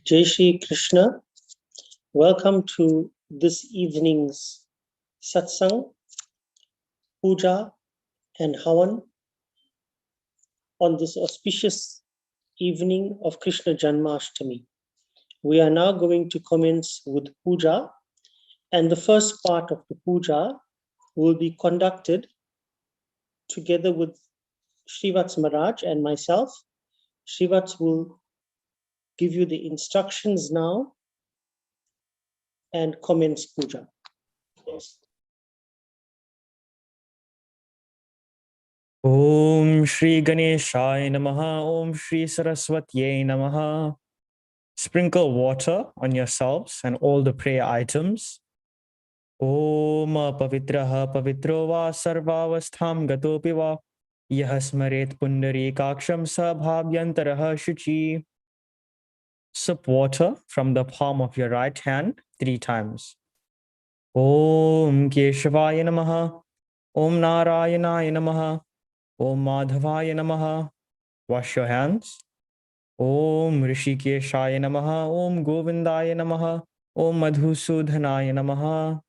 Jai Shri Krishna. Welcome to this evening's satsang, puja, and Howan on this auspicious evening of Krishna Janma Ashtami. We are now going to commence with puja, and the first part of the puja will be conducted together with Srivats Maharaj and myself. Srivats will give you the instructions now and commence puja. Om Shri Ganeshaya Namaha, Om Shri Saraswatyai Namaha. Sprinkle water on yourselves and all the prayer items. Om Pavitraha Pavitro Va Sarvavastham Gatopi Va Yah Smaret Pundarikaksham Sabhavyantaraha Shuchi. Sip water from the palm of your right hand 3 times. Om Keshavaya Namaha, Om Narayanaya Namaha, Om Madhavaya Namaha. Wash your hands. Om Rishikeshaya Namaha, Om Govindaya Namaha, Om Madhusudhanaya Namaha.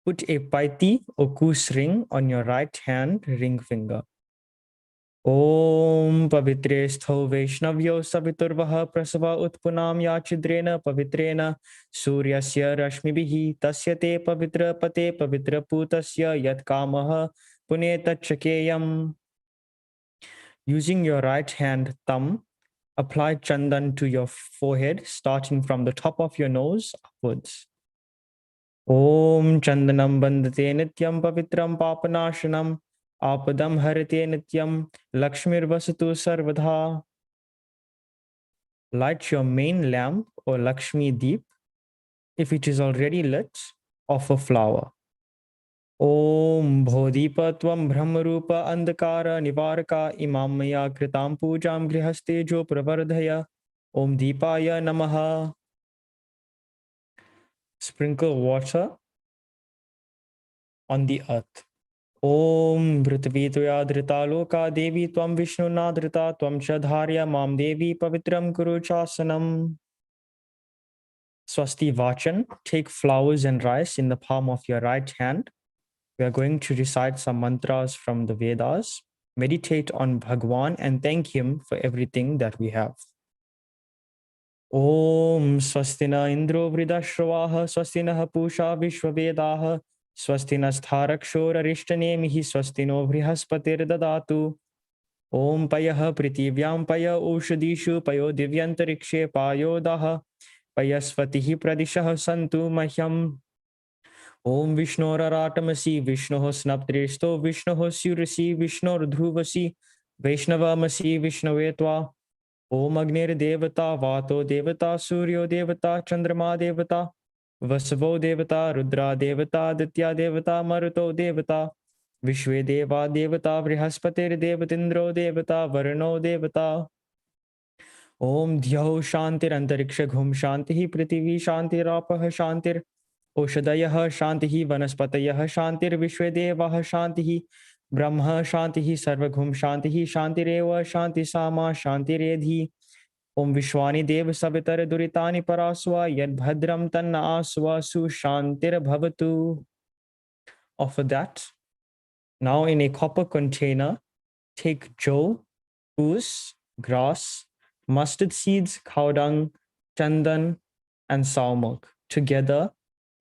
Put a paiti or kus ring on your right hand ring finger. Om Pavitre Stho Vaishnavyo Saviturvaha Prasava Utpunam Yachidrena Pavitrena Suryasya Rashmibihi Tasyate Pavitra Pate Pavitra Putasya Yat Kamaha Puneta Chakeyam. Using your right hand thumb, apply chandan to your forehead, starting from the top of your nose upwards. Om Chandanam Bandate Nityam Pavitram Papanashanam Apadam Harite Nityam Lakshmir Vasatu Sarvadha. Light your main lamp or Lakshmi Deep. If it is already lit, offer flower. Om Bodhipa Tvam Brahmarupa Andhakara Nivaraka Imam Maya Kritam Pujam Grihastejo Pravardhaya. Om Deepaya Namaha. Sprinkle water on the earth. Om Prithvi Tuya Dhrita Loka Devi Tvam Vishnu Nadhrita Tvam Shadharya Mam Devi Pavitram Kuru Chasanam. Swasti Vachan. Take flowers and rice in the palm of your right hand. We are going to recite some mantras from the Vedas. Meditate on Bhagwan and thank him for everything that we have. Om Swastina Indro Vridashrawaha Swastina Pusha Vishwavedaha Swastina Stharakshora Rishtanemihi Swastino Vrihaspatir Dadatu. Om Payaha Pritivyam Paya Ushadishu Payo Divyantarikshe Payodaha Payasvatihi Pradishaha Santu Mahyam. Om Vishnora-ratamasi, Vishnoho snaptristo, Vishnoho surasi, Vishnor dhruvasi, Vaishnavamasi, Vishnavetva. Om Agnir Devata, Vato Devata, Suryo Devata, Chandrama Devata, Vasavo Devata, Rudra Devata, Ditya Devata, Maruto Devata, Vishwe Deva Devata, Vrihaspatir Devatindro Devata, Varno Devata. Om Dhyaho Shantir Antariksha Ghum Shantihi Prithvi Shantirapah Shantir Oshadayah Shantihi Vanaspatayah Shantir Vishvedevah Shantihi Brahma Shantihi Sarvaghum Shantihi Shantireva Shanti Sama Shantiredhi. Om Vishwani Dev Savitar Duritani Paraswa Yad Bhadram Tanna Aswa Su Shantir Bhavatu. Offer that. Now in a copper container, take jow, goose, grass, mustard seeds, cow dung, chandan, and sour milk together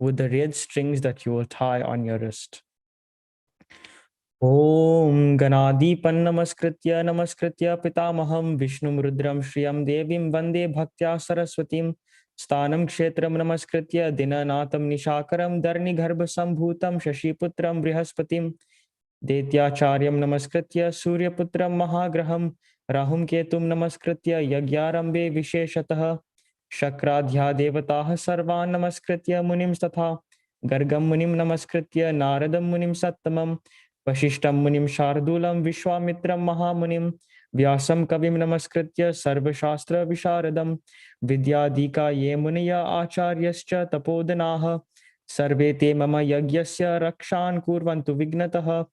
with the red strings that you will tie on your wrist. Om Ganadipan Namaskritya Pitamaham Vishnum Rudram Shriyam Devim Vande Bhaktya Saraswatim Stanam Kshetram Namaskritya Dinanatam Nishakaram Dharni Garbha Sambhutam Shashiputram Brihaspatim Detyacharyam Namaskritya Suryaputram Mahagraham Rahum Ketum Namaskritya Yagyarambe Visheshatah Shakradhya Devatah Sarvan Namaskritya Munim Statha Gargam Munim Namaskritya Naradam Munim Sattamam Vashishtam Munim Shardulam Vishwamitram Mahamunim Vyasam Kavim Namaskritya Sarva Shastra Visharadam Vidyadika Ye Muniya Acharyascha Tapodanaha Sarve Te Mama Yagyasya Rakshan Kurvantu Vignataha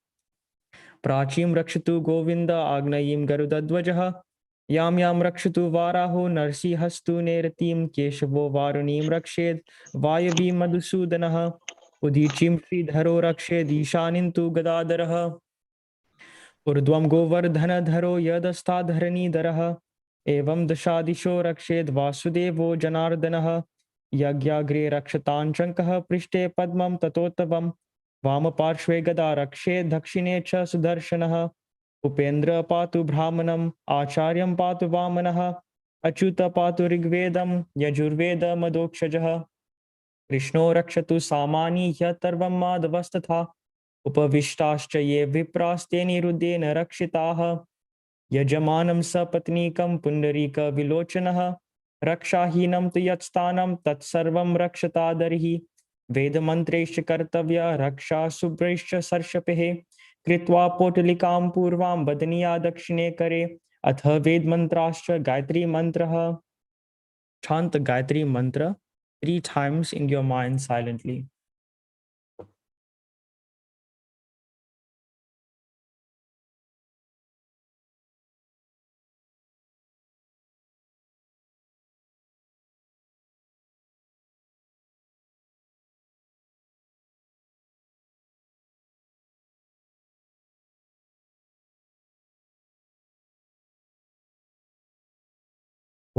Prachim Rakshatu Govinda Agnayim Garudadvajaha यां यां रक्षतु वाराहो नरसिंहस्तु नेरतिं केशवो वारुणीं रक्षेद् वायवी मधुसूदनः उदीचीं श्रीधरो रक्षेदीशानीं तु गदाधरः ऊर्ध्वं गोवर्धनधरो यदस्ताधरणीधरः एवं दशादिशो रक्षेद् वासुदेवो जनार्दनः यज्ञाग्रे रक्षताञ्चङ्कः पृष्ठे पद्मं ततोत्तमं वामपार्श्वे गदा रक्षेत् दक्षिणे च सुदर्शनः उपेन्द्र पातु ब्राह्मणम् आचार्यं पातु वामनः अच्युत पातु ऋग्वेदं यजुर्वेदमदोक्षजः कृष्णो रक्षतु सामानि ह्यतर्वं माधवस्तथा उपविष्टाश्च ये विप्रास्ते निरुद्धेन रक्षिताः यजमानं सपत्नीकं पुण्डरीकविलोचनः रक्षाहीनं तु यत्स्थानं तत्सर्वं रक्षतादरिः वेदमन्त्रैश्च कर्तव्या रक्षा शुभ्रैश्च सर्षपैः कृत्वा पोटलिकां पूर्वां वदनीया दक्षिणे करे अथ वेदमन्त्राश्च गायत्री मन्त्रः chant the Gayatri mantra 3 times in your mind silently.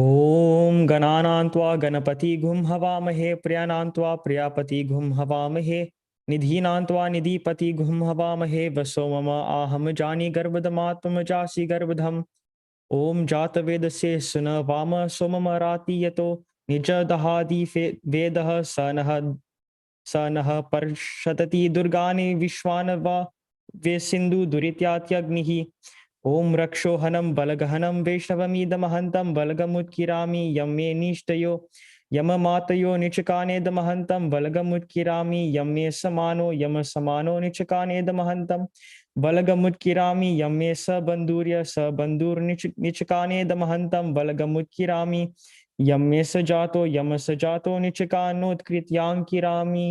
ॐ गणानान्त्वा गणपति गुं हवामहे प्रियानान्त्वा प्रियापति गुं हवामहे निधीनान्त्वा निधिपति गुं हवामहे वसो मम आहम जानी गर्भधमात्म जासि गर्भधम् ॐ जातवेदस्य सुन वाम सोमम राति यतो निज दहादि वेदः स नः पर्षतति दुर्गानि विश्वानवा वे सिन्धु दुरित्यात्यग्निः ॐ रक्षोहनं बलगहनं वैष्णवमीदमहन्तं बलगमुत्किरामि यं मे निष्टयो यममातयो निचकानेदमहन्तं बलगमुत्किरामि यं मे समानो यमसमानो निचकानेदमहन्तं बलगमुत्किरामि यं मे स बन्धुर्निचकानेदमहन्तं बलगमुत्किरामि यं मे स जातो निचकानोत्कृत्याङ्किरामि.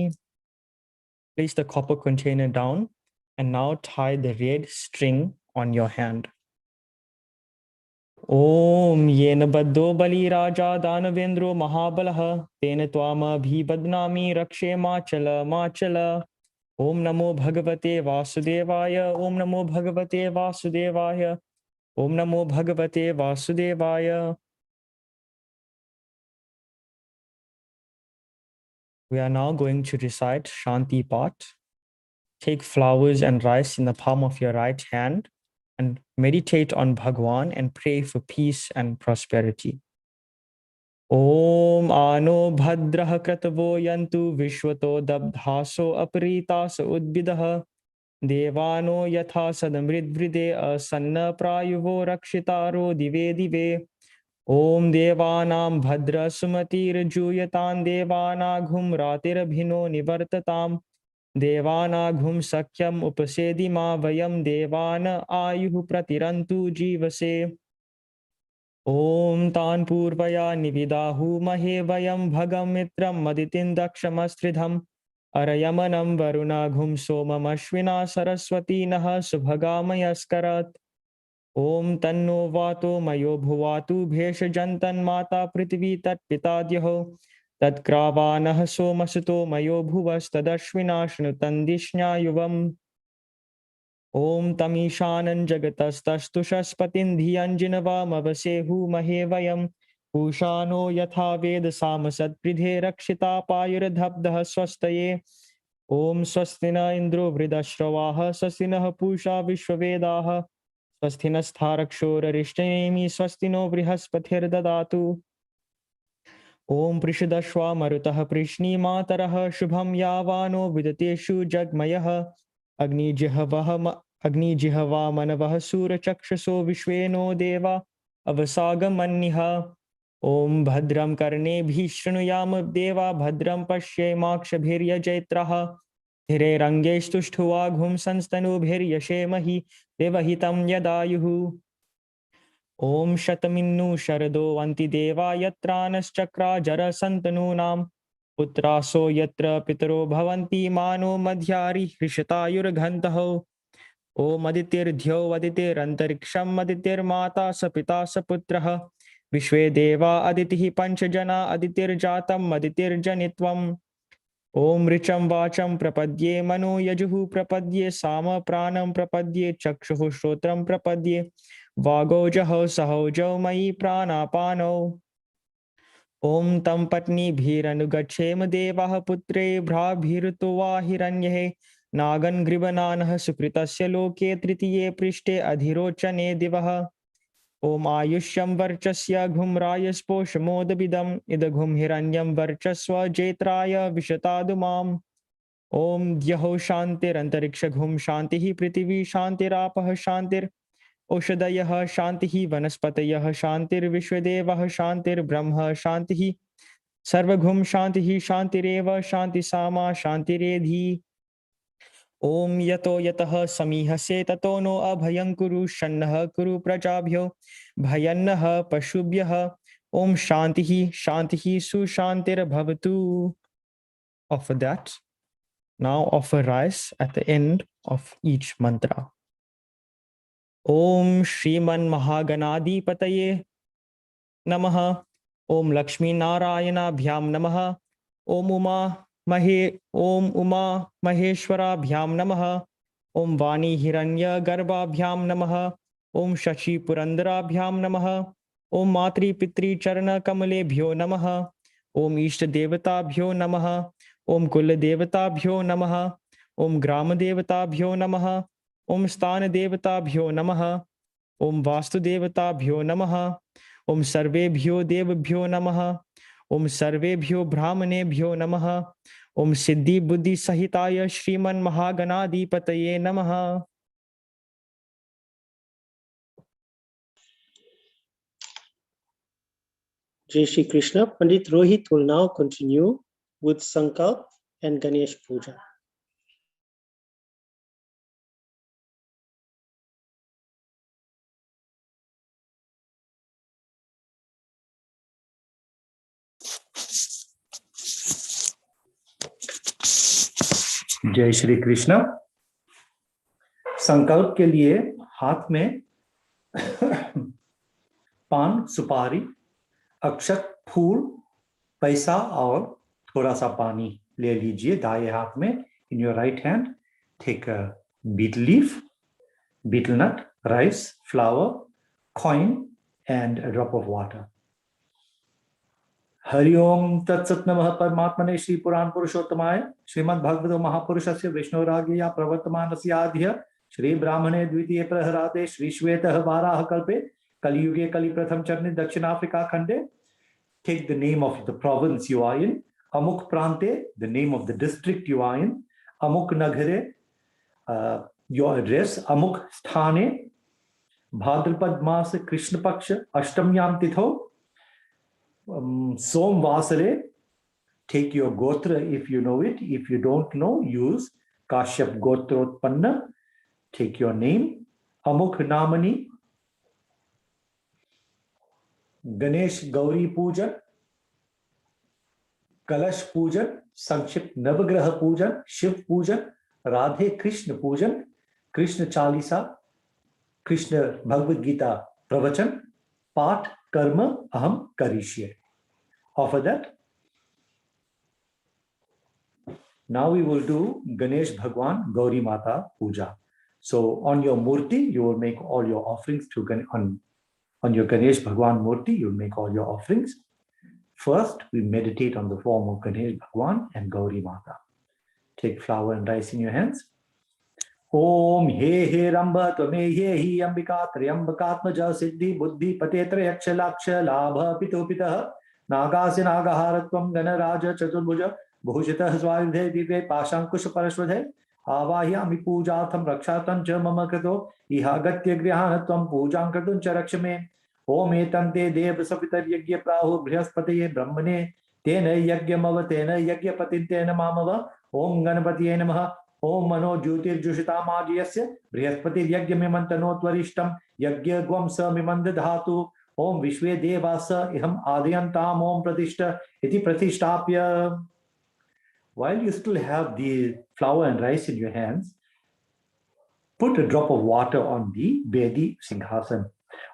Place the copper container down and now tie the red string on your hand. ॐ येन बद्धो बलिराजा दानवेन्द्रो महाबलः तेन त्वामभिबध्नामि रक्षेमाचल माचल. ॐ नमो भगवते वासुदेवाय. ॐ नमो भगवते वासुदेवाय. ॐ नमो भगवते वासुदेवाय. We are now going to recite Shanti Path. Take flowers and rice in the palm of your right hand and meditate on Bhagwan and pray for peace and prosperity. Om Ano Bhadrah Kratavo Yantu Vishwato Dabdhaso Aparitas Udbidah Devano Yatha Sadamridvride Asanna Prayuvo Rakshitaro Dive Dive Om Devanam Bhadra Sumatir Juyatan Devanaghum Ratirabhino Nivartatam Devanaghum Sakyam Upasedima Vayam Devana Ayuhu Pratirantu Jivase Om Tan Purvaya Nividahu Mahe Vayam Bhagam Mitram Maditin Dakshamastridham Arayamanam Varunaghum Somam Ashwina Saraswati Naha Subhagamayaskarat Om Tanno Vato Mayo Bhuvatu Bhesha Jantan Mata Prithvi Tat Pitadyaho Tat Kravanah Somasuto Mayo Bhuvas Tadashwina Shnutandishnya Yuvam Om Tamishanan Jagatastastushaspatin Dhiyanjinava Mavasehu Mahevayam Pushano Yatha Veda Samasat Pridhe Rakshita Payuradhabdah Swastaye Om Swastina Indro Vridashravaha Swastinah Pusha Vishwavedaha Swastinastharakshora Rishtayemi Swastino Vrihaspather Dadatu Om Prishadashva Marutah Prishni Matarah Shubham Yavano Vidateshu Jagmayah Agni Jihava Manavah Sura Chakshaso Vishweno Deva Avasagamanniha Om Bhadram Karne Bhishnuyam Deva Bhadram Pashye Makshabhirya Jaitraha Dhire Rangeshtushtuvaghum Sanstanubhiryashemahi Devahitam Yadayuhu Om Shataminnu Sharado Anti Deva Yatranas Chakra Jara Santanunam Putraso Yatra Pitaro Bhavanti Mano Madhyari Rishatayurghantaho ओम अदितिर्ध्यो अदितिरंतरिक्षम अदितिर्माता स पिता स पुत्रः विश्वे देवा अदितिः पंचजना अदितिर्जातम् अदितिर्जनित्वम् ओम ऋचं वाचं प्रपद्ये मनो यजुः प्रपद्ये साम प्राणं प्रपद्ये चक्षुः श्रोत्रं प्रपद्ये वागोजः सहौजौ मयि प्राणापानौ ओम तं पत्नीभिरनुगच्छेम देवाः पुत्रे भ्राभिरुतो वा हिरण्यः नागन् गृभनानः सुकृतस्य लोके तृतीये पृष्ठे अधिरोचने दिवः ओम आयुष्यं वर्चस्य घुम्रायस्पोषमोदबिदम् इदघुं हिरण्यं वर्चस्व जेत्राय विशतादुमाम् ओम द्यौः शान्तिरन्तरिक्षघुं शान्तिः पृथिवी शान्तिरापः शान्तिर् औषधयः शान्तिः वनस्पतयः शान्तिर्विश्वदेवः शान्तिर्ब्रह्म शान्तिः सर्वघुं शान्तिः शान्तिरेव शान्तिसामा शान्तिरेधि ओम यतो यतः समीहसे ततो नो अभयं कुरु शन्नः कुरु प्रजाभ्यो भयन्नः पशुभ्यः ओम शान्तिः शान्तिः सुशान्तिर्भवतु. Offer that. Now offer rice at the end of each mantra. Om Shriman Mahaganadipataye Namaha. Om Lakshmi Narayana Bhyam Namaha. Om Uma Maheshwara Bhyam Namaha. Om Vani Hiranya Garbha Bhyam Namaha. Om Shashi Purandara Bhyam Namaha. Om Matri Pitri Charana Kamale Bhyo Namaha. Om Ishta Devata Bhyo Namaha. ओम कुल देवताभ्यो नमः. ओम ग्राम देवताभ्यो नमः. ओम स्थान देवताभ्यो नमः. ओम वास्तु देवताभ्यो नमः. ओम सर्वेभ्यो देवभ्यो नमः. ओम सर्वेभ्यो ब्राह्मणेभ्यो नमः. ओम सिद्धि बुद्धि सहिताय श्रीमन् महागणाधिपतये नमः. Jai Shri Krishna. Pandit Rohit will now continue with Sankalp and Ganesh Puja. जय श्री कृष्ण. संकल्प के लिए हाथ में पान, सुपारी, अक्षत, फूल, पैसा और थोड़ा सा पानी ले लीजिए दाएं हाथ में. In your right hand take a betel leaf, betel nut, rice, flour, coin and a drop of water. Hari Om तत्सत नमः परमात्मने श्री पुराण पुरुषोत्तमाय श्रीमद् भगवतो महापुरुषस्य विष्णुराज्ञया प्रवर्तमानस्य आद्य श्री ब्राह्मणे द्वितीय प्रहराते श्री श्वेतः वाराह कल्पे कलियुगे कलि प्रथम चरणे दक्षिण अफ्रीका खंडे. Take the name of the province you are in. Amuk Prante, the name of the district you are in. Amuk Nagare, your address. Amuk Sthane, Bhadrapad Mas Krishna Paksha, Ashtamyam Titho. Som Vasare, take your Gotra if you know it. If you don't know, use Kashyap Gotrotpanna. Take your name. Amuk Namani, Ganesh Gauri Puja, Kalash Puja, Sankshipt Navagraha Puja, Shiv Puja, Radhe Krishna Puja, Krishna Chalisa, Krishna Bhagavad Gita Pravachan, Path Karma Aham Karishye. Offer that. Now we will do Ganesh Bhagwan Gauri Mata Puja. So on your Murti, you will make all your offerings to on your Ganesh Bhagwan Murti, you will make all your offerings. First, we meditate on the form of Ganesh Bhagwan and Gauri Mata. Take flour and rice in your hands. Om he ramba tvame he ambika triambakatmaja siddhi buddhi patetra yaksha laksha labha pito pitah nagasi nagaharatvam ganaraja chaturbuja bhujitah swaridhe dive pashankush parashwadhe avahyami pujatham rakshatam cha mama krato ihagatya grihanatvam pujam kratum cha rakshame. Om etante dev sapitar yagya prahu brihaspataye brahmane tena yagyamava tena yagyapatintena mamava. Om ganapatiye namaha. Om mano jyotir jushitamadiyasya brihaspati yagyamimantanotvariishtam yagyagvam sa mimandadhatu. Om vishve devasa iham adyantam om pratishta iti pratishtapya. While you still have the flour and rice in your hands, put a drop of water on the Vedi Singhasan.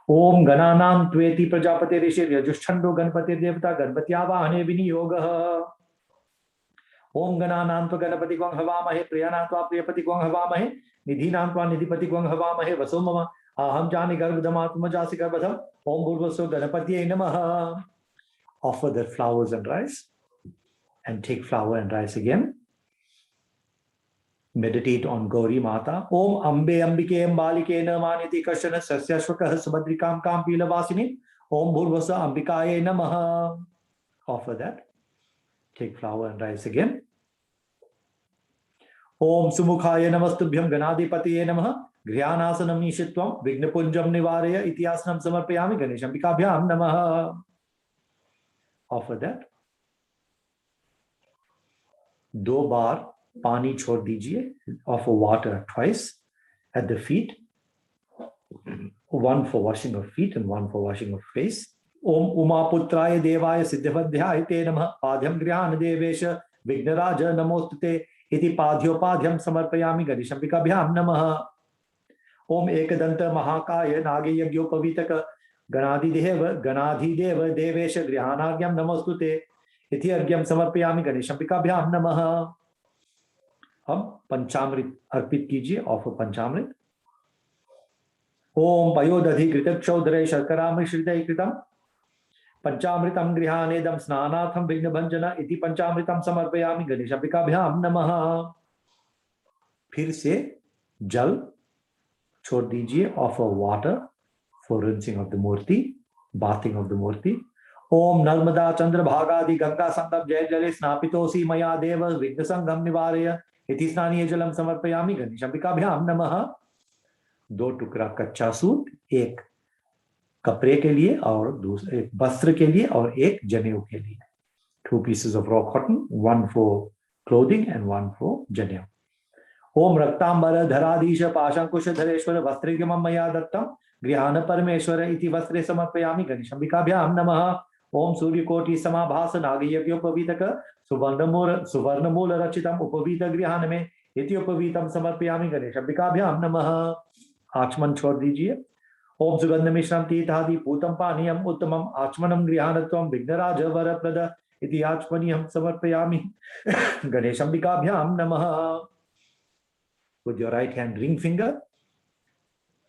Om Gananam Tveti Prajapati Rishir Yajushchando Ganpati Devata Ganpatyavahane Viniyogah. Om Gananam Tva Ganapati Gwang Havamahe Priyanam Tva Priyapati Gwang Havamahe Nidhinam Tva Nidhipati Gwang Havamahe Vasomama Aham Jani Garbhadamatma Jasi Garbhadam Om Bhurvaso Ganapati Namaha. Offer the flowers and rice and take flower and rice again. Meditate on Gauri Mata. Om Ambe Ambike Ambalike Namaniti Kashana Sasyashvakah Subhadrikam Kampila Vasini. Om Bhurvasa Ambikaye Namaha. Offer that. Take flower and rice again. Om Sumukhaya Namastubhyam Ganadipatiye Namaha. Grihanasanam Nishitvam Vignapunjam Nivaraya Itiasnam Samarpayami Ganesham Bikabhyam Namaha. Offer that. 2 बार पानी छोड़ दीजिए. Offer water twice at the feet. 1 for washing of feet and 1 for washing of face. Om Umaputraya Devaya Siddhavadhyaya Te Namah Padhyam Grihana Devesha Vignaraja Namostute Iti Padhyopadhyam Samarpayami Ganesham Bikabhyam Namaha. Om Ekadanta Mahakaya Nagi Yagyopavitaka Ganadideva Devesha Grihanagyam Namostute Iti Argyam Samarpayami Ganesham Bikabhyam Namaha. अब पंचामृत अर्पित कीजिए. Offer पंचामृत. ओम पयोदधि कृत क्षौधरे शर्करा मिश्रित कृतम पंचामृतम गृहानेदम स्नानार्थम विघ्नभंजन इति पंचामृतम समर्पयामि गणेशाभ्याम नमः. फिर से जल छोड़ दीजिए. Offer water for rinsing of the murti, bathing of the murti. Om Narmada चंद्रभागादि गंगा संगम जय जले स्नापितोसी मया देव विघ्न संगम निवारय इति स्नानीय जलम समर्पयामि गणेशाभ्याम नमः. 2 टुकड़ा कच्चा सूत, 1 कपड़े के लिए और दूसरे 1 वस्त्र के लिए और 1 जनेऊ के लिए. 2 pieces of raw cotton, 1 for clothing and 1 for जनेऊ. ओम रक्तांबर धराधीश पाशांकुश धरेश्वर वस्त्रिगमं मया दत्तम गृहान परमेश्वर इति वस्त्रे समर्पयामि गणेशाभ्याम नमः. ओम सूर्यकोटि समाभास नागयज्ञोपवीतक सुवर्णमूल रचितम उपवीत गृहान में इति उपवीतम समर्पयामि गणेशाभ्याम नमः. आचमन छोड़ दीजिए. ओम सुगंध मिश्रम तीर्थादि पूतम पानीयम उत्तमम आचमनम गृहानत्वम विघ्नराज वरप्रद इति आचमनीयम समर्पयामि गणेशाभ्याम नमः. With your right hand ring finger,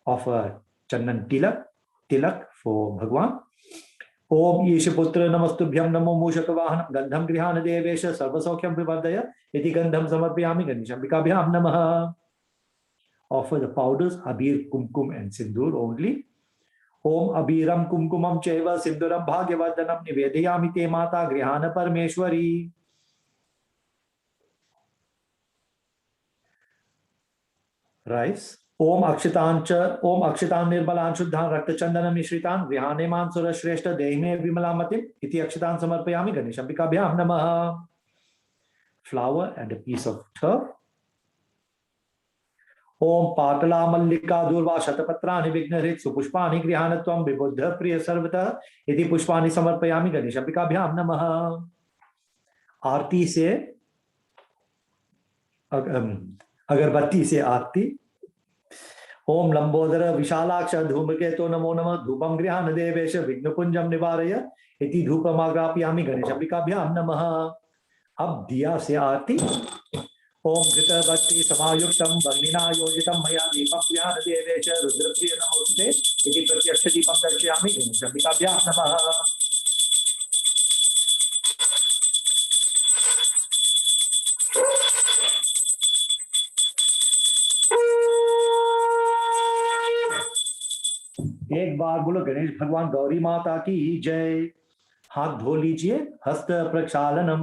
offer chandan tilak for Bhagwan. Om Yeshaputra Namastubhyam Namo Mushakavahanam Gandham Grihana Devesha Sarvasaukyam Vivardaya Iti Gandham Samarpayami Ganeshambikabhyam Namaha. Offer the powders Abir, Kumkum and Sindur only. Om Abiram Kumkumam Cheva Sinduram Bhagyavardhanam Nivedayami Te Mata Grihana Parmeshwari. Rice. Om Akshitan Nirbalan Shuddhan Rakta Chandanam Mishritan Grihane Mansura Shreshta Dehime Vimalamatim Iti Akshitan Samarpayami Ganeshambikabhyam Namaha. Flower and a piece of turf. Om Patala Mallika Durva Shatapatrani Vignarit Supushpani Grihanatvam Vibuddha Priya Sarvata Iti Pushpani Samarpayami Ganeshambikabhyam Namaha. Arti se अगरबत्ती से आरती. ओम लंबोदर विशालाक्ष धूमकेतो नमो नमः धूपम गृहान देवेश विघ्नपुंजम निवारय इति धूपमाग्रापयामि गणेशाभ्याम नमः. अब दिया से आरती. ओम घृत भक्ति समायुक्तम वग्निना योजितम मया दीपम गृहान देवेश रुद्रप्रिय नमोस्तुते इति प्रत्यक्ष दीपम दर्शयामि गणेशाभ्याम नमः. एक बार बोलो गणेश भगवान गौरी माता की जय. हाथ धो लीजिए. हस्त प्रक्षालनम.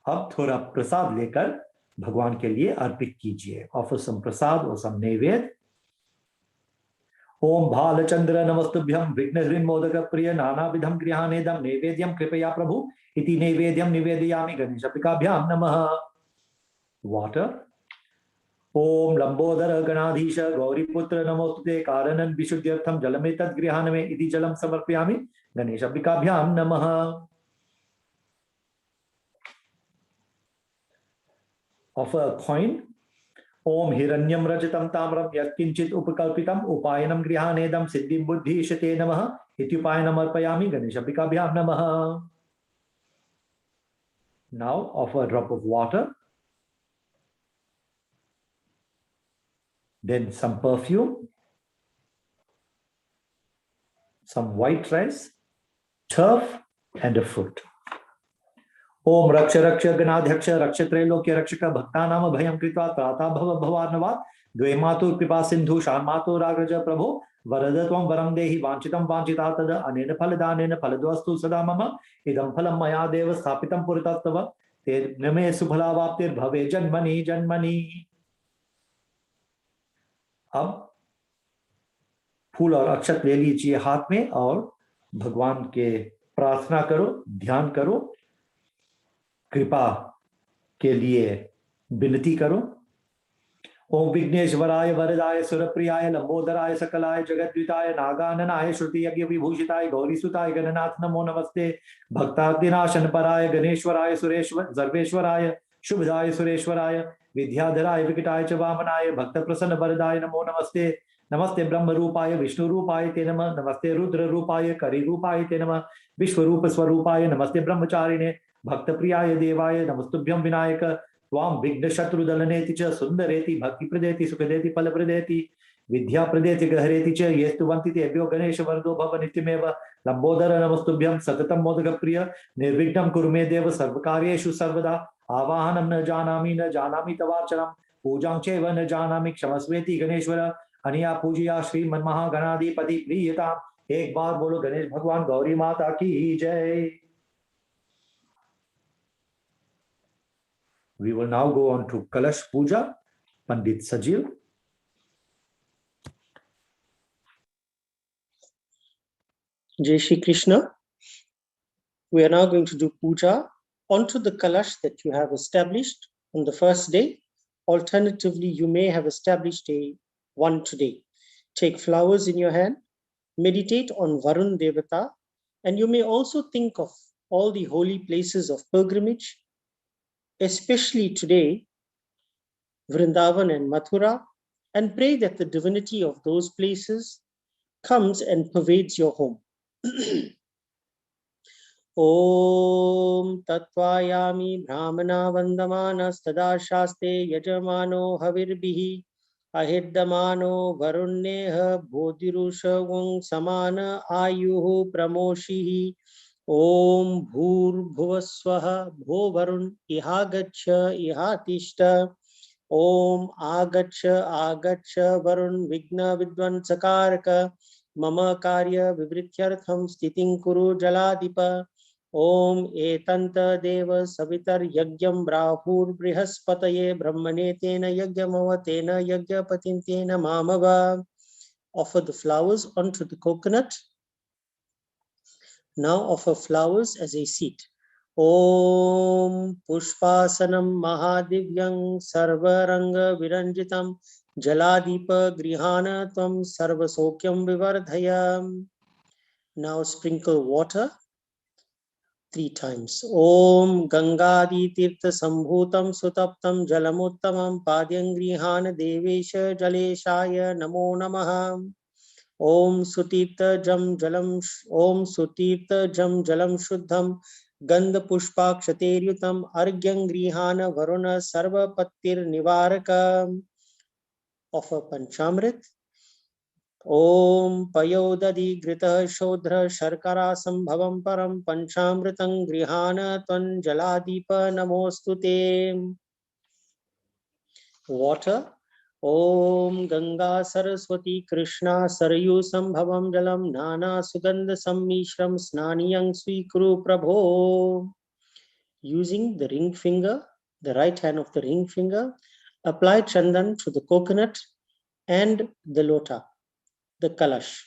अब थोड़ा प्रसाद लेकर भगवान के लिए अर्पित कीजिए. ऑफर सम प्रसाद और सम नैवेद्य. ओम भालचंद्र नमस्तुभ्यम विघ्न मोदक प्रिय नाना विधम गृहानेदम नैवेद्यम कृपया प्रभु इति नैवेद्यम निवेदयामि गणेशाभ्याम नमः. वाटर. ओम लंबोदर गणाधीश गौरीपुत्र नमोस्तुते कारणन विशुद्ध्यर्थम जलमेतद् गृहान में इति जलम समर्पयामि गणेशाभ्याम नमः. Offer a coin. ओम हिरण्यम रजतम ताम्रम यत्किंचित उपकल्पितम उपायनम गृहानेदम सिद्धिं बुद्धिशते नमः इत्युपायनम अर्पयामि गणेशाभ्यां नमः. Now offer a drop of water, then some perfume, some white rice, turf, and a fruit. ओम रक्ष रक्ष गणाध्यक्ष रक्ष त्रैलोक्य रक्षक भक्तानाम भयं कृत्वा त्राता भव भवार्णवात् द्वे मातुः कृपा सिन्धु शान्मातुराग्रज प्रभो वरद त्वं वरं देहि वाञ्छितं वाञ्छिता तद अनेन फलदानेन फलद्वस्तु सदा मम इदं फलं मया देव स्थापितं पुरतस्तव तेन मे सुफलावाप्तिर्भवे जन्मनि जन्मनि. अब फूल और अक्षत ले लीजिए हाथ में और भगवान के प्रार्थना करो, ध्यान करो, कृपा के लिए विनती करो. ओम विघ्नेश्वराय वरदाय सुरप्रियाय लंबोदराय सकलाय जगद्विताय नागाननाय श्रुति यज्ञ विभूषिताय गौरीसुताय गणनाथ नमो नमस्ते. भक्तादिनाशन पराय गणेश्वराय सुरेश्वर सर्वेश्वराय शुभदाय सुरेश्वराय विद्याधराय विकटाय च वामनाय भक्त प्रसन्न वरदाय नमो नमस्ते. नमस्ते ब्रह्म रूपाय विष्णु रूपाय ते नमः. नमस्ते रुद्र रूपाय करि रूपाय ते नमः. विश्वरूप स्वरूपाय नमस्ते ब्रह्मचारिणे भक्त प्रियाय देवाय नमस्तुभ्यं विनायक. त्वां विघ्न शत्रु दलनेति च सुंदरेति भक्ति प्रदेति सुखदेति फल प्रदेति विद्या प्रदेति गहरेति च ये स्तुवन्ति तेभ्यो गणेश वरदो भव नित्यमेव. लंबोदर नमस्तुभ्यं सततं मोदक प्रिय निर्विघ्नं कुरु मे देव सर्वकार्येषु सर्वदा. आवाहनं न जानामि तवार्चनं पूजां चैव न जानामि क्षमस्वेति गणेश्वर. अनिया पूजया श्रीमन्महागणाधिपति प्रीयता. एक बार बोलो गणेश भगवान गौरी माता की जय. We will now go on to Kalash Puja. Pandit Sajiv. Jai Shri Krishna. We are now going to do puja onto the kalash that you have established on the first day. Alternatively, you may have established one today. Take flowers in your hand, meditate on Varun Devata, and you may also think of all the holy places of pilgrimage, especially today, Vrindavan and Mathura, and pray that the divinity of those places comes and pervades your home. Om Tatvayami Brahmana Vandamana Shaste Yajamano Havirbihi Ahiddamano Varunneha Bodhirushavang Samana Ayuhu Pramoshihi. Om Bhur Bhuvaswaha Bho Varun Ihagacha Ihatishta. Om Agacha Varun Vigna Vidvansakaraka Mama Karya Vivrityartham Stiting Kuru Jaladipa. Om Etanta Deva Savitar Yagyam Brahur Brihaspataye Brahmane Tena Yagyamavatena Yagyapatintena Mamava. Offer the flowers onto the coconut. Now offer flowers as a seat. Om Pushpasanam Mahadivyang Sarvaranga Viranjitam Jaladipa Grihana Tvam Sarvasokyam Vivardhayam. Now sprinkle water 3 times. Om Gangadi Tirtha Sambhutam Sutaptam Jalamuttamam Padyang Grihana Devesha Jaleshaya Namo Namaha. Om Sutirtha Jam Jalam Shuddham Gandha Pushpakshateryutam Argyam Grihana Varuna Sarva Pattir Nivaraka. Offer Panchamrit. Om Payodadi Grita Shodra Sharkara Sambhavam Param Panchamritang Grihana Tvan Jaladipa Namostute. Water. Om Ganga Saraswati Krishna Sarayu Sambhavam Jalam Nana Sugandha Sammishram Snaniyang Swikuru Prabho. Using the ring finger, the right hand of the ring finger, apply chandan to the coconut and the lota, the kalash.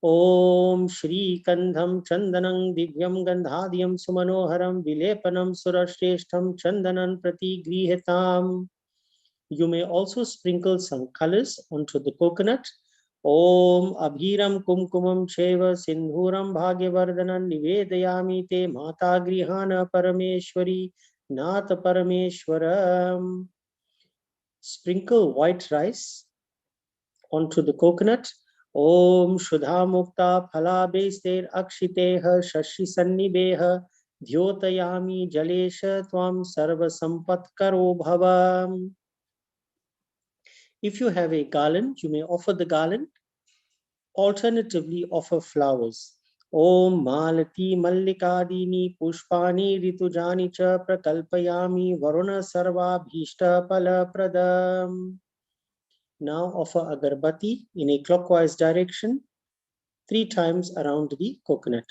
Om Shri Kandham Chandanang Divyam Gandhadhyam Sumanoharam Vilepanam Surashreshtham Chandanan Prati Grihetam. You may also sprinkle some colors onto the coconut. Om Abhiram Kumkumam Cheva Sindhuram Bhagyavardhanan Nivedayami Te Mata Grihana Parameshwari Nata Parameshwaram. Sprinkle white rice onto the coconut. Om Shudha Mukta Phala Bester Akshiteha Shashi Sannibeha Dhyotayami Jalesha Tvam Sarva Sampat Karo Bhavam. If you have a garland, you may offer the garland. Alternatively, offer flowers. Om Malati Mallikadini Pushpani Ritujani Cha Prakalpayami Varuna Sarva Bhishta Pala Pradam. Now offer agarbatti in a clockwise direction 3 times around the coconut.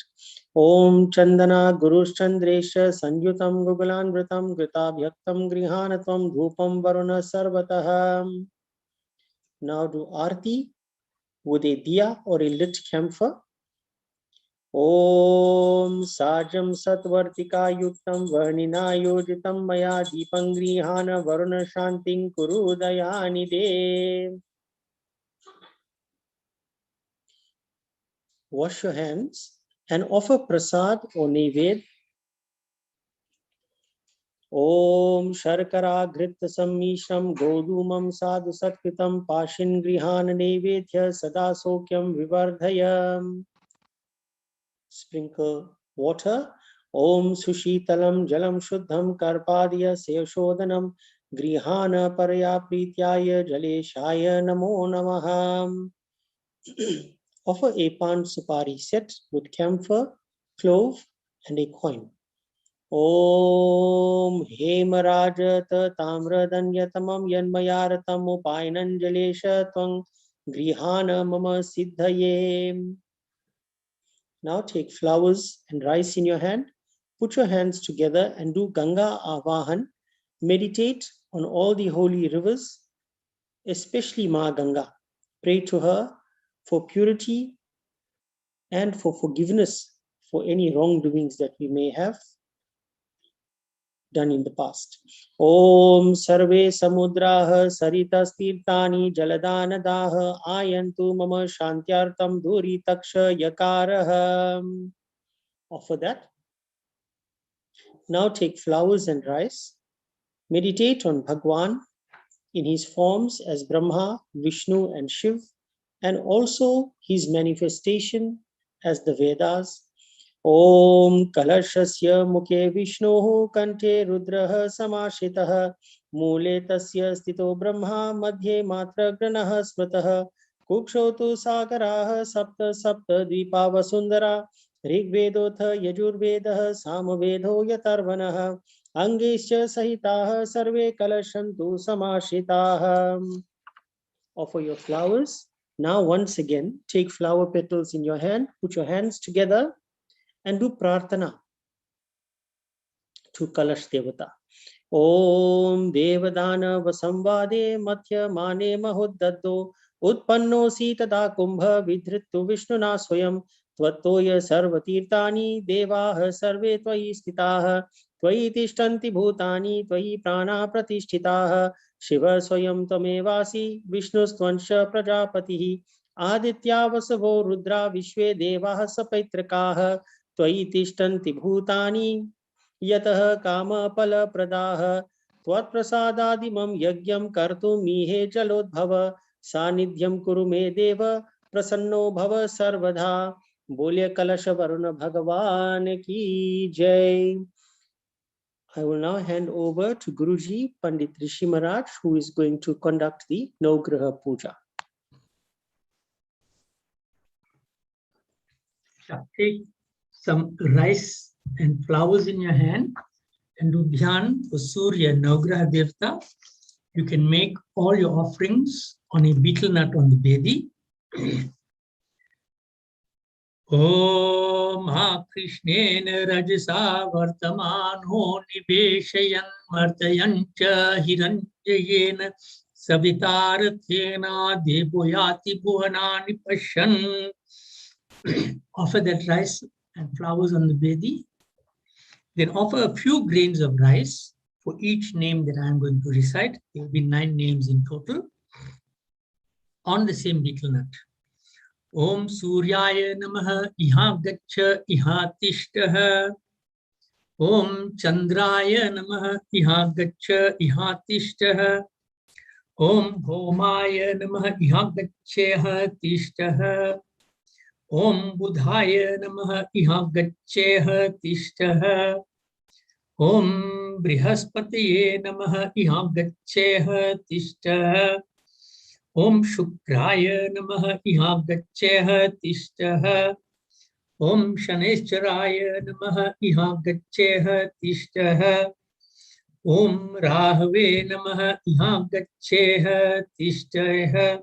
Om Chandana Gurus Chandresha Sanyutam Gugulan Vritam Gritabhyaktam Grihanatvam Dhupam Varuna Sarvataham. Now do Arti with a diya or a lit camphor. Om Sajam Satvartika Yuktam Varnina Yojitam Maya Deepam Grihana Varuna Shanting Kuru Dayani De. Wash your hands and offer prasad or neved. Om Sharkara Ghrita Sammishram Godumam Sadhu Satkritam Pashin Grihana Nevedya Sada Sokyam Vivardhayam. Sprinkle water. Om Sushitalam Jalam Shuddham Karpadya Sevshodanam Grihana Paraya Prityaya Jaleshaya Namo Namaham. Offer a pan supari set with camphor, clove, and a coin. Om Hemarajata Tamradanyatamam Yanmayaratam Upainanjalesha Twang Grihana Mama Siddhaye. Now take flowers and rice in your hand. Put your hands together and do Ganga Avahan. Meditate on all the holy rivers, especially Ma Ganga. Pray to her for purity and for forgiveness for any wrongdoings that we may have done in the past. Om Sarve Samudraha Saritas Tirtani Jaladanadaha Ayantu Mama Shantyartam Dhuri Taksha Yakaraha. Offer that. Now take flowers and rice. Meditate on Bhagwan in his forms as Brahma, Vishnu and Shiv, and also his manifestation as the Vedas. Om Kalashasya Mukhe Vishnohu Kante Rudraha Samashitaha Mule Tasya Stito Brahma Madhye Matra Granaha Smrataha Kukshotu Sagaraha Sapta Sapta Dvipa Vasundara Rigvedotha Yajurvedaha Samavedho Yatarvanaha Angesya Sahitaha Sarve Kalashantu Samashitaha. Offer your flowers. Now once again, take flower petals in your hand, put your hands together and do prarthana to Kalash Devata. Om Devadana Vasamvade Mathya Mane Mahuddaddo Utpanno Sitada Kumbha Vidhrittu Vishnuna Swayam Tvatoya Sarvatirtani Devaha Sarve Tvayi Stitaha Tvayi Tishtanti Bhutani Tvayi Prana Pratishthitaha Shiva Swayam Tamevasi Vishnustvansha Prajapatihi Aditya Vasavo Rudra Vishwe Devaha Sapaitrakaha Tvayi Tishtanti Bhutani Yatah Kama Pala Pradaha Tvat Prasadadimam Yagyam Kartu Mihe Jalodbhava Sanidhyam Kuru Me Deva Prasanno Bhava Sarvadha. Bolya Kalasha Varuna Bhagavan Ki Jai. I will now hand over to Guruji Pandit Rishi Maharaj, who is going to conduct the Navagraha Puja. Take some rice and flowers in your hand and do dhyan for Surya Navagraha Devta. You can make all your offerings on a betel nut on the bedi. Om Ha Krishnena Rajasa Vartamano Niveshayan Martayancha Hiranjayena Savitarathena Devoyati Bhuvanani Pashan. Offer that rice and flowers on the bedi. Then offer a few grains of rice for each name that I am going to recite. There will be 9 names in total on the same betel nut. Om Suryaya Namaha Iha Gacha Iha Tishtaha. Om Chandraya Namaha Iha Gacha Iha Tishtaha. Om Homaya Namah Ihagacheha Tishtaha. Om Budhaya Namah Ihagacheha Tishtaha. Om Brihaspatiye Namah Ihagacheha Tishtaha. Om Shukraya Namah Ihagacheha Tishtaha. Om Shaneshwaraya Namah Ihagacheha Tishtaha. Om Rahave Namah Ihagacheha Tishtaha.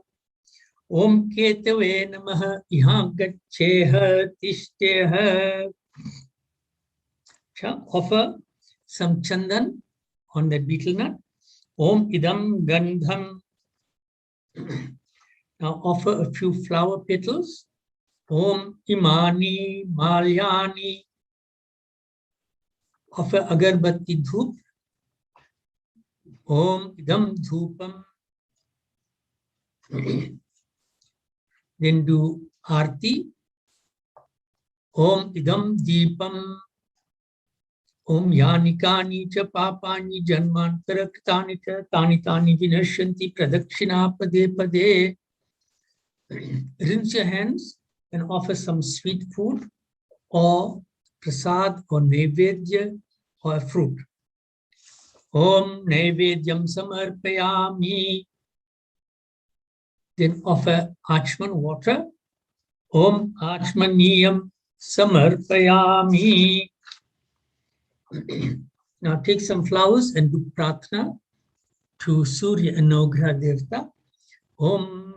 Om Ketave Namah Ihagacheha Tishtaha. Shall offer some chandan on that betel nut. Om Idam Gandham. Now offer a few flower petals. Om Imani Malyani. Offer agarbatti dhoop. Om Idam Dhoopam. Then do Arti. Om Idam Deepam. Om Yanikani cha Papani Janmantaraktani cha Tani Tani Vinashanti Pradakshina Pade Pade. Rinse your hands and offer some sweet food or prasad or naivedya or fruit. Om Naivedyam Samarpayami. Then offer Achman water. Om Achmaniyam Samarpayami. Now take some flowers and do pratna to Surya and Navagraha Devata. Om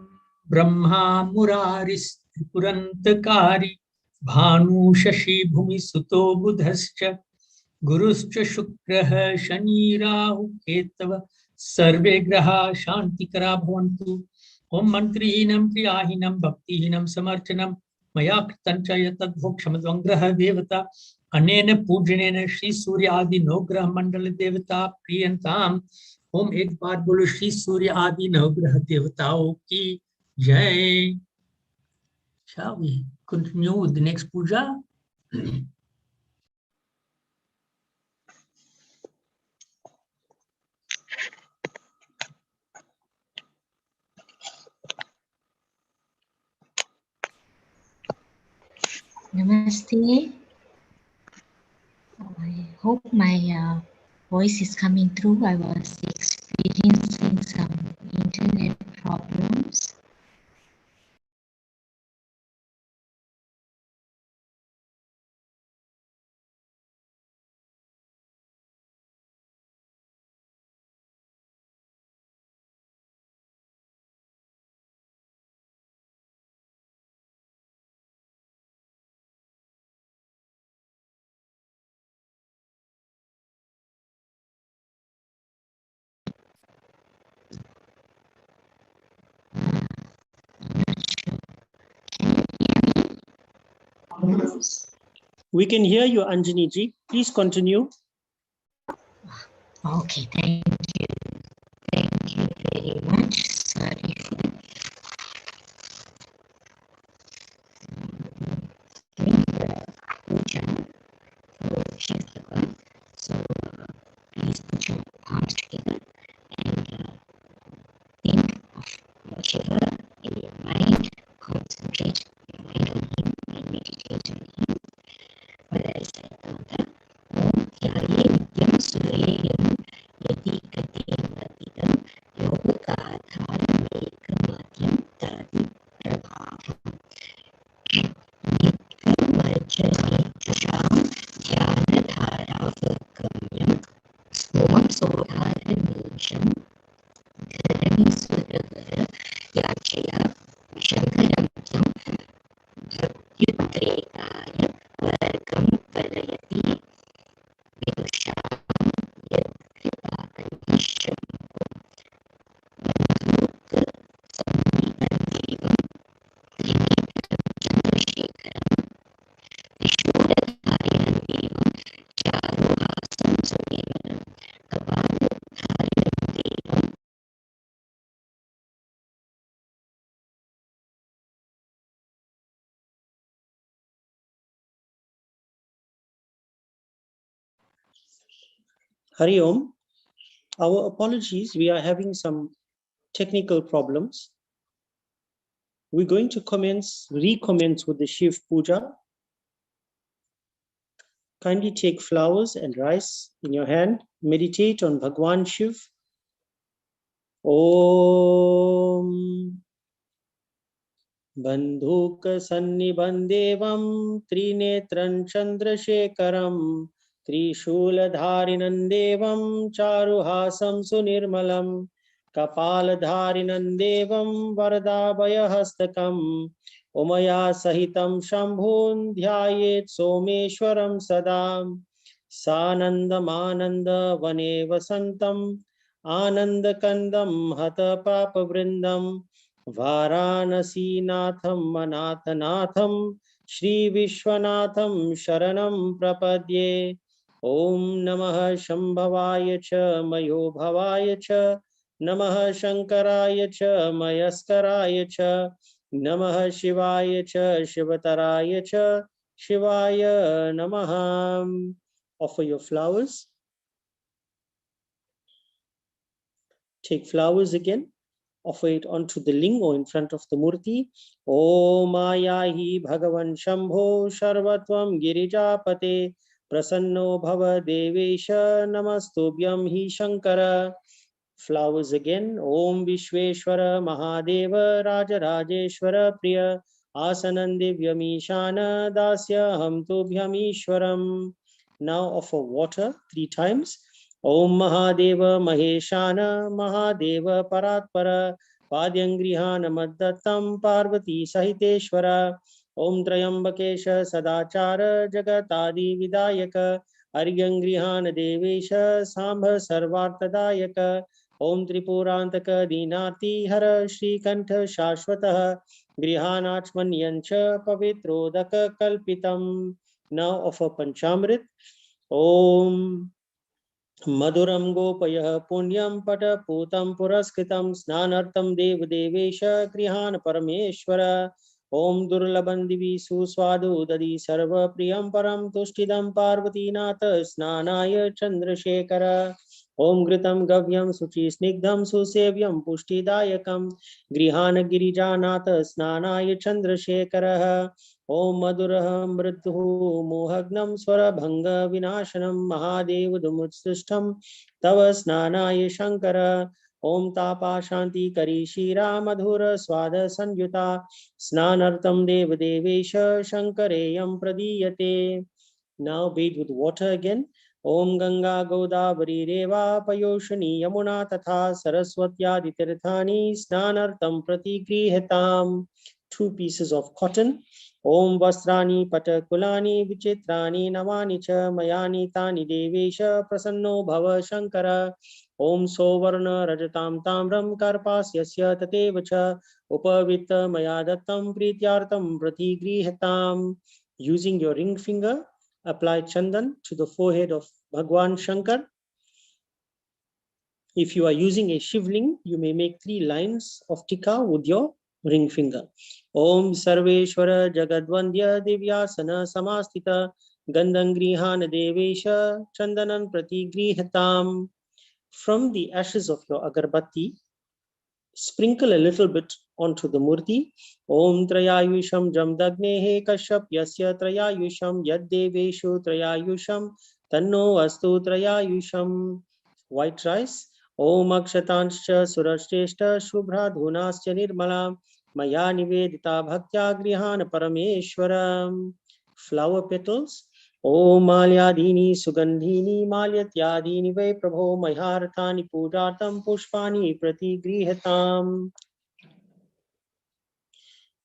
Brahma Muraris Purantakari Bhanu Shashi Bhumi Suto Budhascha Guruscha Shukraha Shani Rahu Ketava Sarve Graha Shantikara Bhavantu. Om Mantrihinam Priyahinam Bhaktihinam Samarchanam Maya Kritancha Yatadbhokshamadvangraha Devata Anena Pujanena Shri Surya Adi Navagraha Mandala Devata Priyantam. Om ek baar bolo Shri Surya Adi Navagraha Devatao ki Jai. Shall we continue with the next puja? Namaste. I hope my voice is coming through. I was experiencing some internet problems. We can hear you, Anjani ji. Please continue. Okay, thank you. Thank you very much. Sorry for doing the puja for Shiv Puja. So please put your arms together and think of Shiva in your mind. Concentrate your mind on him and meditate on him. What I said on that. Om Dhyaye Nityam Sureyam Yati Gatim Vatidam Yogakadharam Ekamatyam Tadi Prabhavam Nityam Vajani Jusham Dhyanadharavagamyam Swam Sodharanisham Dharani Sudavara Yachaya Shankaram Jam Bhakyutrekaya Vargam Palayati Vidusham Yad Kripakantisham Bandhuka Samnibandevam Trinitram Chandrashekaram Vishwadhariram Devam Charuhasam Sudevanam Kapadhariram Devam. Hari Om. Our apologies. We are having some technical problems. We're going to recommence with the Shiv Puja. Kindly take flowers and rice in your hand. Meditate on Bhagwan Shiv. Om Bandhuk Sannibandhevam Trinetran Chandrashekaram Trishuladharinan Devam Charuhasam Sunirmalam Kapaladharinan Devam Vardabhayahastakam Umaya Sahitam Shambhun Dhyayet Someshwaram Sadam Sanandamananda Vane Vasantam Anandakandam Hatha Papa Vrindam Varanasi Natham Manathanatham Shri Vishwanatham Sharanam Prapadye Om Namah Shambhavaya Cha Mayo Bhavaya Cha Namah Shankaraya Cha Mayaskaraya Cha Namah Shivaya Cha Shivataraya Cha Shivaya Namah. Offer your flowers. Take flowers again. Offer it onto the ling or in front of the murti. Om Ayahi Bhagavan Shambho Sharvatvam Girijapate Prasanno Bhava Devesha Namastubhyam Hi Shankara. Flowers again. Om Vishweshwara Mahadeva Raja Rajeshwara Priya Asanan Divyam Ishana Dasya Ham Tubhyam Ishwaram. Now offer water 3 times. Om Mahadeva Maheshana Mahadeva Paratpara Padyangrihana Maddatam Parvati Sahiteshwara Om Trayambakesha Sadachara Jagatadi Vidayaka Aryangrihana Devesha Sambha Sarvartadayaka Om Tripurantaka Dinati Hara Shri Kantha Shashwataha Grihanachmanyancha Pavitrodaka Kalpitam. Now offer Panchamrit. Om Madhuram Gopayah Punyam Pata Putam Puraskritam Snanartam Dev Devesha Grihan Parameshwara Om Durlabandivi Suswadu Dadi Sarva Priyam Param Tushtidam Parvati Nata Snanaya Chandrashekara Om Gritam Gavyam Suchi Snigdham Susevyam Pushtidayakam Grihana Girijanata Snanaya Chandrashekara Om Madhurah Mrithu Mohagnam Swara Bhanga Vinashanam Mahadev Dumutsishtam Tava Snanaya Shankara Om Tapa Shanti Kari Shira Madhura Swada Sanyuta Snanartam Deva Devesha Shankareyam Pradiyate. Now bathe with water again. Om Ganga Godavari Reva Payoshani Yamuna Tatha Saraswatyadi Tirthani Snanartam Pratigrihetam. 2 pieces of cotton. Om Vastrani Patakulani Vichitrani Navani Cha Mayani Tani Devesha Prasanno Bhava Shankara Om Sovarna Rajatam Tamram Karpas Yasya Tatevacha Upavita Mayadatam Prityartam Pratigrihatam. Using your ring finger, apply chandan to the forehead of Bhagwan Shankar. If you are using a shivling, you may make 3 lines of tika with your ring finger. Om Sarveshwara Jagadvandya Divyasana Samastita Gandangrihan Devesha Chandanan Pratigrihatam. From the ashes of your agarbatti, sprinkle a little bit onto the murti. Om Trayayusham Jamdagnehe Kashyap Yasya Trayayusham Yad Deveshu Trayayusham Tanno Astu Trayayusham. White rice. Om Akshatanscha Surashteshta Shubhra Dhunascha Nirmala Maya Nivedita Bhaktya Grihan Parameshwaram. Flower petals. Om Malyadini Sugandhini Malyatyadini Vai Prabho Mayharthani Pujatam Pushpani Pratigrihatam.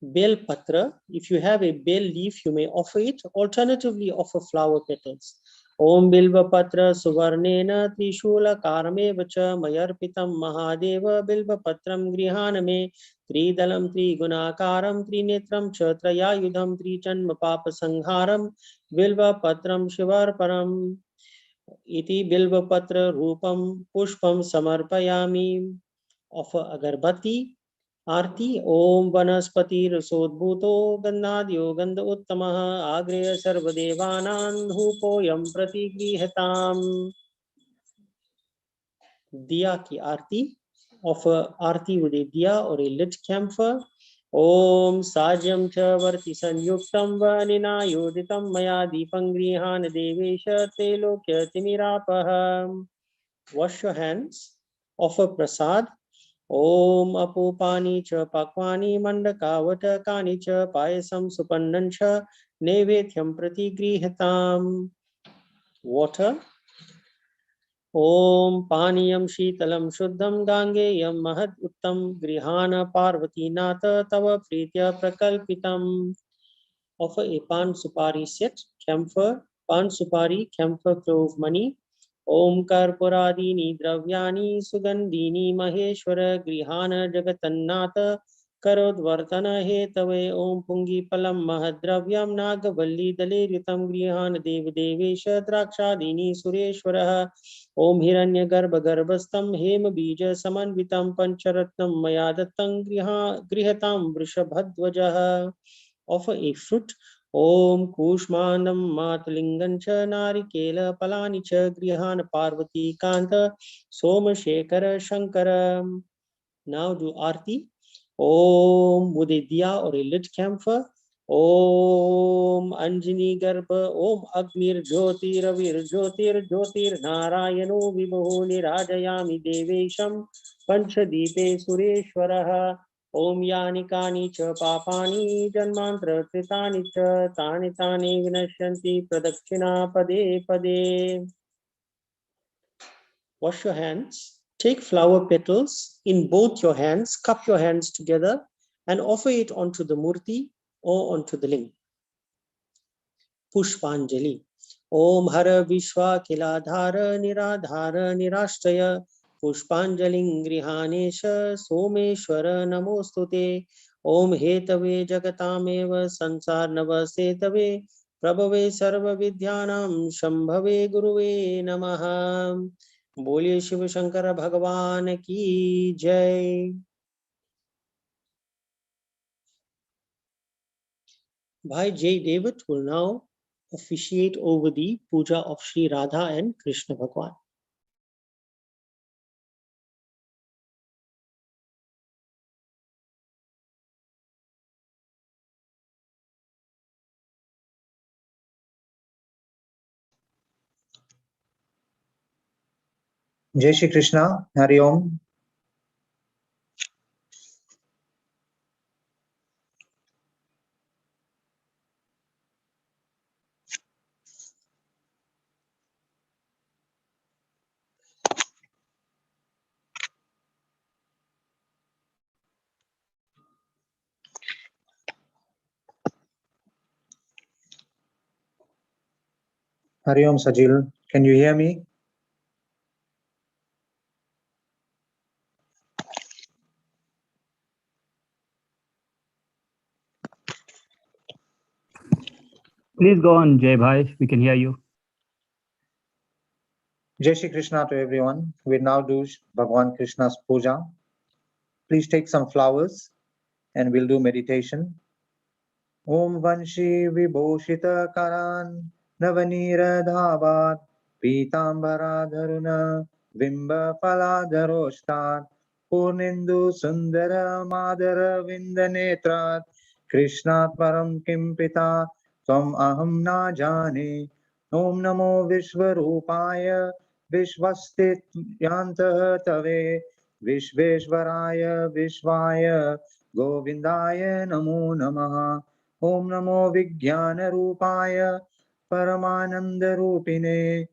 Bel Patra. If you have a bel leaf, you may offer it. Alternatively, offer flower petals. Om Bilva Patra Suvarnena Trishula Karame Vacha Mayarpitam Mahadeva Bilva Patram Grihaname Tridalam Trigunakaram Trinetram Chatrayayudham Trichanma Papa Sangharam Bilva Patram Shivar Param Iti Bilva Patra Rupam Pushpam Samarpayami. Offer agarbatti. Arti. Om Vanaspati Rasodbhuto Gandhadyo Gandha Uttamaha Agreya Sarvadevanan Dhupoyam Pratigrihatam. Diya ki arti. offer Arti with a diya or a lit camphor. Om Sajyam Cha Varti Sanyuktam Vanina Yoditam Maya Deepam Grihan Devesha Telokya Timirapaham. Wash your hands. Offer prasad. Om Apopani Cha Pakwani Mandakavatakani Cha Payasam Supandan Cha Nevethyam Pratigrihatam. Water. Om Paniyam Shitalam Shuddham Gangeyam Mahad Uttam Grihana Parvati Nata Tava Pritya Prakalpitam. Offer a pan supari set, camphor, pan supari, camphor, clove, money. Om Karpuradini Dravyani Sugandhini Maheshwara Grihana Jagatannata Karodvartana Hetave Om Pungi Palam Mahadravyam Nagavalli Daleritam Grihana Devesha Drakshadini Sureshwara Om Hiranya Garbha Garbhastam Hema Bija Samanvitam Pancharatnam Mayadatam Grihatam Vrishabhadvajaha. Offer a fruit. Om Kushmanam Matlingam Cha Narikela Palani Cha Grihana Parvati Kanta Soma Shekara Shankara. Now do Arti. Om with a diya or a lit camphor. Om Anjani Garbha Om Agnir Jyotir Ravir Jyotir Jyotir Narayano Vibho Nirajayami Devesham Panchadeepe Sureshwaraha. Om Yani Kani Cha Papani Janmantra Kritani Cha Tani Tani Vinashyanti Pradakshina Pade Pade. Wash your hands. Take flower petals in both your hands, cup your hands together and offer it onto the murti or onto the ling. Pushpanjali. Om Hara Vishwa Kiladhara Niradhara Nirashtaya Pushpanjaling Grihanesha Someshwara Namostute. Om Hetave Jagatameva Sansar Navasetave Prabhave Sarva Vidyanam Shambhave Guruve Namaha. बोलिए शिव शंकर भगवान की जय। Bhai Jay David will now officiate over the puja of Shri Radha and Krishna Bhagwan. Jai Shri Krishna, Hari Om. Hari Om Sajil, can you hear me? Please go on, Jai Bhai. We can hear you. Jai Shri Krishna to everyone. We now do Bhagwan Krishna's puja. Please take some flowers and we'll do meditation. Om Vanshi Vibhoshita Karan Navanira Dhavat Pitambara Dharuna Vimba Paladharostat Purnindu Sundara Madara Vindanetrat Krishnat Param Kimpita Tvam Aham Na Jane. Om Namo Vishvarupaya Vishvastit Yantah Tave Vishveshvaraya Vishvaya Govindaya Namo Namaha. Om Namo Vijnana Rupaya Paramananda Rupine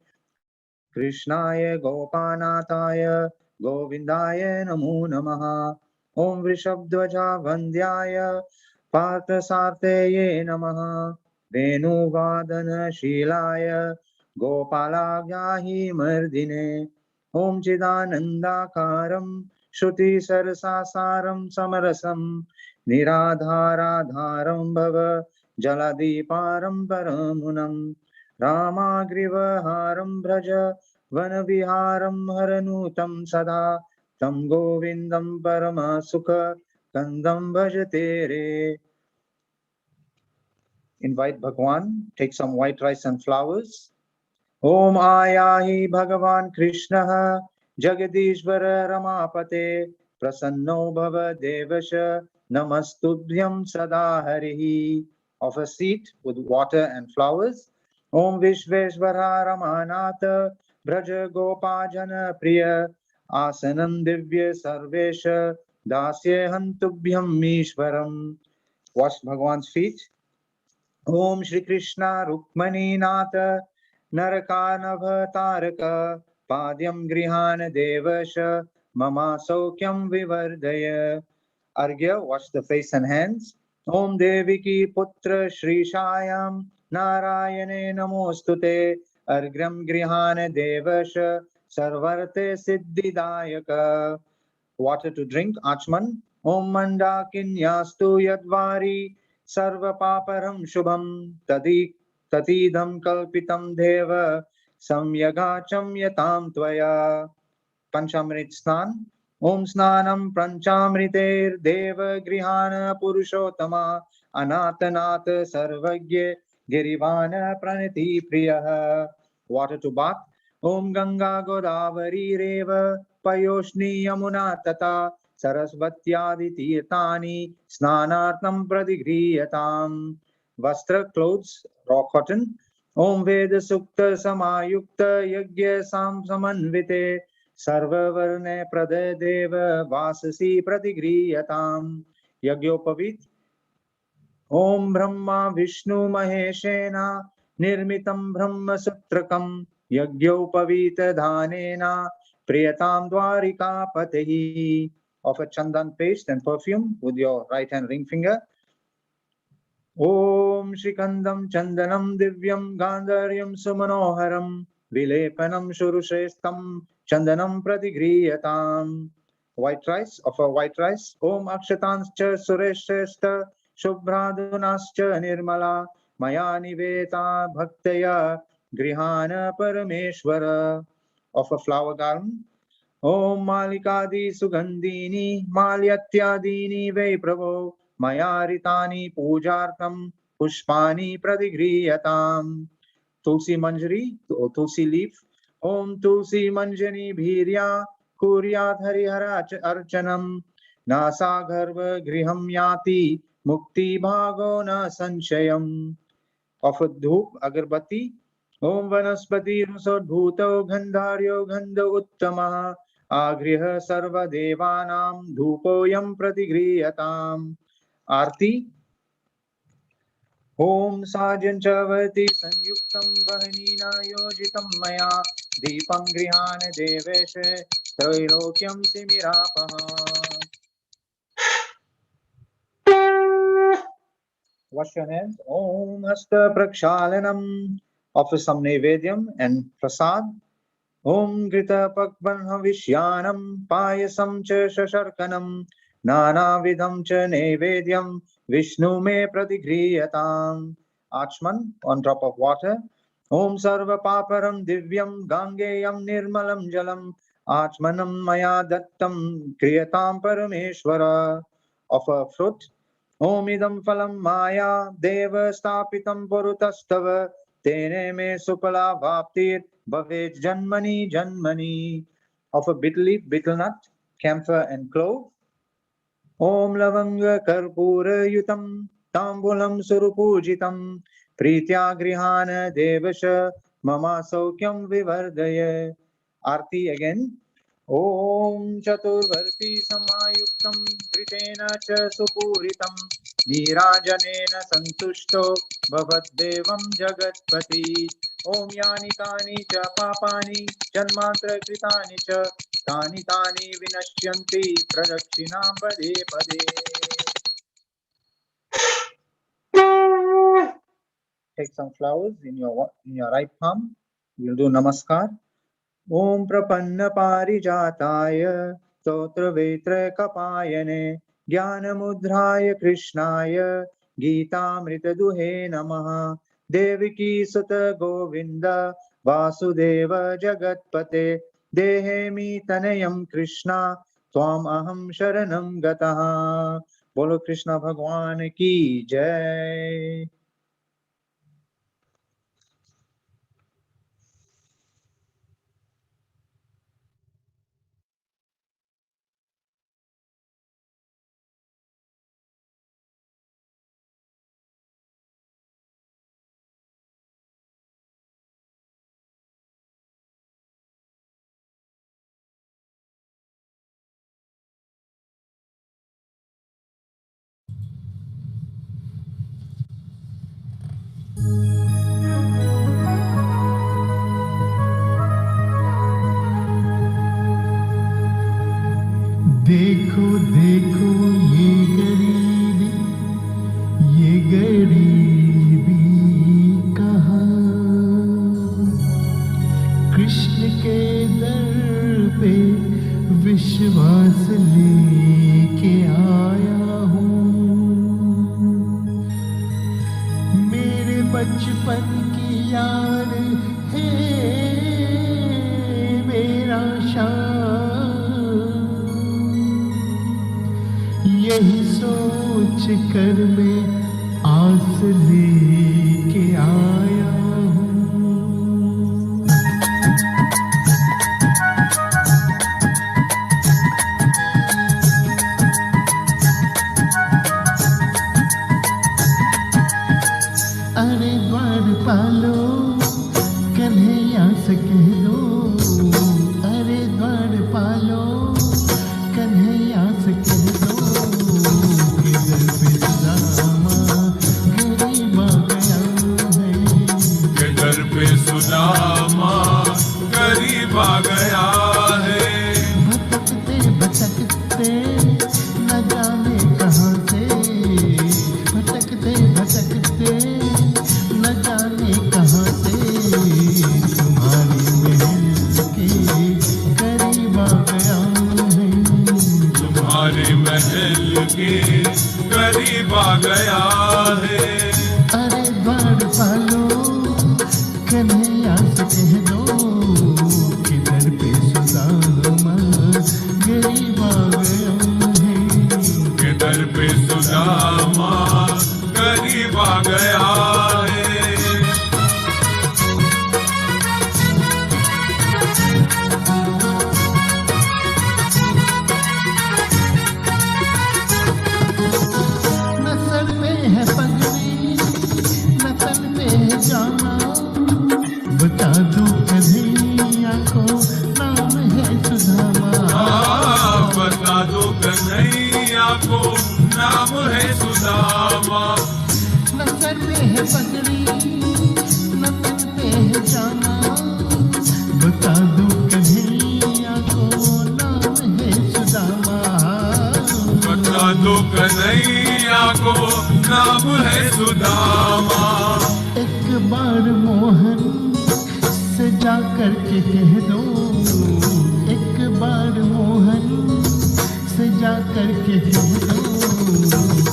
Krishnaya Gopanataya Govindaya Namo Namaha. Om Vrishabdvaja Vandyaya Parthasartheye Namaha. Venuvadana Shilaya Gopalagyahi Mardine. Om Chidanandakaram Shruti Sarasasaram Samarasam Niradharadharam Bhava Jaladiparam Paramunam Ramagrivaharam Braja Vanaviharam Haranutam Sada Tam Govindam Parama Sukha Kandam Bhajatere. Invite Bhagwan, take some white rice and flowers. Om Ayahi Bhagavan Krishna Jagadishvara Ramapate Prasanno bhava devasha namastubhyam sada harihi. Of a seat with water and flowers. Om Vishveshvara Ramanatha Braja Gopajana Priya Asanam Divya Sarvesha Dasye Hantubhyam Ishvaram. Wash Bhagwan's feet. Om Shri Krishna Rukmani Natha Narakanabha Taraka Padyam Grihana Devasha Mama Saukyam Vivardaya. Arghya, wash the face and hands. Om Deviki Putra Shri Shayam Narayane Namostute Argram Grihana Devasha Sarvarte Siddhidayaka. Water to drink, Achman. Om Mandakinyastu Yadvari Sarva Paparam Shubham Tatidam Kalpitam Deva Samyagacham Yatam Tvaya. Panchamrit Snan. Om Snanam Pranchamriter Deva Grihana Purushottama Anatanata Sarvagye Girivana Praniti Priyaha. Water to bath. Om Ganga Godavari Reva Payoshni Yamuna Tata Sarasvatyadi Tirtani Snanartam Pradigriyatam. Vastra, clothes, raw cotton. Om Veda Sukta Samayukta Yagya Sam Samanvite Sarvavarne Prade Deva Vasasi Pratigriyatam. Yagyopavit. Om Brahma Vishnu Maheshena Nirmitam Brahma Sutrakam Yagyopavita Dhanena Priyatam Dwarika Patehi. Of a chandan paste and perfume with your right hand ring finger. Om Shikandam Chandanam Divyam Gandharyam Sumanoharam Vilepanam Shurushrestam Chandanam Pratigriyatam. White rice, of a white rice. Om Akshatanscha Sureshreshtha Shubhradunascha Nirmala Maya Niveta Bhaktaya Grihana Parameshwara. Of a flower garland. Om Malikadi Sugandhini Malyatyadini Ve Prabho Mayaritani Pujartam Pushpani Pradigriyatam. Tulsi Manjari, Tulsi leaf. Om Tulsi Manjani Bhirya Kuryat Harihara Archanam Nasa Gharva Griham Yati Mukti Bhago Na Sanshayam. Of a Dhup, Agarbati. Om Vanaspati Rusodbhuto Gandharyo Gandha Uttama Agriha Sarva Devanam Dhupoyam Pratigriyatam. Arti. Om Sajan Chavati Sanyuktam Vahanina Yojitam Maya Deepam Grihana Deveshe Trailokyam Simirapaha. Wash your hands. Om Hasta Prakshalanam. Offer some Nevedyam and Prasad. Om Grita Pakvanha Vishyanam Payasam Cha Shasharkanam Nana Vidham Cha Nevedyam Vishnu Me Pratigriyatam. Achman, one drop of water. Om Sarva Paparam Divyam Gangeyam Nirmalam Jalam Achmanam Maya Dattam Kriyatam Parameshwara. Of a fruit. Om Idam Phalam Maya Deva Stapitam Purutastava Tene Me Supala Bhaptir Bhavet Janmani Janmani. Of a betel leaf, betel nut, camphor and clove. Om Lavanga Karpura Yutam Tambulam Surupujitam Pritya Grihana Devasha Mama Saukyam Vivardaya. Arti again. Om Chaturvarti Samayuktam Kritena Cha Supuritam Nirajanena Santushto Bhavaddevam Jagatpati. Om Yani Tani Cha Papani Janmantra Kritani Cha Tani Tani Vinashyanti Pradakshinam Pade Pade. Take some flowers in your right palm. We'll do Namaskar. Om Prapanna Parijataya Stotra Vetra Kapayane Jnanamudraya Krishnaya Geetamrita Duhe Namaha Deviki Sutta Govinda Vasudeva Jagatpate Dehemi Tanayam Krishna Twam Aham Sharanam Gataha. Bolo Krishna Bhagwan Ki Jai. देखो देखो ये गरीबी कहाँ कृष्ण के दर पे विश्वास लेके आया हूँ। मेरे बचपन की याद है मेरा शान, यही सोच कर मैं आस लेके आया हूँ। अरे द्वारपालो कन्हैया से कह दो, अरे द्वारपालो कन्हैया से कह दो, किधर पे सुदामा गरीब आ गया है, किधर पे सुदामा गरीब आ गया है। भटकते भटकते न जाने कहाँ से, भटकते भटकते न जाने कहाँ से, तुम्हारी महल के करीब आ गया है, तुम्हारे महल के करीब आ गया है। अरे द्वारपालो कन्हैया से कह दो, किधर पे सुदामा गरीब आ गया है, किधर पे सुदामा गरीब आ गया है। न सर पे है पगड़ी न तन पे है जामा, बता दो कन्हैया को नाम है सुदामा, बता दो कन्हैया को नाम है सुदामा। न सर पे है पगड़ी न तन पे है जामा, बता दो कन्हैया को नाम है सुदामा, बता दो कन्हैया को नाम है सुदामा। एक बार मोहन से जा कर के कह दो, एक बार मोहन से जा कर के कह दो,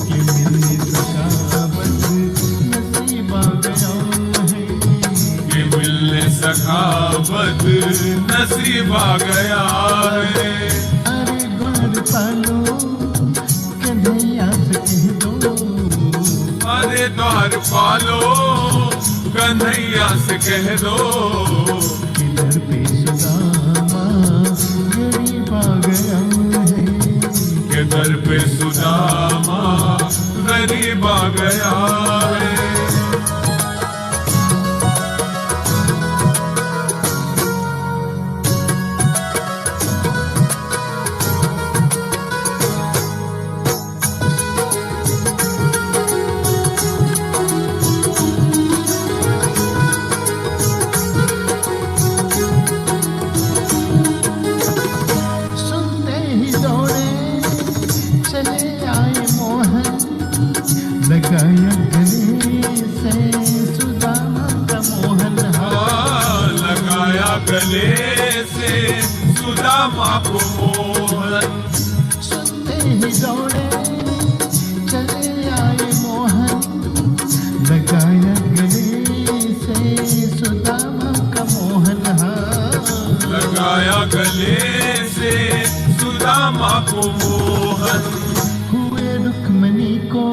कि मिलने सखावत नसीब आ गया है, कि मिलने सखावत नसीब आ गया है। अरे द्वारपालो कन्हैया से कह दो, अरे द्वारपालो कन्हैया से कह दो, किधर पे सुदामा गरीब आ गया है, किधर पे सुदामा गरीब आ गया है। सुनते ही दौड़े चले आए मोहन, लगाया गले से सुदामा का मोहन, लगाया गले से सुदामा को मोहन। सुनते ही दौड़े चले आए मोहन, लगाया गले से सुदामा का मोहन, लगाया गले से सुदामा को मोहन। हुए रुक्मणी को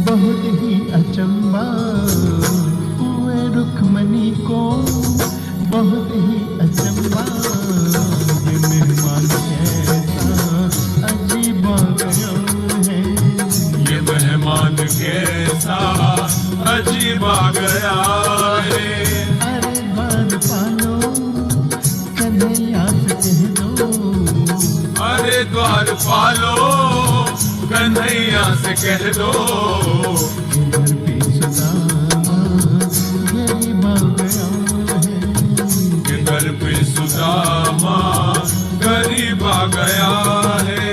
बहुत ही अचंबा, हुए रुक्मणी को बहुत ही अचंबा, ये मेहमान कैसा अजीब आ गया है, ये मेहमान कैसा अजीब आ गया है। अरे द्वारपालो कन्हैया से कह दो, अरे द्वारपालो कन्हैया से कह दो, किधर पे सुदामा दर पे सुदामा गरीब आ गया है।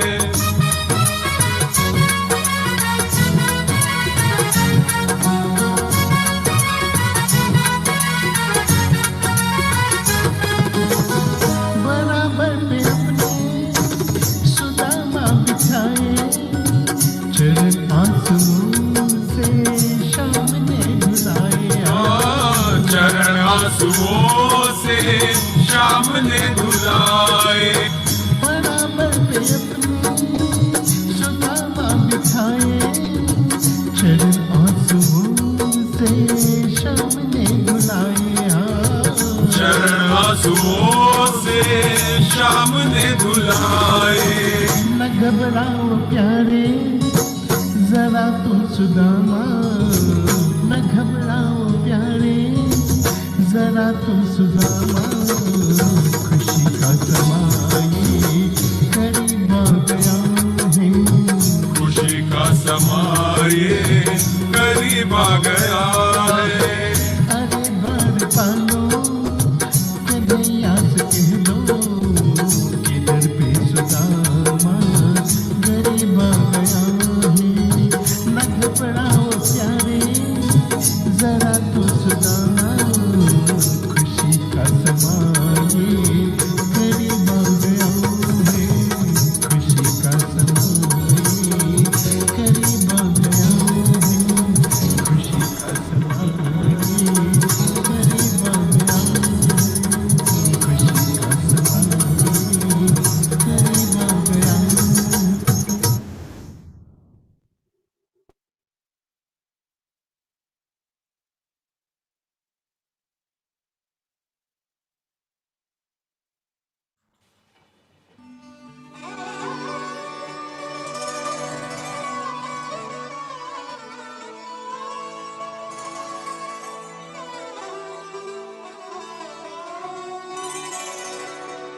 बराबर पे अपने सुदामा बिछाए, चरण आंसुओं से शाम ने धुलाए। चरण आंसुओं से शाम ने धुलाए। बराबर पे अपने सुदामा बिछाए, चरण आंसुओं से शाम ने धुलाए। चरण आंसुओं से शाम ने धुलाए। न घबराओ प्यारे जरा तुम सुदामा, न घबराओ प्यारे जरा तुम सुदामा, खुशी का समा ये करीब आ गया है। खुशी का समा ये करीब आ गया है। अरे बार पालो कन्हैया से कह दो कि दर पे सुदामा गरीब आ गया है। न घबराओ प्यारे जरा तो सुदामा, खुशी का समा ये करीब आ गया है। खुशी का समा ये करीब आ गया है। खुशी का समा ये करीब आ गया है। खुशी का समा ये करीब आ गया है।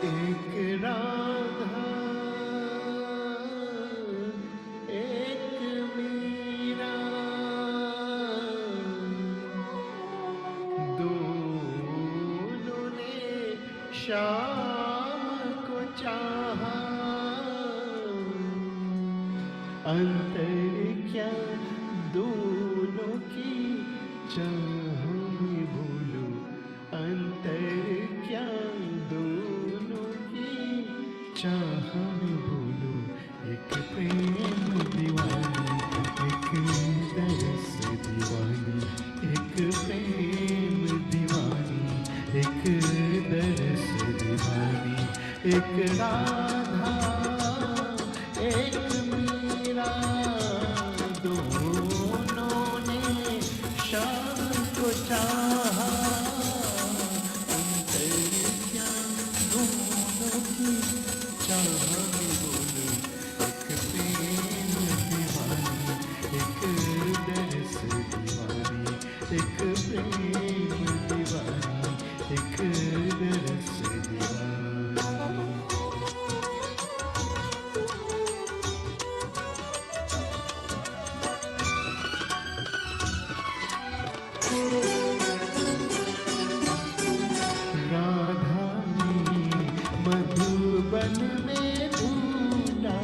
एक राधा एक मीरा, दोनों ने शाम को चाहा। अंतर क्या दोनों की चाह में बोलो, अंतर क्या दोनों की चाह में बोलो। एक प्रेम दीवानी, एक तरस दीवानी, एक प्रेम दीवानी, एक दरस दीवानी। एक राधा एक मीरा, दोनों ने शाम को चाहा। अंतर क्या दोनों की चाह में बोलो। एक प्रेम दीवानी, एक दरस दीवानी, एक प्रेम दीवानी, एक दरस दीवानी। राधा ने मधुबन में ढूंढा,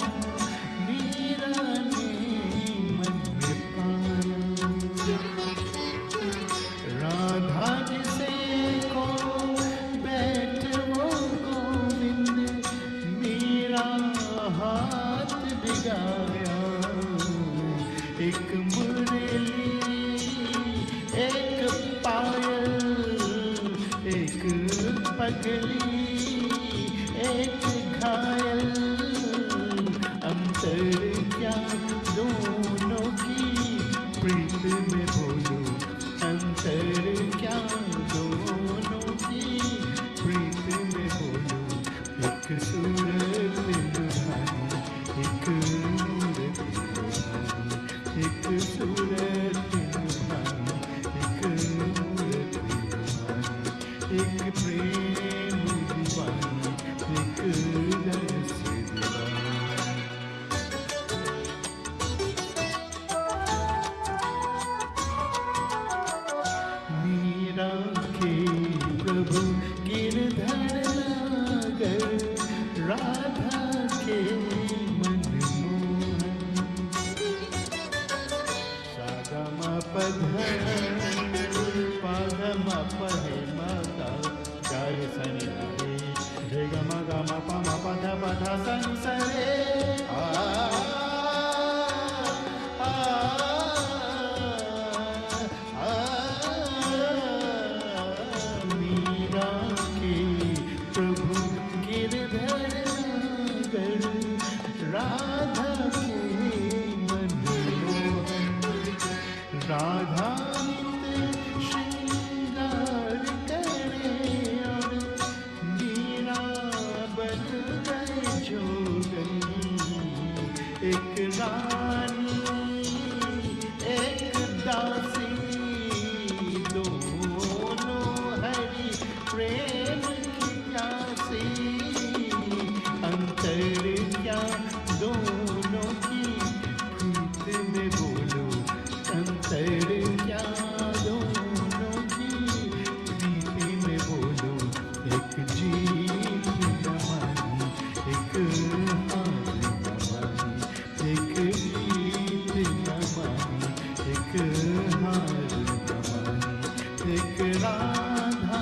मीरा ने मन में पाया। राधा जिसे को बैठ वो गोविंद, मीरा हाथ बिगाया। एक मुरली एक पायल, एक पगली एक घायल। अंतर क्या दोनों की प्रीत में बोलो। अंतर क्या दोनों की प्रीत में बोलो। एक सूरत लुभानी, एक मूरत लुभानी, एक सूरत लुभानी, एक मूरत लुभानी। एक प्रेम दीवानी, एक रस दीवानी। मीरा के प्रभु गिरधर क्या से अंतर क्या दोनों की प्रीत में बोलो अंतर क्या दोनों की प्रीत में बोलो एक जीत न मानी एक हार न मानी एक जीत न मानी एक हार न मानी एक राधा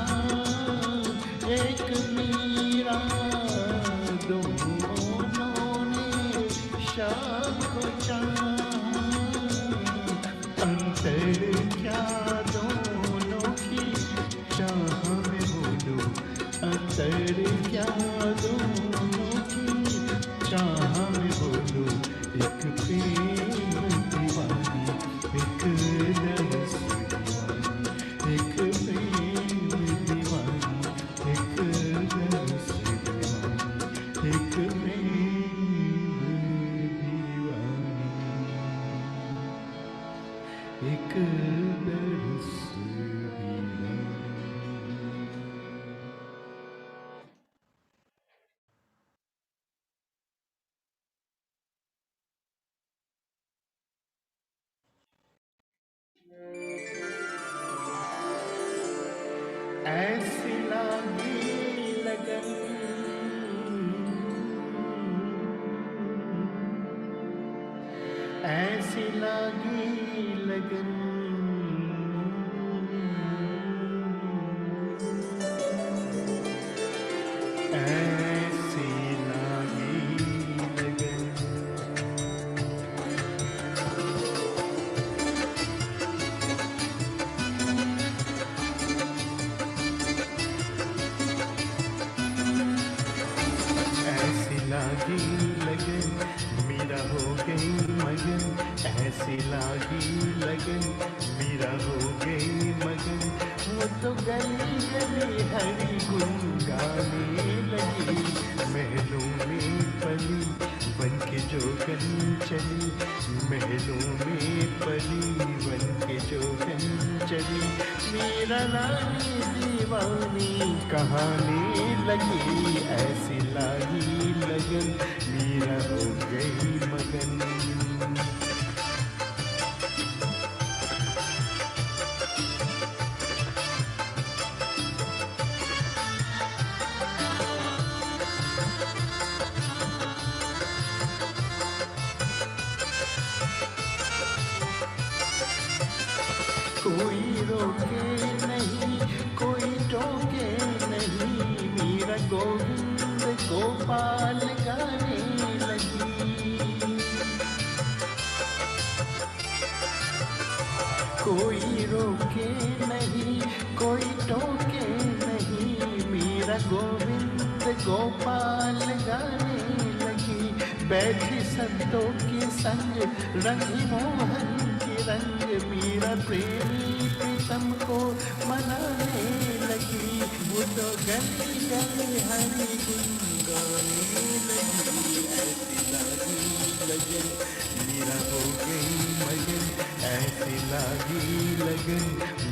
एक मीरा दोनों ने शाम को चाहा अंतर क्या दोनों की चाह में बोलो अंतर क्या दोनों की चाह में बोलो एक प्रेम दीवानी एक रस दीवानी एक प्रेम दीवानी एक रस दीवानी एक प्रेम दीवानी एक दरस दीवानी। ऐसी लागी लगन ऐसी लागी लगन ऐसी लागी लगन ऐसी लागी लगन मेरा हो गई मगन ऐसी लागी लगन मेरा हो गई मगन वो तो गली गली हरी गुन गाने लगी महलों में पली बन के जोगन चली महलों में पली बन के जोगन चली मेरा रानी दीवानी कहानी लगी ऐसी लागी लगन मेरा हो गई मगन। कोई रोके नहीं कोई टोके नहीं मेरा गोविंद गोपाल गाने लगी कोई रोके नहीं कोई टोके नहीं मेरा गोविंद गोपाल गाने लगी बैठी संतों के संग रंगी मोहन के रंग मेरा प्रेमी प्रीतम को मनाने लगी वो तो गली गली हरी गुन गाने लगी ऐसी लागी लगन मेरा हो गई मगन ऐसी लागी लगन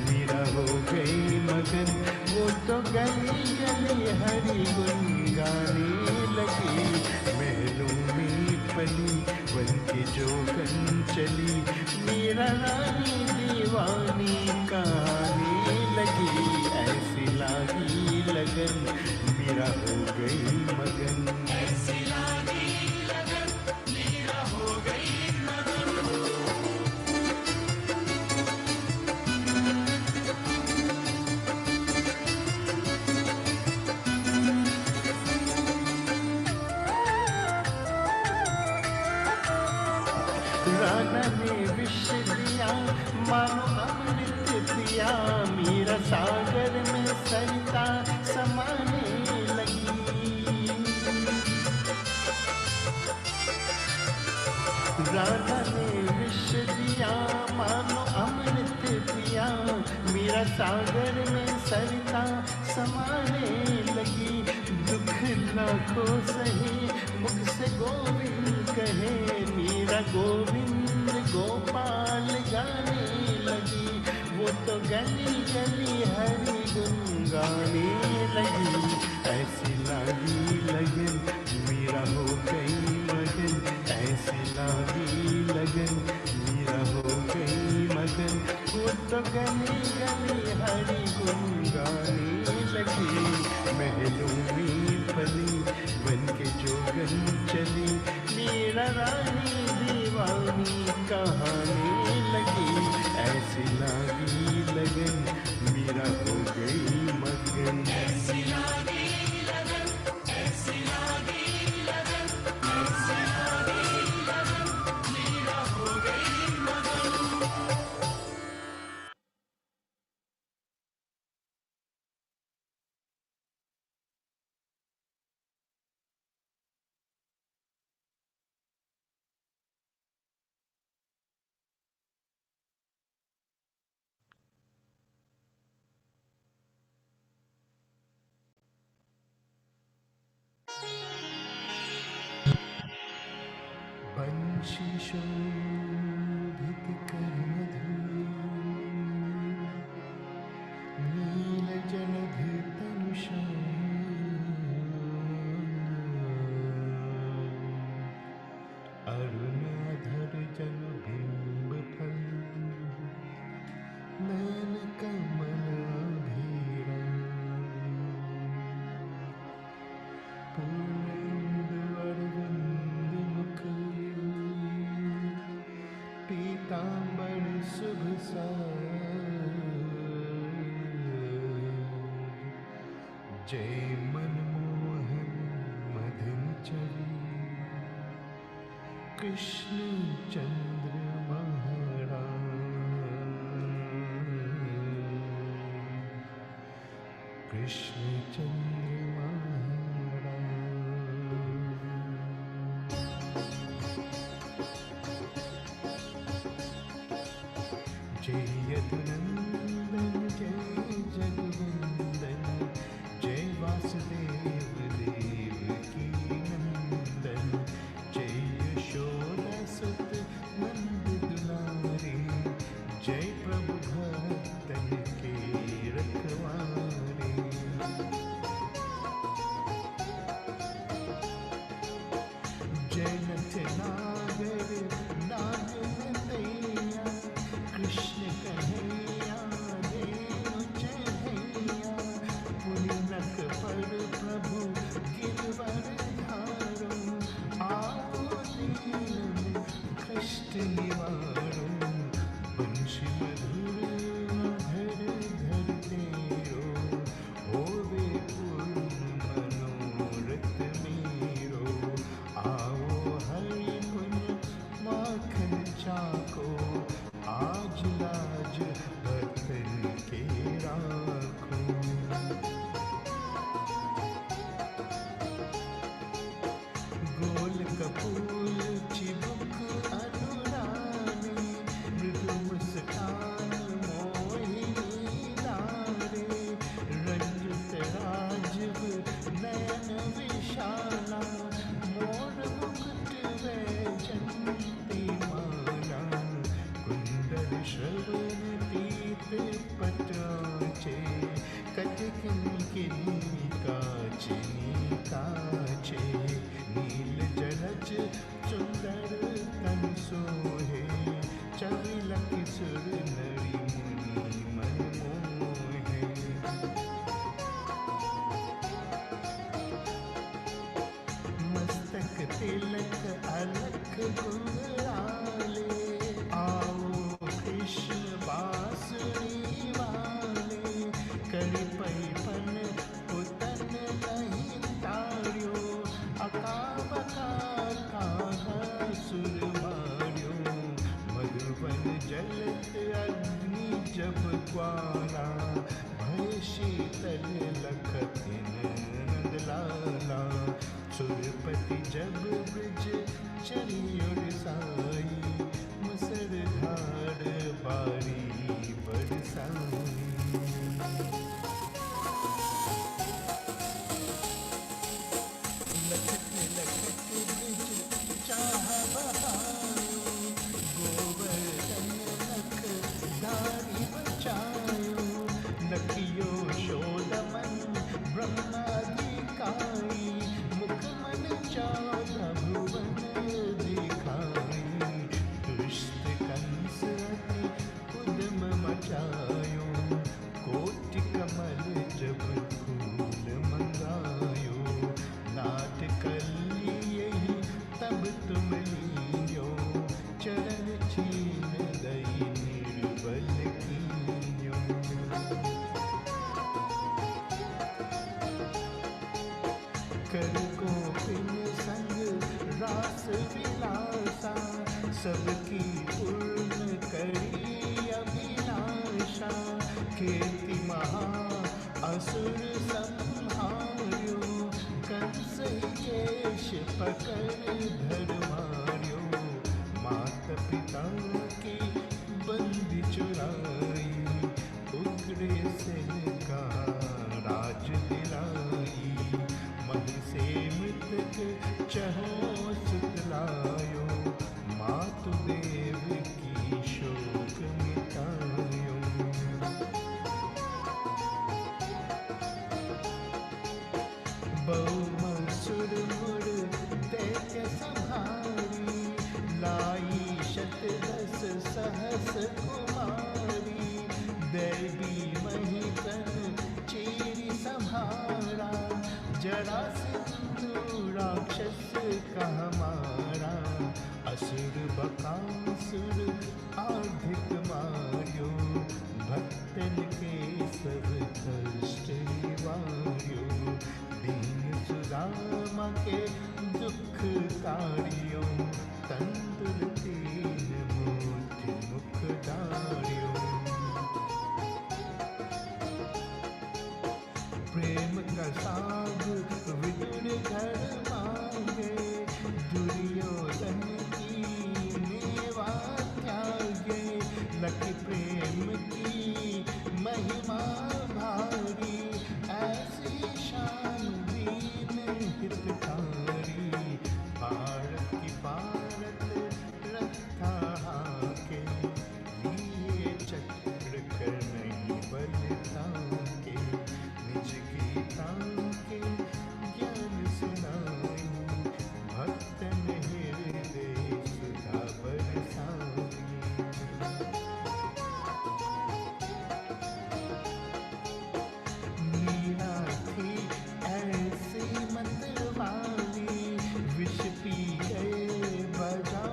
मेरा हो गई मगन वो तो गली गली हरी गुन गाने लगी महलों में पली बन के जोगन चली मेरा रानी दीवानी कहानी लगी ऐसी लागी लगन मेरा हो गई मगन ऐसी लागी लगन मेरा हो गई मगन। राधा ने विष दिया मानो अमृत पिया मीरा सागर में सरिता समाने लगी राधा ने विष दिया मानो अमृत पिया मीरा सागर में सरिता समाने लगी दुख लाखों सही मुख से गोविंद कहे मीरा गोविंद गोपाल गाने लगी वो तो गली गली हरि गुन गाने लगी ऐसी गली गली हरि गुण गाने लगी। महलों में पली बन के जोगन चली, मीरा रानी दीवानी कहानी लगी। ऐसी लागी लगन मीरा हो गई मगन। ऐसी लागी लगन, ऐसी लागी लगन, ऐसी लागी लगन, मीरा हो गई मगन। बंशी शोभित कर नील जलधि तनुषा, अरुणाधर जल बिंब फल, नैन कमल अभीरा, पूर्णेन्दु अरविंद मुख, पीतांबर शुभ जय मनमोहन मदन चरी, कृष्ण चंद्र महाराज, कृष्ण चंद्र महाराज। जय यदुनंदन जय जगवंदन, जय वासुदेव देव की नंदन, जय यशोदा सुत नंद दुलारे, जय प्रभु भक्तन के रखवारे। जय नथ नागर नाग दैया, कृष्ण कन्हैया देव चढ़ैया, पुनिनक पर प्रभु गिरवर धारो, आओ दीन कष्ट निवारो, बंशी मधुर धर धर तेरो, होवे पूर्ण मनोरथ मेरो, आओ हरि गुण माखन चाको, आज लाज भक्तन के राखो। गोल कपूल चिबुक अनुरानी, मृदु मुस्कान मोहिनी लारे, रंजित राजीव नयन विशाला, मोर मुकुट वैजंती माला, कुंडल श्रवण पीत पटाचे, कटकिन किन्नी काचे काचे, नील जलज सुंदर तन सोहे, चविलक सुर नरी मुनि मन मोहे। मस्तक तिलक अलख गुलाले, आओ कृष्ण बांसुरी वाले, करि पैपन पुतन नहीं तार्यो, अकाबका सुर मार्यो, मधुबन जलत अग्नि जब ग्वाला, भय शीतल लखतिन नंद लाला, सुरपति जब ब्रज चलियो साई, मुसलधार बारी बरसाई। लखत लखत ब्रज चाह बहायो, गोवर्धन लख धारी बचायो, लखियो शोधमन ब्रह्माधिकारी, मुख मन चौधा कर गोपिन संग रास विलासा, सबकी पूर्ण करी अभिलाषा। कीर्ति महा असुर संहार्यो, कंस केश पकड़ धर मार्यो। माता पिता की बंदी चुराई, उग्र सेन का राज दिलाई। मन से मृतक चहो सुतलायो, मातु देव की शोक मिटायो। बहुमसुर मुर दैत्य संहारी, लाई शतदस सहस कुमारी। दैवी महिकन चीरी संहारा, जरा सिंधु राक्षस का मारा। असुर बकासुर आधिक मार्यो, भक्तन के सब कष्ट निवार्यो। दीन सुदामा के दुख तारियो, तंतुर तीन मूर्ति मुख धारियो। प्रेम का साग विदुर घर मांगे, दुर्योधन की मेवा त्यागे। लखि प्रेम की महिमा भारी, ऐसी शान दीन हितकारी। भारत की भारत रक्षा हाके, लिए चक्र कर नहीं बलता के। निज गीता के ज्ञान सुनाई, भक्तन हृदय सुधा बरसाई। मीरा थी ऐसी मतवाली, विष पी गए बजा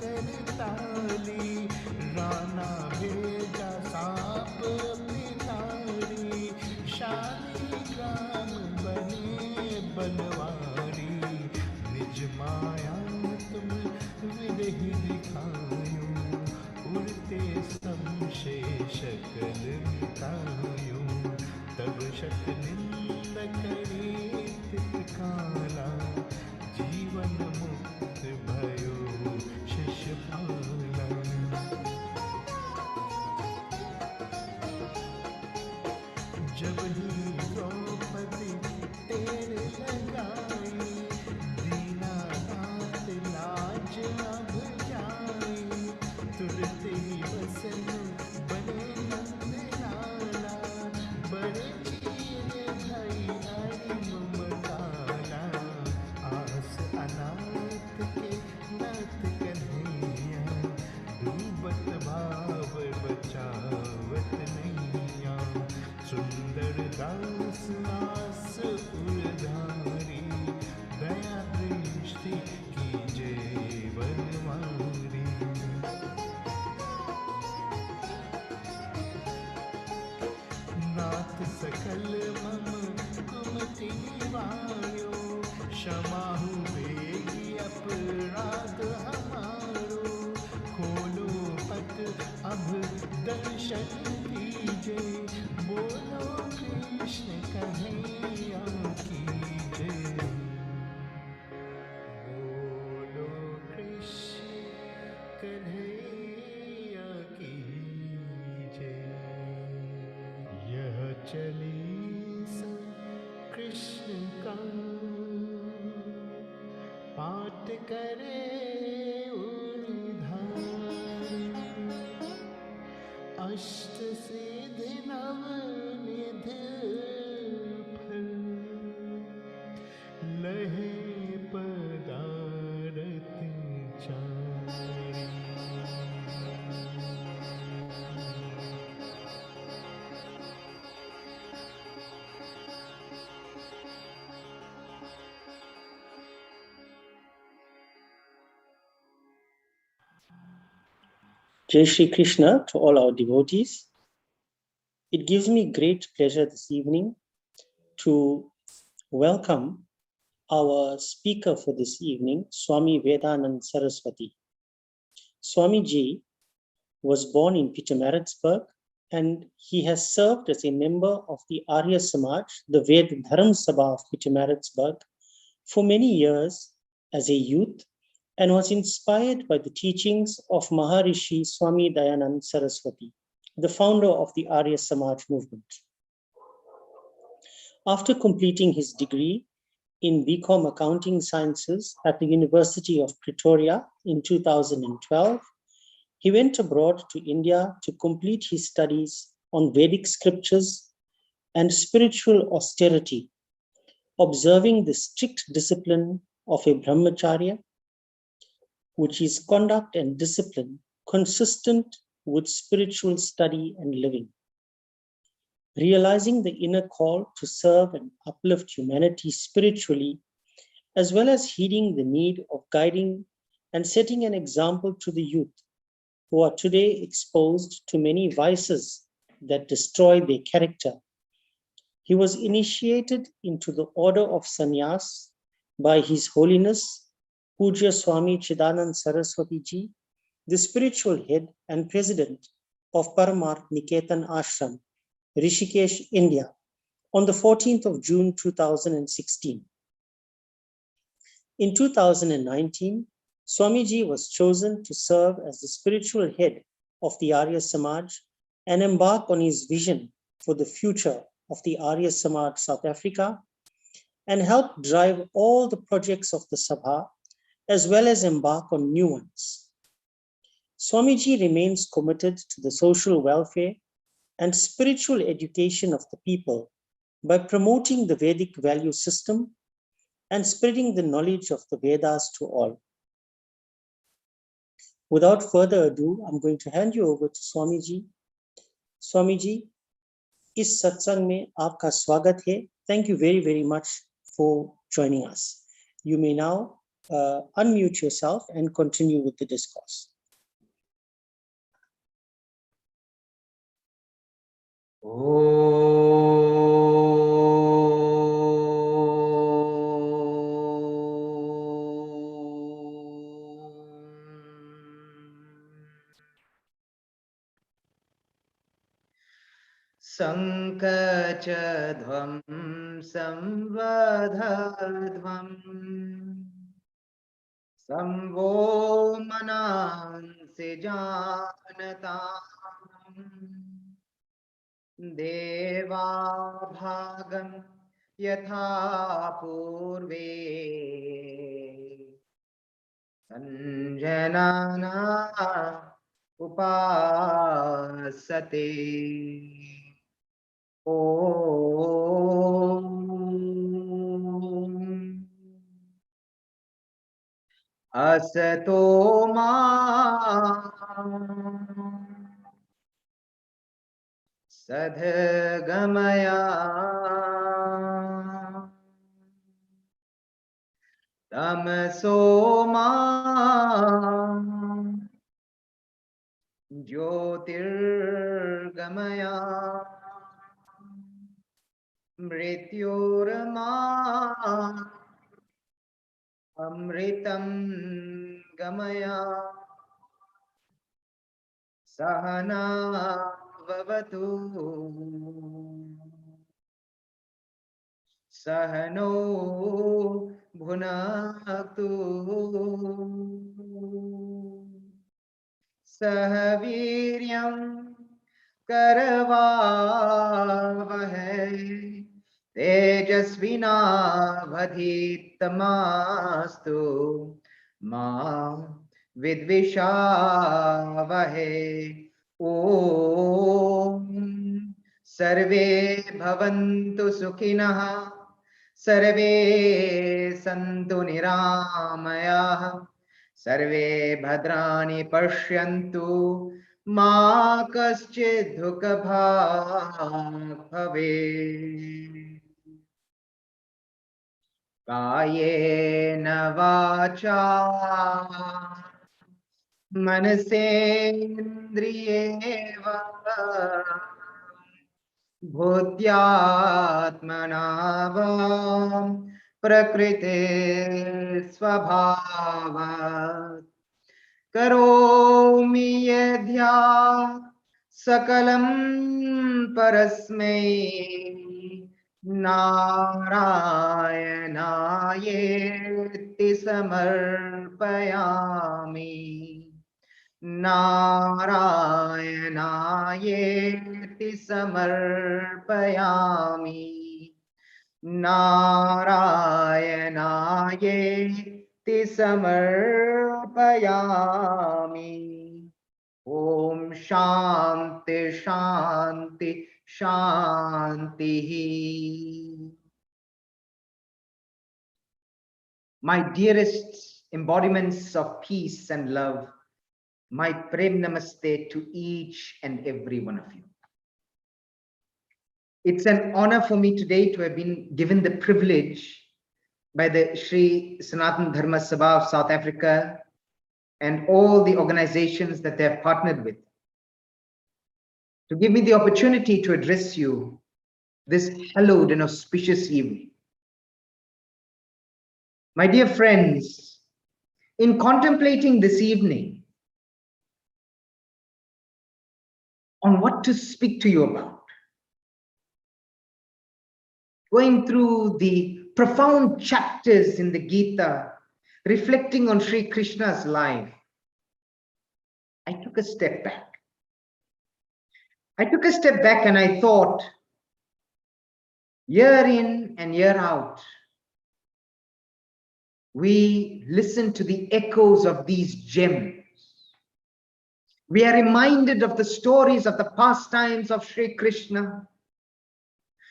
कर ताली। राणा भेजा साप पितारी, शालिग्राम बने बनवारी। निज माया तुम विरही दिखायो, उड़ते संशय शकल मिटायो। तब शत निंद करी तितकाला, जीवन मुक्त भयो शिशुपाला। जब ही द्रौपदी तेरे लगाई, दीनानाथ लाज अब जाई। तुरते ही वसन बने नंदलाला, बड़े चीर भई हरि ममताला। आस अनाथ के नाथ कन्हैया, डूबत भाव बचावत नैया। सुंदर दास आस उधारी, दया दृष्टि कीजे बनवारी। नाथ सकल मम कुमति निवार्यो, क्षमाहु बेगी अपराध हमारो। खोलो पट अब दर्शन दीजे, बोलो कृष्ण कन्हैया की जय। बोलो कृष्ण कन्हैया की जय। यह चालीसा कृष्ण का, पाठ करे उधारी। अष्ट सिद्धि नव निधि फल, लहे पदारथ चारि। Jai Shri Krishna to all our devotees. It gives me great pleasure this evening to welcome our speaker for this evening, Swami Vedanand Saraswati. Swamiji was born in Pietermaritzburg, and he has served as a member of the Arya Samaj, the Ved Dharam Sabha of Pietermaritzburg, for many years as a youth, and was inspired by the teachings of Maharishi Swami Dayanand Saraswati, the founder of the Arya Samaj movement. After completing his degree in BCom Accounting Sciences at the University of Pretoria in 2012, he went abroad to India to complete his studies on Vedic scriptures and spiritual austerity, observing the strict discipline of a brahmacharya, which is conduct and discipline consistent with spiritual study and living. Realizing the inner call to serve and uplift humanity spiritually, as well as heeding the need of guiding and setting an example to the youth who are today exposed to many vices that destroy their character. He was initiated into the order of sannyas by His Holiness Puja Swami Chidanand Saraswati Ji, the spiritual head and president of Paramarth Niketan Ashram, Rishikesh, India, on the 14th of June 2016. In 2019, Swamiji was chosen to serve as the spiritual head of the Arya Samaj and embark on his vision for the future of the Arya Samaj South Africa and help drive all the projects of the Sabha, as well as embark on new ones. Swamiji remains committed to the social welfare and spiritual education of the people by promoting the Vedic value system and spreading the knowledge of the Vedas to all. Without further ado, I'm going to hand you over to Swamiji. Swamiji, इस सत्संग में आपका स्वागत है. Thank you very, very much for joining us. You may now unmute yourself and continue with the discourse. संकचध्वं संवदध्वं संवो मनांसि जानताम् देवा भागं यथा पूर्वे संजनाना उपासते असतो मा सद्गमया तमसो मा ज्योतिर्गमया मृत्योर्मा अमृतं गमया सहना भवतु सहनो भुनक्तु सह वीर्यं करवावहै तेजस्विनावधीतमस्तु मा विद्विषावहै ॐ सर्वे भवन्तु सुखिनः सर्वे सन्तु निरामयाः सर्वे भद्राणि पश्यन्तु मा कश्चित् दुःखभाग् भवेत् कायेन वाचा मनसेन्द्रियेवा बुद्ध्यात्मना वा prakrite svabhavat karomi yadhyat sakalam parasmai narayanaayeti samarpayami narayanaayeti samarpayami narayanaayeti samarpayami. Om Shanti Shanti Shanti. My dearest embodiments of peace and love, my Prem Namaste to each and every one of you. It's an honor for me today to have been given the privilege by the Sri Sanatana Dharma Sabha of South Africa and all the organizations that they have partnered with, to give me the opportunity to address you this hallowed and auspicious evening. My dear friends, in contemplating this evening on what to speak to you about, going through the profound chapters in the Gita, reflecting on Sri Krishna's life, I took a step back. And I thought, year in and year out, we listen to the echoes of these gems. We are reminded of the stories of the pastimes of Sri Krishna.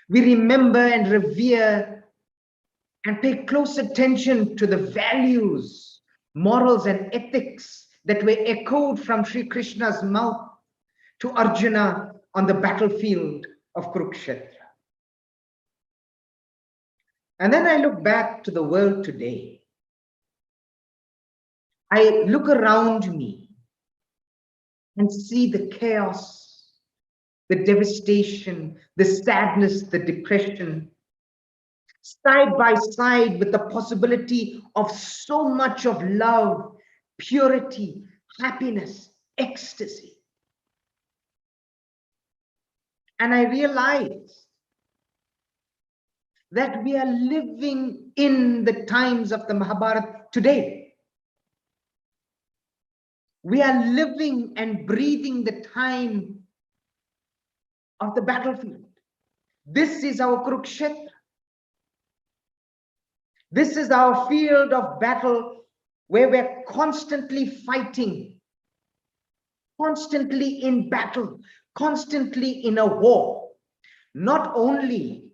We remember and revere and pay close attention to the values, morals, and ethics that were echoed from Sri Krishna's mouth to Arjuna on the battlefield of Kurukshetra. And then I look back to the world today. I look around me and see the chaos, the devastation, the sadness, the depression, side by side with the possibility of so much of love, purity, happiness, ecstasy. And I realized that we are living in the times of the Mahabharata today. We are living and breathing the time of the battlefield. This is our Kurukshetra. This is our field of battle where we're constantly fighting, constantly in battle, constantly in a war. Not only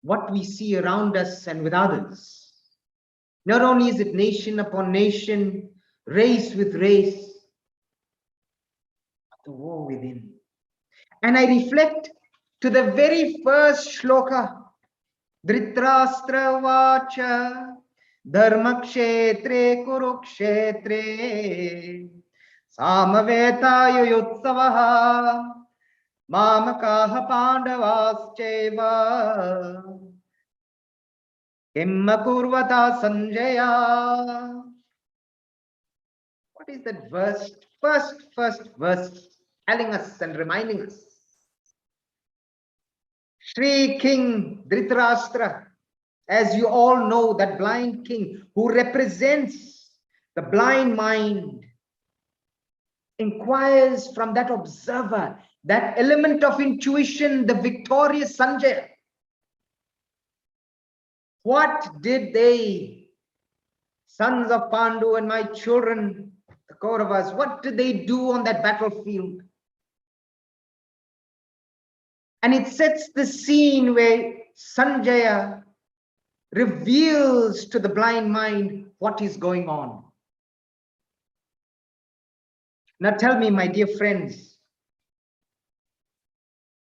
what we see around us and with others. Not only is it nation upon nation, race with race, but the war within. And I reflect to the very first shloka, Dhritarashtra vacha dharmakshetre kurukshetre samavetayo yutsavaha mamakaha pandavascheva kimma kurvata sanjaya. What is that verse? First verse telling us and reminding us. Sri King Dhritarashtra, as you all know, that blind king who represents the blind mind, inquires from that observer, that element of intuition, the victorious Sanjaya. What did they, sons of Pandu and my children, the Kauravas, what did they do on that battlefield? And it sets the scene where Sanjaya reveals to the blind mind what is going on. Now tell me, my dear friends,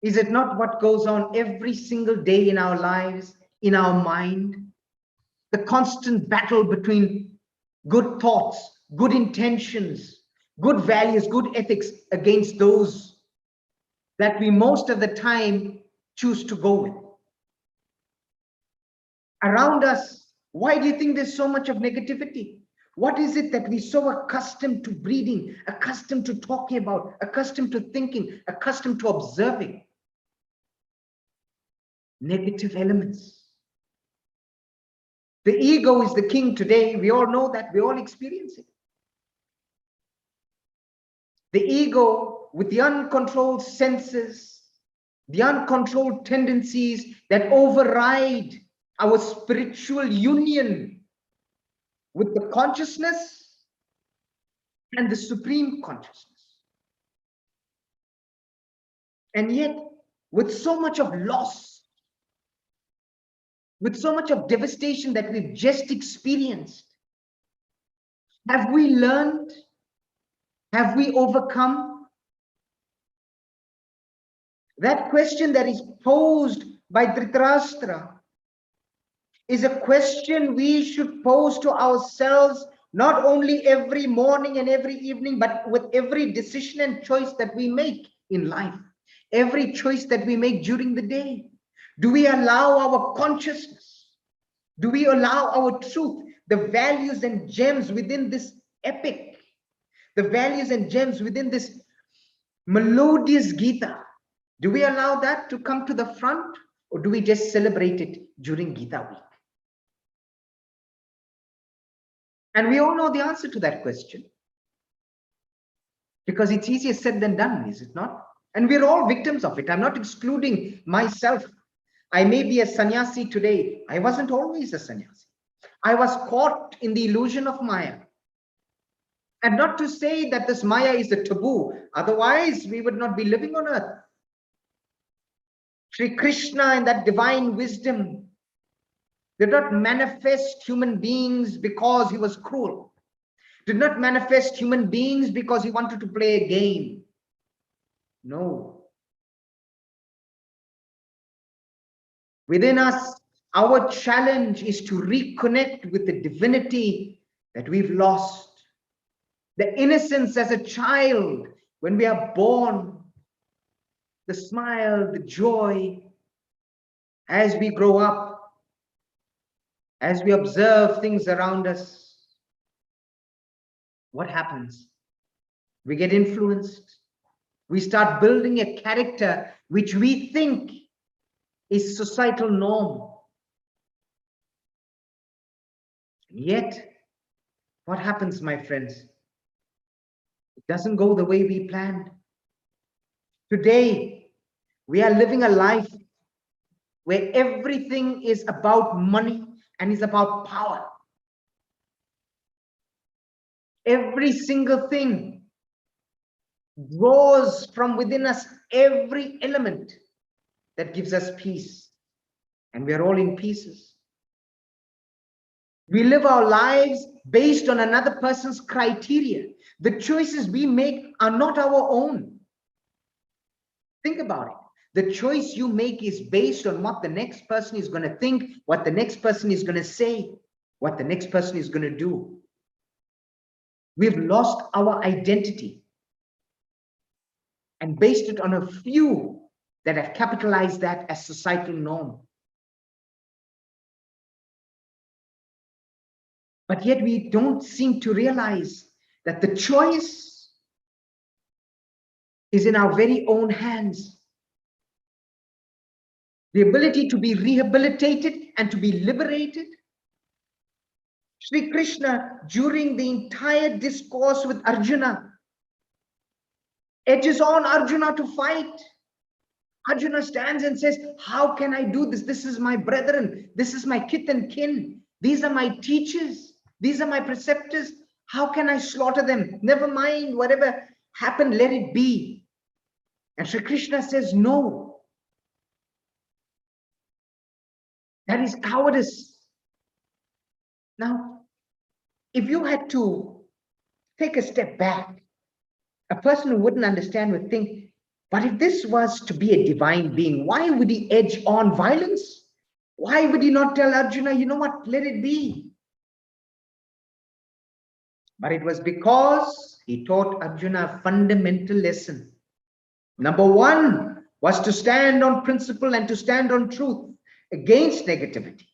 is it not what goes on every single day in our lives, in our mind? The constant battle between good thoughts, good intentions, good values, good ethics against those that we most of the time choose to go with. around us. Why do you think there's so much of negativity? What is it that we're so accustomed to breeding, accustomed to talking about, accustomed to thinking, accustomed to observing? Negative elements. The ego is the king today. We all know that. We all experience it. The ego, with the uncontrolled senses, the uncontrolled tendencies that override our spiritual union with the consciousness and the supreme consciousness. And yet, with so much of loss, with so much of devastation that we've just experienced, have we learned? Have we overcome? That question that is posed by Dhritarashtra is a question we should pose to ourselves, not only every morning and every evening, but with every decision and choice that we make in life, every choice that we make during the day. Do we allow our consciousness? Do we allow our truth, the values and gems within this epic, the values and gems within this melodious Gita? Do we allow that to come to the front, or do we just celebrate it during Gita week? And we all know the answer to that question, because it's easier said than done, is it not? And we're all victims of it. I'm not excluding myself. I may be a sannyasi today. I wasn't always a sannyasi. I was caught in the illusion of Maya. And not to say that this Maya is a taboo. Otherwise, we would not be living on earth. Sri Krishna and that divine wisdom did not manifest human beings because he was cruel. Did not manifest human beings because he wanted to play a game. No. Within us, our challenge is to reconnect with the divinity that we've lost. The innocence as a child when we are born, the smile, the joy. As we grow up, as we observe things around us, what happens? We get influenced. We start building a character which we think is societal norm. Yet, what happens, my friends? It doesn't go the way we planned. Today, we are living a life where everything is about money and is about power. Every single thing draws from within us every element that gives us peace. And we are all in pieces. We live our lives based on another person's criteria. The choices we make are not our own. Think about it. The choice you make is based on what the next person is going to think, what the next person is going to say, what the next person is going to do. We've lost our identity and based it on a few that have capitalized that as societal norm. But yet we don't seem to realize that the choice is in our very own hands. The ability to be rehabilitated and to be liberated. Sri Krishna, during the entire discourse with Arjuna, edges on Arjuna to fight. Arjuna stands and says, how can I do this? This is my brethren. This is my kith and kin. These are my teachers. These are my preceptors. How can I slaughter them? Never mind, whatever happened, let it be. And Sri Krishna says, no. That is cowardice. Now, if you had to take a step back, a person who wouldn't understand would think, but if this was to be a divine being, why would he edge on violence? Why would he not tell Arjuna, you know what, let it be? But it was because he taught Arjuna a fundamental lesson. Number one was to stand on principle and to stand on truth against negativity.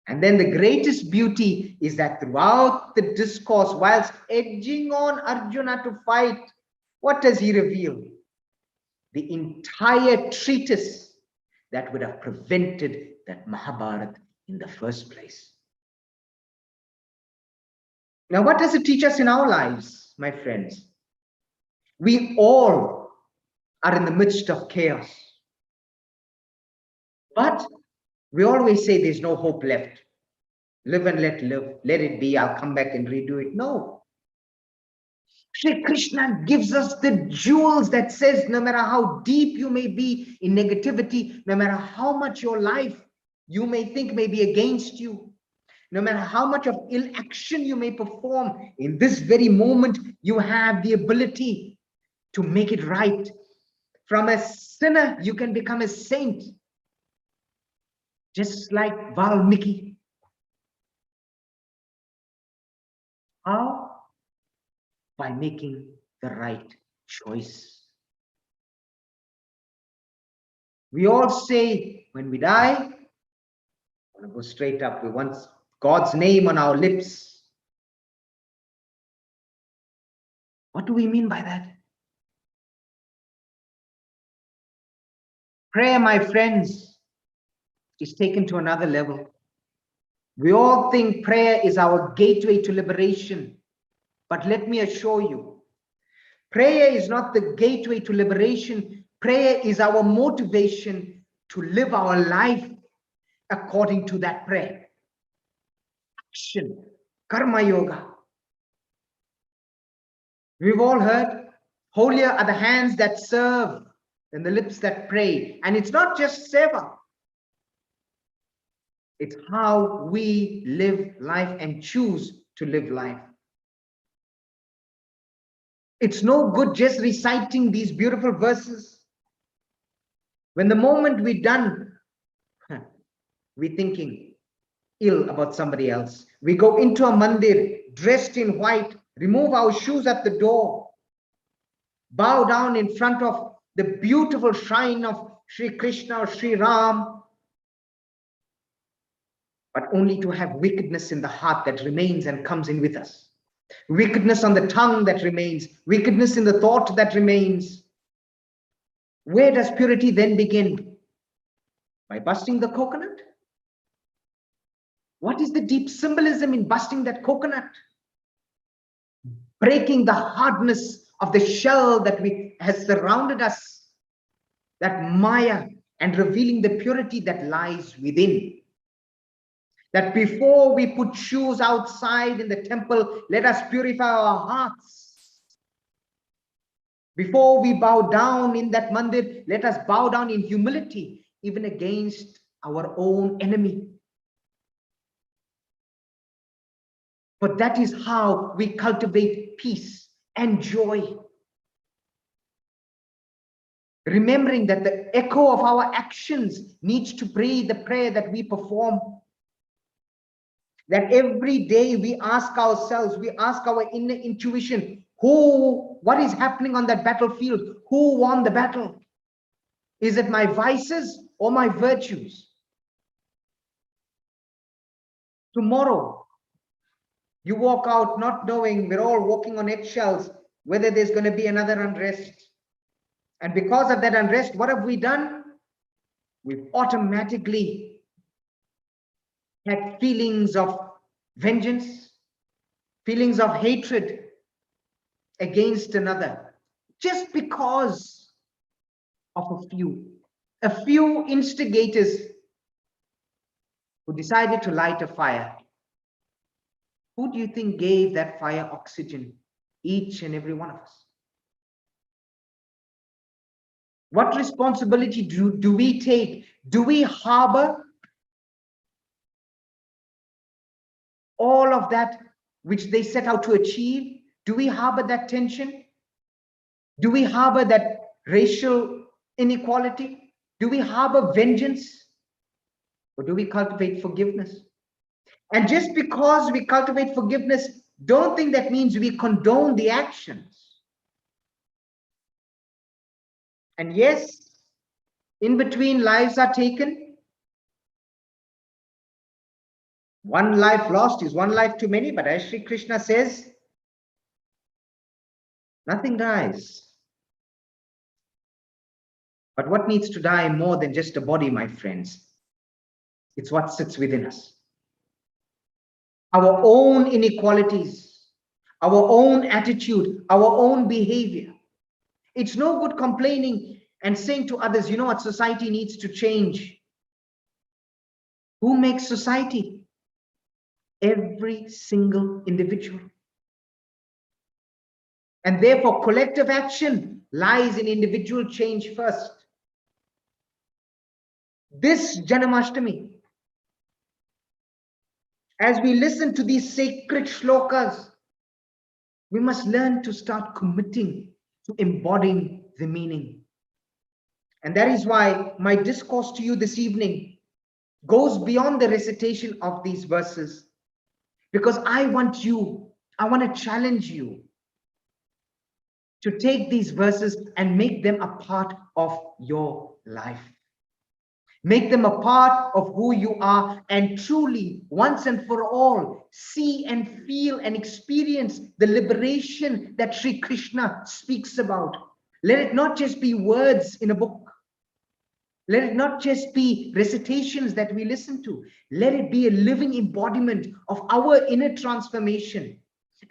And then the greatest beauty is that throughout the discourse, whilst edging on Arjuna to fight, what does he reveal? The entire treatise that would have prevented that Mahabharata in the first place. Now, what does it teach us in our lives, my friends? We all are in the midst of chaos. But we always say there's no hope left. Live and let live. Let it be. I'll come back and redo it. No. Shri Krishna gives us the jewels that says no matter how deep you may be in negativity, no matter how much your life you may think may be against you, no matter how much of ill action you may perform, in this very moment, you have the ability to make it right. From a sinner, you can become a saint. Just like Valmiki. How? By making the right choice. We all say when we die, I want to go straight up. We want God's name on our lips. What do we mean by that? Prayer, my friends, is taken to another level. We all think prayer is our gateway to liberation. But let me assure you, prayer is not the gateway to liberation. Prayer is our motivation to live our life according to that prayer. Action, karma yoga. We've all heard, holier are the hands that serve than the lips that pray. And it's not just seva. It's how we live life and choose to live life. It's no good just reciting these beautiful verses. When the moment we're done, we're thinking ill about somebody else. We go into a mandir dressed in white, remove our shoes at the door, bow down in front of the beautiful shrine of Sri Krishna or Sri Ram, but only to have wickedness in the heart that remains and comes in with us. Wickedness on the tongue that remains, wickedness in the thought that remains. Where does purity then begin? By busting the coconut? What is the deep symbolism in busting that coconut? Breaking the hardness of the shell that has surrounded us, that Maya, and revealing the purity that lies within. That before we put shoes outside in the temple, let us purify our hearts. Before we bow down in that mandir, let us bow down in humility, even against our own enemy. But that is how we cultivate peace and joy. Remembering that the echo of our actions needs to breathe the prayer that we perform. That every day we ask ourselves, we ask our inner intuition, what is happening on that battlefield? Who won the battle? Is it my vices or my virtues? Tomorrow, you walk out not knowing, we're all walking on eggshells, whether there's going to be another unrest. And because of that unrest, what have we done? We've automatically had feelings of vengeance, feelings of hatred against another, just because of a few instigators who decided to light a fire. Who do you think gave that fire oxygen? Each and every one of us. What responsibility do we take? Do we harbor all of that which they set out to achieve? Do we harbor that tension? Do we harbor that racial inequality? Do we harbor vengeance? Or do we cultivate forgiveness? And just because we cultivate forgiveness, don't think that means we condone the actions. And yes, in between lives are taken. One life lost is one life too many, but as Sri Krishna says, nothing dies. But what needs to die more than just a body, my friends? It's what sits within us. Our own inequalities, our own attitude, our own behavior. It's no good complaining and saying to others, you know what, society needs to change. Who makes society? Every single individual. And therefore, collective action lies in individual change first. This Janmashtami, as we listen to these sacred shlokas, we must learn to start committing to embodying the meaning. And that is why my discourse to you this evening goes beyond the recitation of these verses, because I want to challenge you to take these verses and make them a part of your life. Make them a part of who you are, and truly, once and for all, see and feel and experience the liberation that Sri Krishna speaks about. Let it not just be words in a book. Let it not just be recitations that we listen to. Let it be a living embodiment of our inner transformation.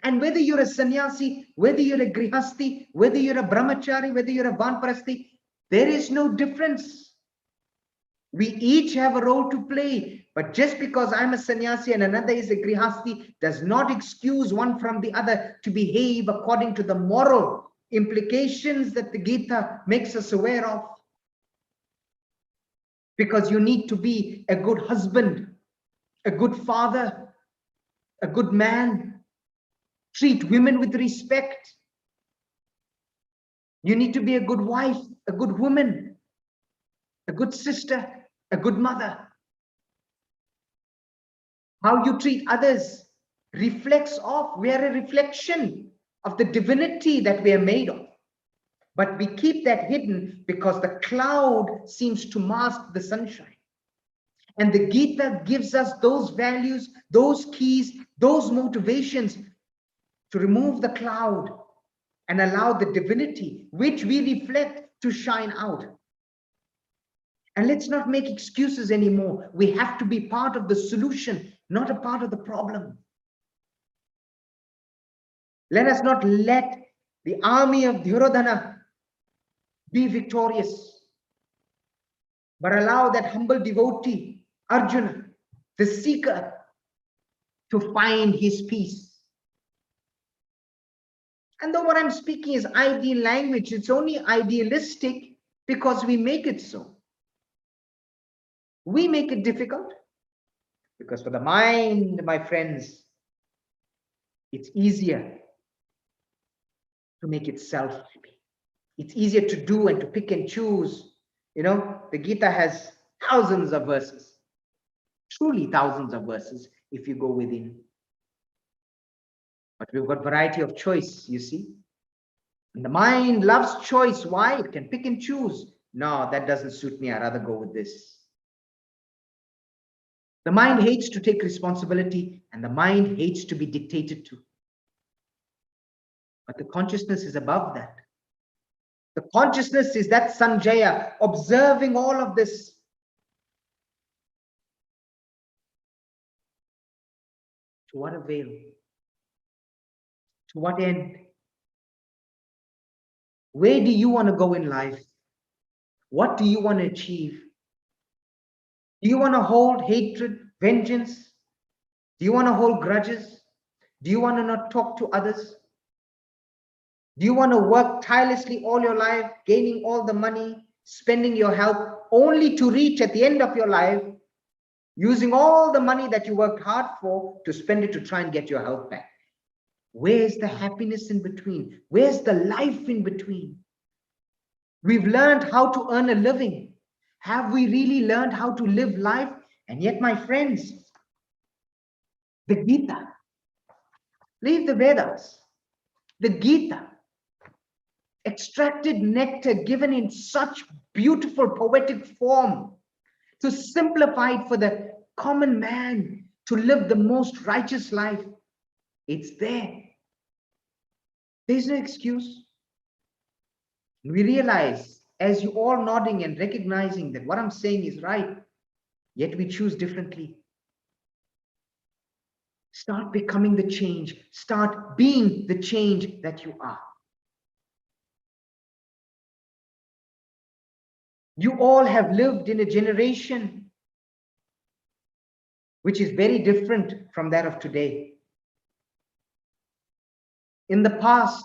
And whether you're a sannyasi, whether you're a grihasti, whether you're a brahmachari, whether you're a vanprasthi, there is no difference. We each have a role to play, but just because I'm a sannyasi and another is a grihasti does not excuse one from the other to behave according to the moral implications that the Gita makes us aware of. Because you need to be a good husband, a good father, a good man, treat women with respect. You need to be a good wife, a good woman, a good sister, a good mother. How you treat others reflects off. We are a reflection of the divinity that we are made of. But we keep that hidden because the cloud seems to mask the sunshine. And the Gita gives us those values, those keys, those motivations to remove the cloud and allow the divinity which we reflect to shine out. And let's not make excuses anymore. We have to be part of the solution, not a part of the problem. Let us not let the army of Duryodhana be victorious, but allow that humble devotee, Arjuna, the seeker, to find his peace. And though what I'm speaking is ideal language, it's only idealistic because we make it so. We make it difficult because for the mind, my friends, it's easier to make itself happy. It's easier to do and to pick and choose. You know, the Gita has thousands of verses, truly thousands of verses if you go within. But we've got variety of choice, you see. And the mind loves choice. Why? It can pick and choose. No, that doesn't suit me. I'd rather go with this. The mind hates to take responsibility, and the mind hates to be dictated to. But the consciousness is above that. The consciousness is that Sanjaya observing all of this. To what avail? To what end? Where do you want to go in life? What do you want to achieve? Do you want to hold hatred, vengeance? Do you want to hold grudges? Do you want to not talk to others? Do you want to work tirelessly all your life, gaining all the money, spending your health, only to reach at the end of your life, using all the money that you worked hard for to spend it to try and get your health back? Where's the happiness in between? Where's the life in between? We've learned how to earn a living. Have we really learned how to live life? And yet, my friends, the Gita, leave the Vedas, the Gita, extracted nectar given in such beautiful poetic form to simplify it for the common man, to live the most righteous life. It's there. There's no excuse. We realize, as you all nodding and recognizing that what I'm saying is right, yet we choose differently. Start becoming the change. Start being the change that you are. You all have lived in a generation which is very different from that of today. In the past,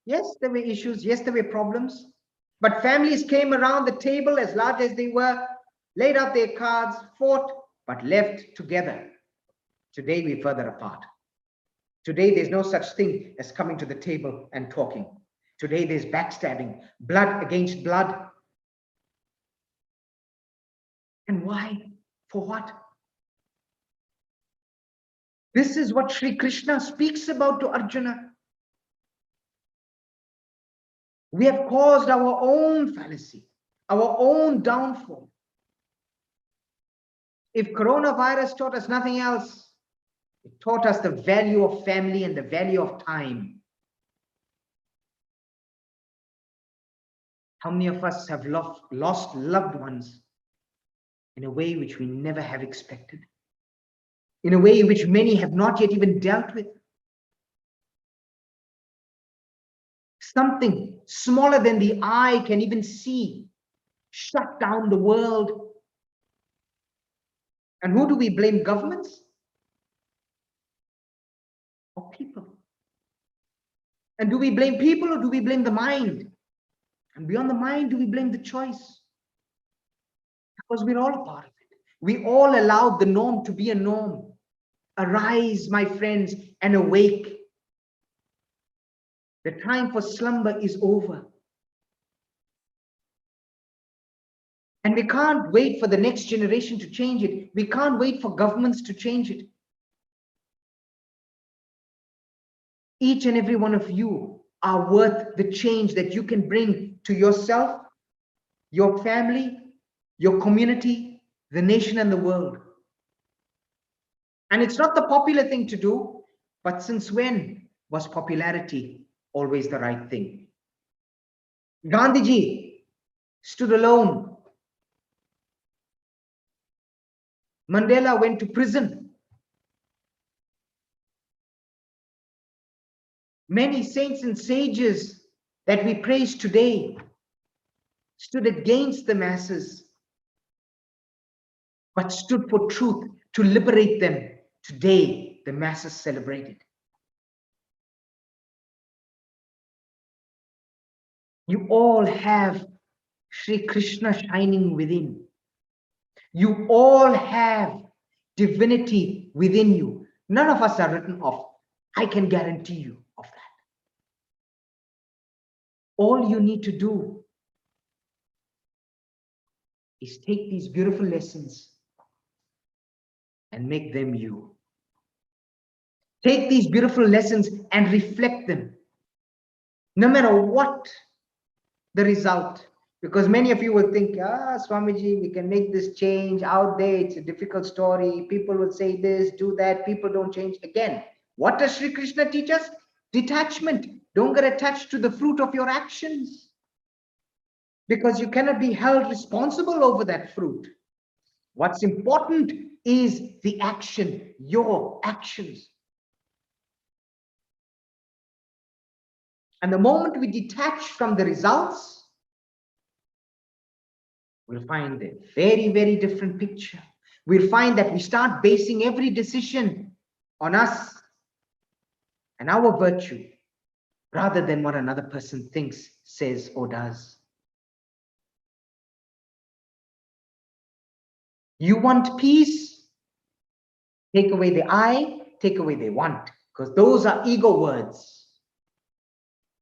yes, there were issues, yes, there were problems, but families came around the table as large as they were, laid out their cards, fought, but left together. Today, we're further apart. Today, there's no such thing as coming to the table and talking. Today, there's backstabbing, blood against blood. And why? For what? This is what Sri Krishna speaks about to Arjuna. We have caused our own fallacy, our own downfall. If coronavirus taught us nothing else, it taught us the value of family and the value of time. How many of us have lost loved ones in a way which we never have expected? In a way which many have not yet even dealt with? Something smaller than the eye can even see shut down the world. And who do we blame? Governments or people? And do we blame people or do we blame the mind? And beyond the mind, do we blame the choice? Because we're all a part of it. We all allowed the norm to be a norm. Arise, my friends, and awake. The time for slumber is over. And we can't wait for the next generation to change it. We can't wait for governments to change it. Each and every one of you are worth the change that you can bring to yourself, your family, your community, the nation, and the world. And it's not the popular thing to do, but since when was popularity always the right thing? Gandhiji stood alone. Mandela went to prison. Many saints and sages that we praise today stood against the masses, but stood for truth to liberate them. Today, the masses celebrate it. You all have Sri Krishna shining within. You all have divinity within you. None of us are written off. I can guarantee you of that. All you need to do is take these beautiful lessons and make them you. Take these beautiful lessons and reflect them. No matter what the result, because many of you will think, Swamiji, we can make this change out there. It's a difficult story. People will say this, do that. People don't change. Again, what does Sri Krishna teach us? Detachment. Don't get attached to the fruit of your actions, because you cannot be held responsible over that fruit. What's important is the action, your actions. And the moment we detach from the results, we'll find a very, very different picture. We'll find that we start basing every decision on us and our virtue, rather than what another person thinks, says, or does. You want peace? Take away the I, take away the want, because those are ego words.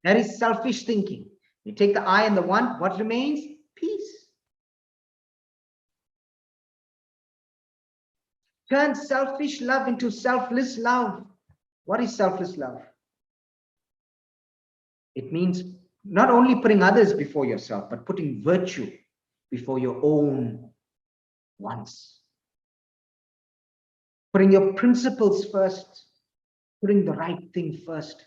That is selfish thinking. You take the I and the want, what remains? Peace. Turn selfish love into selfless love. What is selfless love? It means not only putting others before yourself, but putting virtue before your own wants. putting your principles first, putting the right thing first,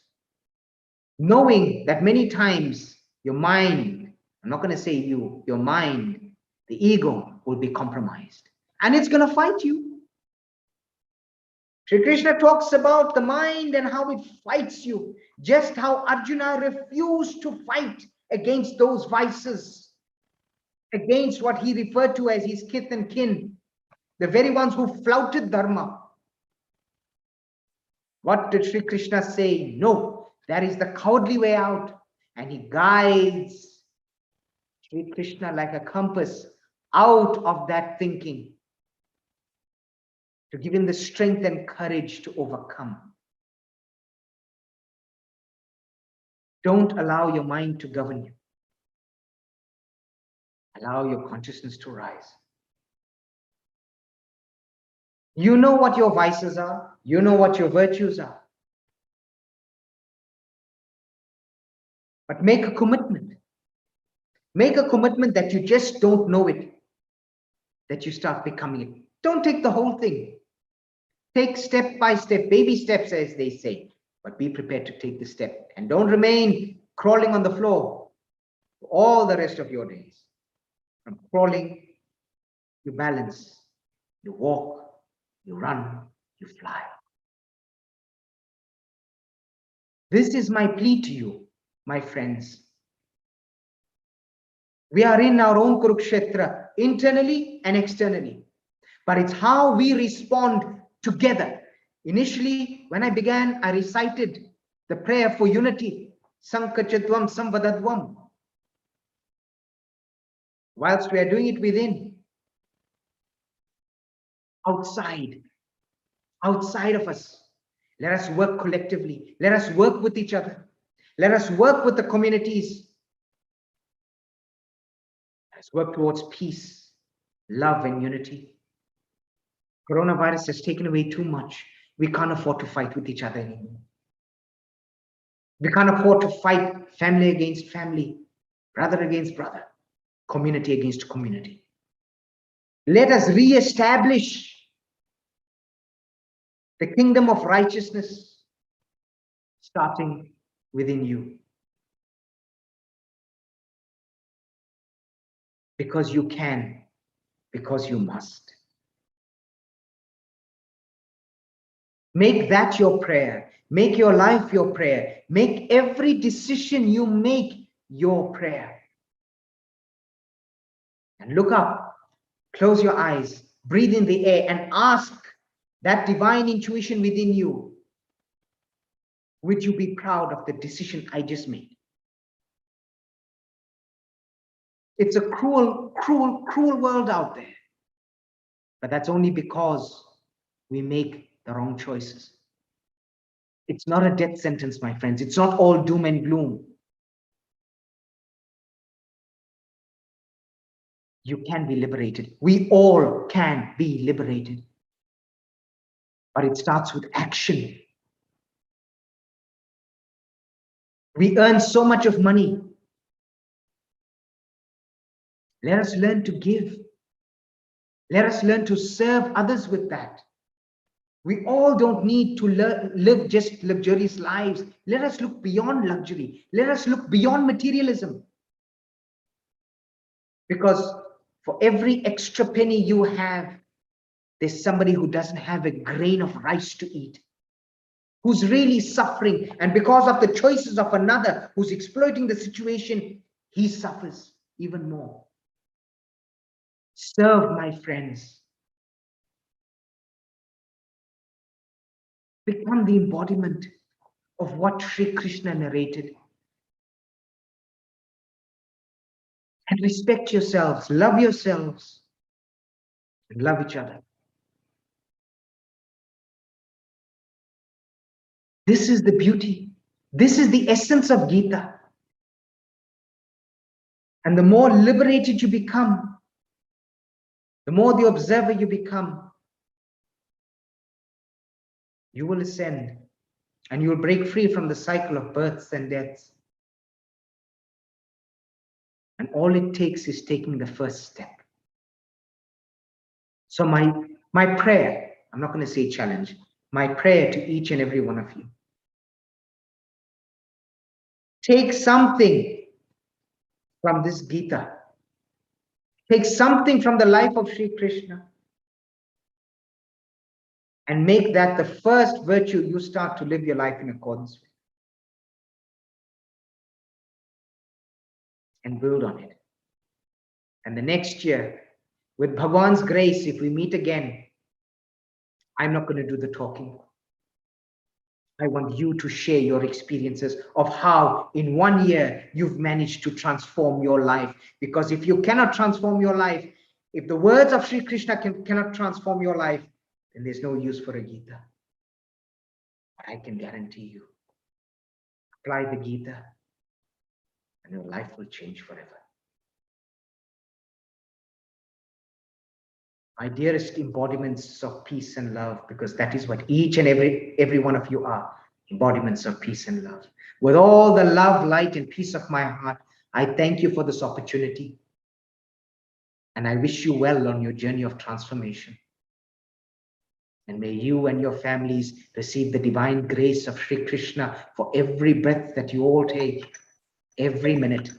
knowing that many times your mind, I'm not going to say you, your mind, the ego will be compromised and it's going to fight you. Shri Krishna talks about the mind and how it fights you, just how Arjuna refused to fight against those vices, against what he referred to as his kith and kin, the very ones who flouted dharma. What did Shri Krishna say? No, that is the cowardly way out. And he guides Shri Krishna like a compass out of that thinking, to give him the strength and courage to overcome. Don't allow your mind to govern you. Allow your consciousness to rise. You know what your vices are. You know what your virtues are. But make a commitment. Make a commitment that you just don't know it, that you start becoming it. Don't take the whole thing. Take step by step, baby steps, as they say, but be prepared to take the step and don't remain crawling on the floor for all the rest of your days. From crawling, you balance, you walk, you run, you fly. This is my plea to you, my friends. We are in our own Kurukshetra, internally and externally, but it's how we respond together. Initially, when I began, I recited the prayer for unity, Sankachadvam Samvadadvam. Whilst we are doing it within, outside of us, let us work collectively. Let us work with each other. Let us work with the communities. Let's work towards peace, love, and unity. Coronavirus has taken away too much. We can't afford to fight with each other anymore. We can't afford to fight family against family, brother against brother, community against community. Let us re-establish the kingdom of righteousness, starting within you. Because you can, because you must. Make that your prayer. Make your life your prayer. Make every decision you make your prayer. And look up, close your eyes, breathe in the air and ask that divine intuition within you, would you be proud of the decision I just made? It's a cruel, cruel, cruel world out there. But that's only because we make the wrong choices. It's not a death sentence, my friends. It's not all doom and gloom. You can be liberated. We all can be liberated. But it starts with action. We earn so much of money. Let us learn to give. Let us learn to serve others with that. We all don't need to live just luxurious lives. Let us look beyond luxury. Let us look beyond materialism. Because for every extra penny you have, there's somebody who doesn't have a grain of rice to eat, who's really suffering. And because of the choices of another who's exploiting the situation, he suffers even more. Serve, my friends. Become the embodiment of what Sri Krishna narrated. And respect yourselves, and love each other. This is the beauty. This is the essence of Gita. And the more liberated you become, the more the observer you become, you will ascend and you will break free from the cycle of births and deaths. And all it takes is taking the first step. So my prayer, I'm not going to say challenge, my prayer to each and every one of you. Take something from this Gita. Take something from the life of Sri Krishna and make that the first virtue you start to live your life in accordance with. And build on it. And the next year, with Bhagwan's grace, if we meet again, I'm not going to do the talking. I want you to share your experiences of how in 1 year you've managed to transform your life. Because if you cannot transform your life, if the words of Sri Krishna cannot transform your life, then there's no use for a Gita. But I can guarantee you, apply the Gita and your life will change forever. My dearest embodiments of peace and love, because that is what each and every one of you are, embodiments of peace and love. With all the love, light, and peace of my heart, I thank you for this opportunity. And I wish you well on your journey of transformation. And may you and your families receive the divine grace of Sri Krishna for every breath that you all take, every minute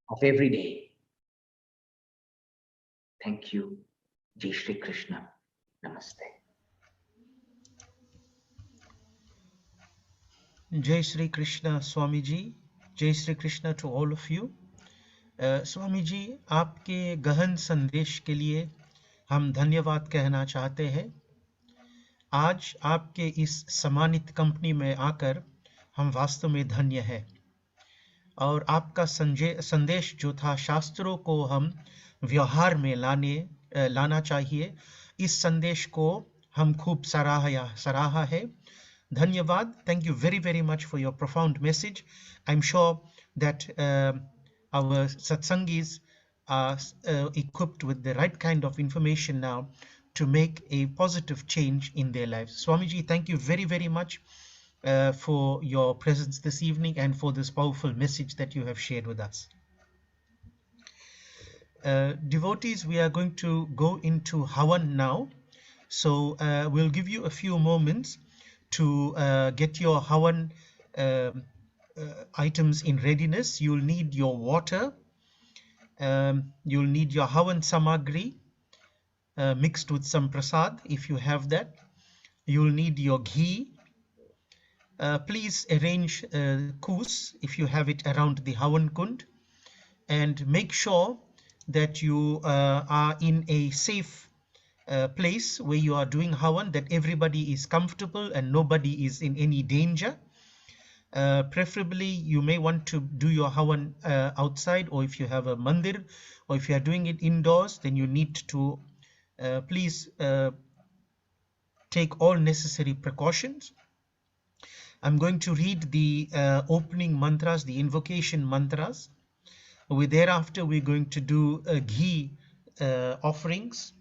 of every day. Thank you. Jai Shri Krishna. Namaste. Jai Shri Krishna, Swamiji. Jai Shri Krishna to all of you. Swami ji, आपके गहन संदेश के लिए हम धन्यवाद कहना चाहते हैं। आज आपके इस सम्मानित कंपनी में आकर हम वास्तव में धन्य हैं। और आपका संदेश जो था, शास्त्रों को हम व्यवहार में लाना चाहिए, इस संदेश को हम खूब सराहा है। धन्यवाद. Thank you very, very much for your profound message. I'm sure that our satsangis are equipped with the right kind of information now to make a positive change in their lives. Swamiji, thank you very, very much for your presence this evening and for this powerful message that you have shared with us. Devotees, we are going to go into Howan now. So we'll give you a few moments to get your Howan items in readiness. You'll need your water. You'll need your Howan samagri mixed with some prasad if you have that. You'll need your ghee. Please arrange koos if you have it around the Howan kund, and make sure that you are in a safe place where you are doing Howan, that everybody is comfortable and nobody is in any danger. Preferably you may want to do your Howan outside, or if you have a mandir, or if you are doing it indoors, then you need to please take all necessary precautions. I'm going to read the opening mantras, the invocation mantras. Thereafter we're going to do ghee offerings.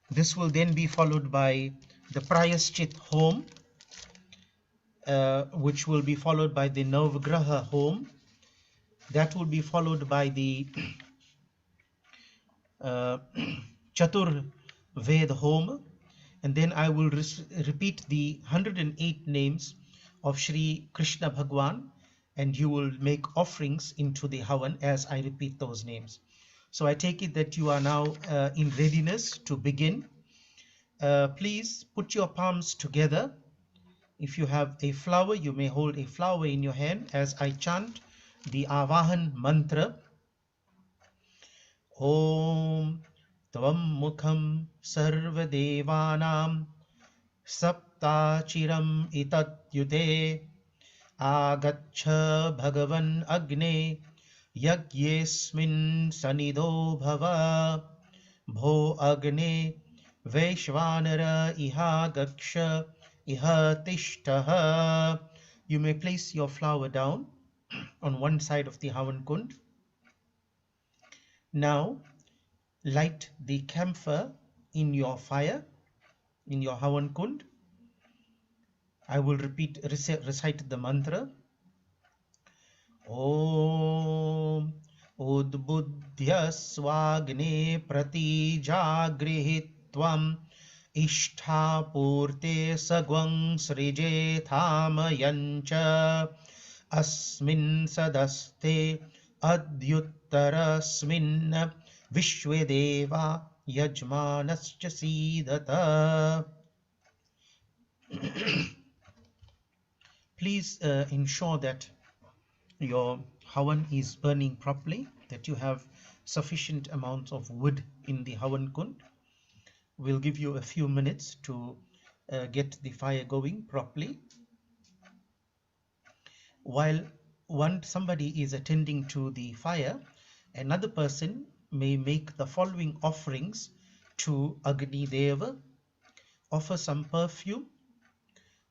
This will then be followed by the Prayaschit home, which will be followed by the Navagraha home. That will be followed by the Chatur Ved home, and then I will repeat the 108 names of Shri Krishna Bhagwan, and you will make offerings into the Howan as I repeat those names. So I take it that you are now in readiness to begin. Please put your palms together. If you have a flower, you may hold a flower in your hand as I chant the Avahan mantra. Om Tvam Mukham Sarva Devanam Saptachiram Itat Yute Agacha Bhagavan Agne Yagyesmin Sanido Bhava Bho Agne Vaishvanara Iha Gaksha Iha Tishtaha. You may place your flower down on one side of the Howan Kund. Now light the camphor in your fire, in your Howan Kund. I will recite the mantra. Om Udbuddhya Swagne Prati Jagrihitvam इष्ठापूर्ते सग्वं सृजेथामयञ्च अस्मिन् सदस्ते अद्युत्तरस्मिन् विश्वे देवा यजमानश्च सीदत. Please ensure that your Howan is burning properly, that you have sufficient amounts of wood in the Howan kund. We'll give you a few minutes to get the fire going properly. While somebody is attending to the fire, another person may make the following offerings to Agni Deva. Offer some perfume.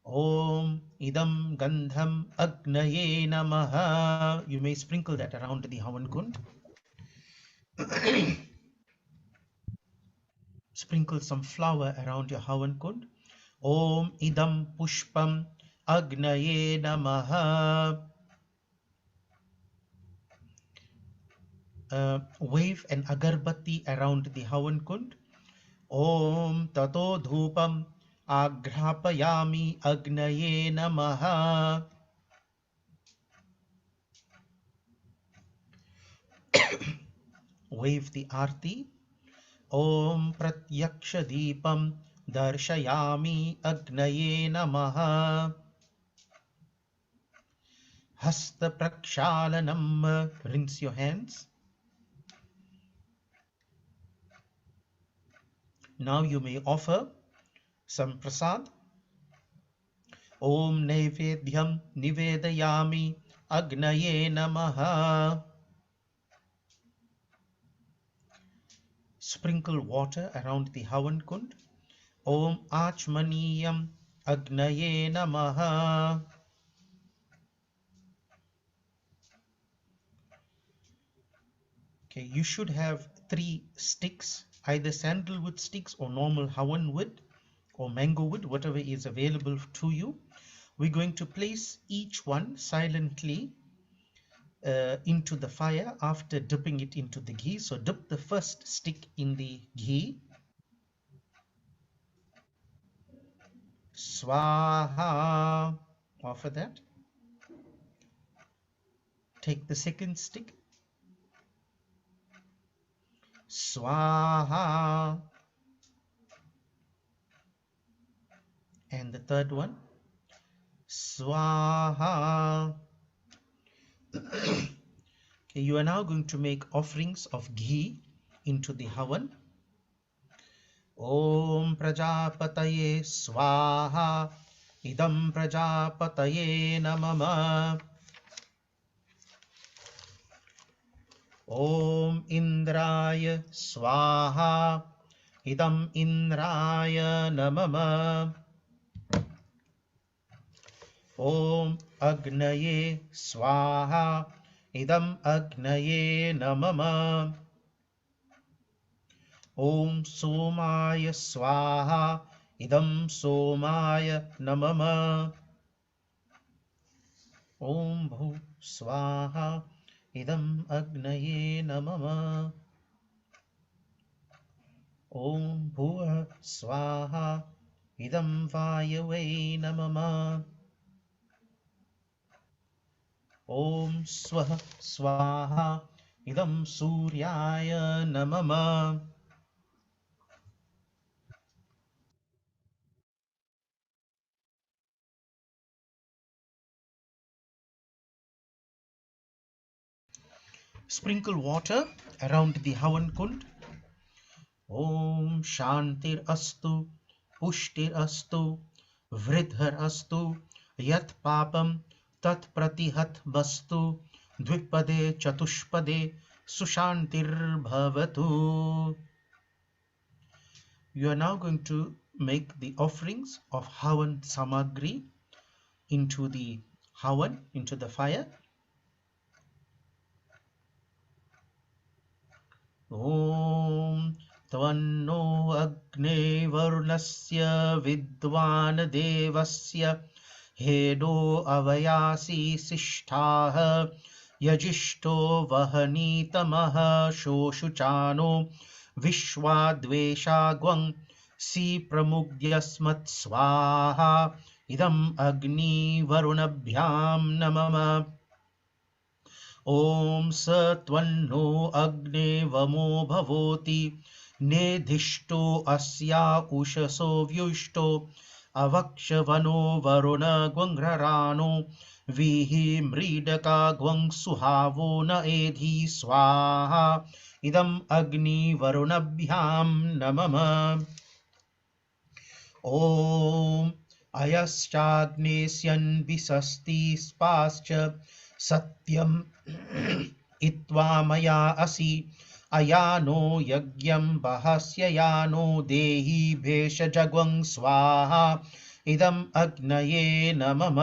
Om idam gandham agnaye namaha. You may sprinkle that around the Havan kund. Sprinkle some flour around your Havan kund. Om idam pushpam agnaye namaha. Wave an agarbatti around the Havan kund. Om tato dhupam agrapayami agnaye namaha. Wave the Arti. Om pratyaksha deepam darshayami agnaye namaha. Hasta prakshalanam. Rinse your hands. Now you may offer some prasad. Om naivedyam nivedayami agnaye namaha. Sprinkle water around the Havan kund. Om achmaniyam agnaye namaha. Okay, you should have 3 sticks, either sandalwood sticks or normal Hawan wood or mango wood, whatever is available to you. We're going to place each one silently into the fire after dipping it into the ghee. So dip the first stick in the ghee. Swaha. Offer that. Take the second stick. Swaha. And the third one. Swaha. Okay, you are now going to make offerings of ghee into the Havan. Om Prajapataye Swaha. Idam Prajapataye Namama. Om Indraya Swaha. Idam Indraya Namama. Om Agnaye Swaha. Idam Agnaye Namama. Om Somaya Swaha. Idam Somaya Namama. Om Bhu Swaha. Idam Agnaye Namama. Om Bhur Swaha. Idam Vayave Namama. Om Swaha Swaha. Idam Suryaya Namama. Sprinkle water around the Havan kund. Om Shantir Astu. Pushtir Astu. Vridhar Astu. Yat Papam Tat Pratihat Bastu. Dvipade Chatushpade Sushantir Bhavatu. You are now going to make the offerings of Havan Samagri into the Havan, into the fire. Om Tvanno Agne Varunasya Vidwan Devasya Hedo Avayasi Sishtaha Yajishto Vahanitamaha Shoshuchano Vishwadveshagwang सी प्रमुग्यस्मत् स्वाहा इदम् अग्नि वरुणभ्यां नमः ॐ स त्वन्नो अग्ने वमो भवोति नेधिष्टो अस्या उषसो व्युष्टो अवक्षवनो वरुण ग्वङ्घ्रराणो वीहि मृडका ग्वं सुहावो न एधि स्वाहा इदम् अग्नि वरुणभ्यां नमः ॐ अयश्चाग्नेस्यन्विसस्ति स्पाश्च सत्यम् इत्वा मया असि अयानो यज्ञं बहस्य यानो देहि भेषजग्वं स्वाहा इदम् अग्नये नमः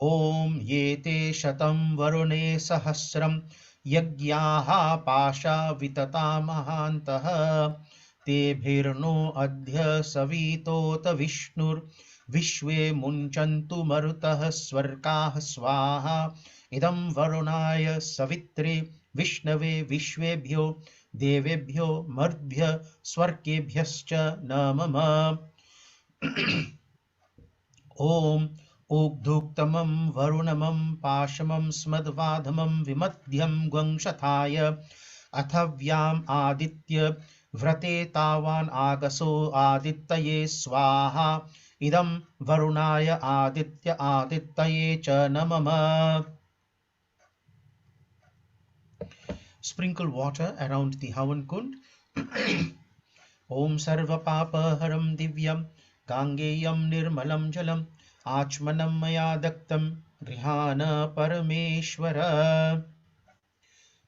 ॐ ये ते शतं वरुणे सहस्रं यज्ञाः पाशा वितता महान्तः तेभिर्नो अद्य सवितोत विष्णुर्विश्वे मुञ्चन्तु मरुतः स्वर्गाः स्वाहा इदं वरुणाय सवित्रे विष्णवे विश्वेभ्यो देवेभ्यो मरुद्भ्यः स्वर्गेभ्यश्च नमः ॐ उग्धुक्तमं वरुणमं पाशमं स्मद्वाधमं विमध्यं ग्वंशथाय अथव्याम् आदित्य व्रते तावान् आगसो आदित्यये स्वाहा इदं वरुणाय आदित्यये च नमः Sprinkle water around the Howan Kund. Om Sarva Papa Haram Divyam Gangeyam Nirmalam Jalam Achmanam Maya Daktam Rihana Parameshwara.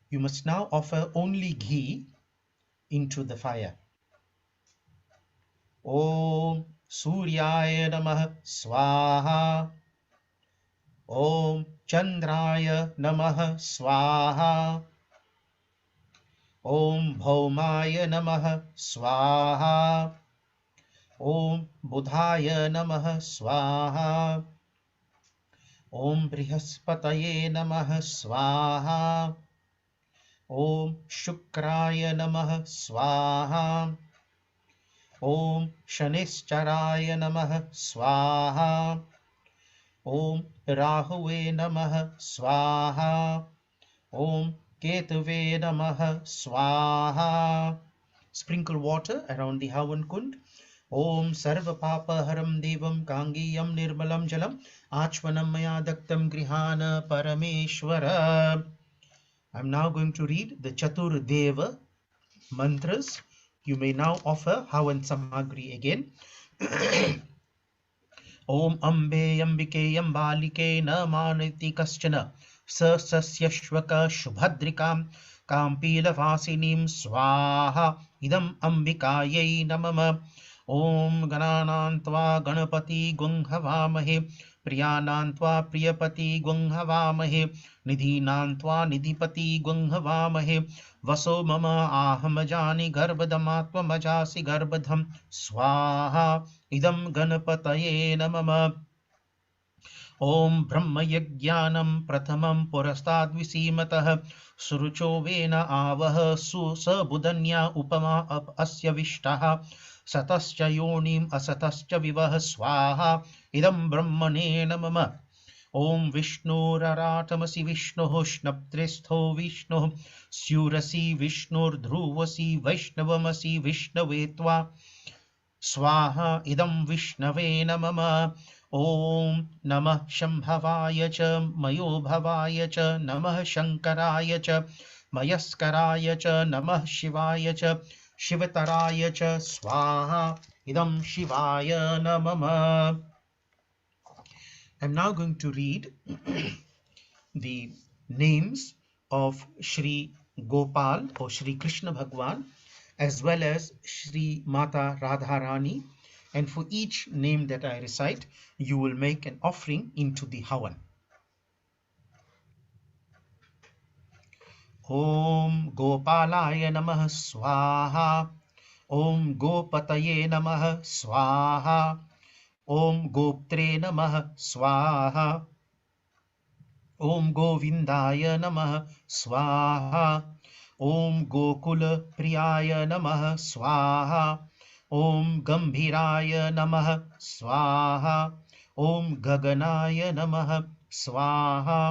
You must now offer only ghee into the fire. Om Suryaya Namah Swaha. Om Chandraya Namah Swaha. Om Bhaumaya Namah Swaha. Om Budhaya Namah Swaha. Om Brihaspataye Namah Swaha. Om Shukraya Namah Swaha. Om Shanisharaya Namah Swaha. Om Rahuve Namah Swaha. Om Ketuve Namah Swaha. Sprinkle water around the Howan Kund. Om Sarva Papa Haram Devam Kangiyam Nirmalam Jalam Achmanam Maya Daktam Grihana Parameshwara. I'm now going to read the Chatur Deva mantras. You may now offer Howan Samagri again. Om Ambe Ambike Ambalike Namaniti Kaschana Sasyashvaka Shubhadrikam Kampila Vasinim Swaha Idam Ambikaye Namama Om Gananantva Ganapati Gunghavamahe Priyanantva Priyapati Gunghavamahe Nidhinantva Nidhipati Gunghavamahe Vaso Mama Ahamajani Garbadamatva Majasi Garbadham Swaha Idam Ganapataye Namama Om Brahma Yajnanam Prathamam Purastadviseematah Surucho Vena Avah Susabudanya Upama Asya Vishtaha Satascha Yonim Asatascha Vivah Swaha Idam Brahmane Namama Om Vishnu Raratamasi Vishnu Shnaptristho Vishnu Surasi Vishnur Dhruvasi Vaishnavamasi Vishnavetva Swaha Idam Vishnave Namama Om Namah Shambhavaya Cha Mayo Bhavaya Cha Namah Shankaraya Cha Mayaskaraya Cha Namah Shivaya Cha Shivataraya Cha Swaha Idam Shivaya Namama. I'm now going to read the names of Shri Gopal or Shri Krishna Bhagwan as well as Shri Mata Radharani, and for each name that I recite you will make an offering into the Howan. Om Gopalaya Namah Swaha. Om Gopataye Namah Swaha. Om Goptre Namah Swaha. Om Govindaya Namah Swaha. ॐ गोकुलप्रियाय नमः स्वाहा। ॐ गम्भीराय नमः स्वाहा। ॐ गगनाय नमः स्वाहा।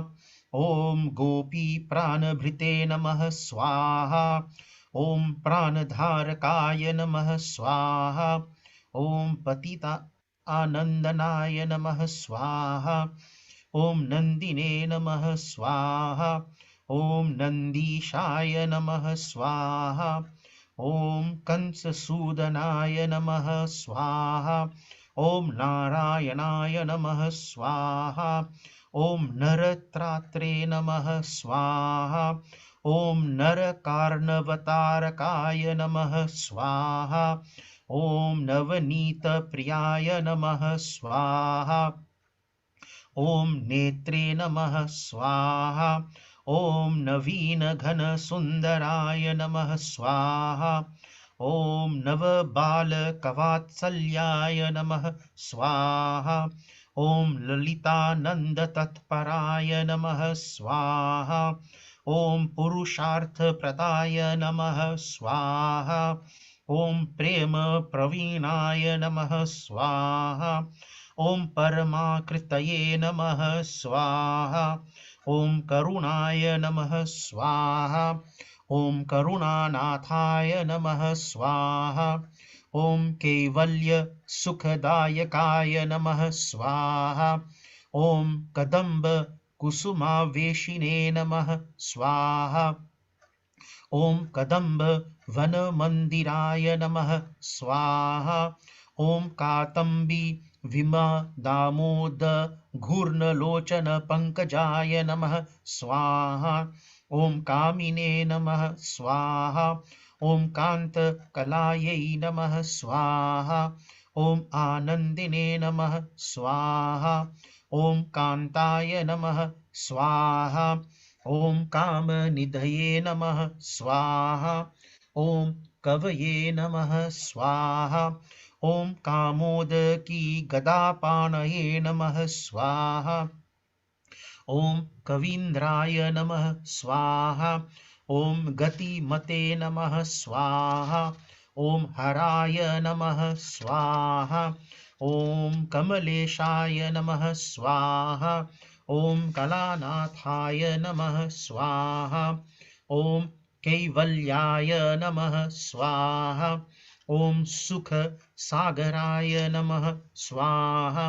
ॐ गोपीप्राणभृते नमः स्वाहा। ॐ प्राणधारकाय नमः स्वाहा। ॐ पतिता आनन्दनाय नमः स्वाहा। ॐ नन्दिने नमः स्वाहा। ॐ नन्दीशाय नमः स्वाहा। ॐ कंससूदनाय नमः स्वाहा। ॐ नारायणाय नमः स्वाहा। ॐ नरत्रात्रे नमः स्वाहा। ॐ नरकार्णवतारकाय नमः स्वाहा। ॐ नवनीतप्रियाय नमः स्वाहा। ॐ नेत्रे नमः स्वाहा। ॐ नवीनघनसुन्दराय नमः स्वाहा। ॐ नवबालकवात्सल्याय नमः स्वाहा। ॐ ललितानन्दतत्पराय नमः स्वाहा। ॐ पुरुषार्थप्रदाय नमः स्वाहा। ॐ प्रेमप्रवीणाय नमः स्वाहा। ॐ परमाकृतये नमः स्वाहा। ॐ करुणाय नमः स्वाहा। ॐ करुणानाथाय नमः स्वाहा। ॐ कैवल्यसुखदायकाय नमः स्वाहा। ॐ कदम्बकुसुमावेशिने नमः स्वाहा। ॐ कदम्बवनमन्दिराय नमः स्वाहा। ॐ कातम्बी विमदामोद घूर्णलोचनपङ्कजाय नमः स्वाहा। ॐ कामिने नमः स्वाहा। ॐ कान्तकलायै नमः स्वाहा। ॐ आनन्दिने नमः स्वाहा। ॐ कान्ताय नमः स्वाहा। ॐ कामनिधये नमः स्वाहा। ॐ कवये नमः स्वाहा। ॐ कामोदकी गदापाणये नमः स्वाहा। ॐ कवीन्द्राय नमः स्वाहा। ॐ गतिमते नमः स्वाहा। ॐ हराय नमः स्वाहा। ॐ कमलेशाय नमः स्वाहा। ॐ कलानाथाय नमः स्वाहा। ॐ कैवल्याय नमः स्वाहा। ॐ सुखसागराय नमः स्वाहा।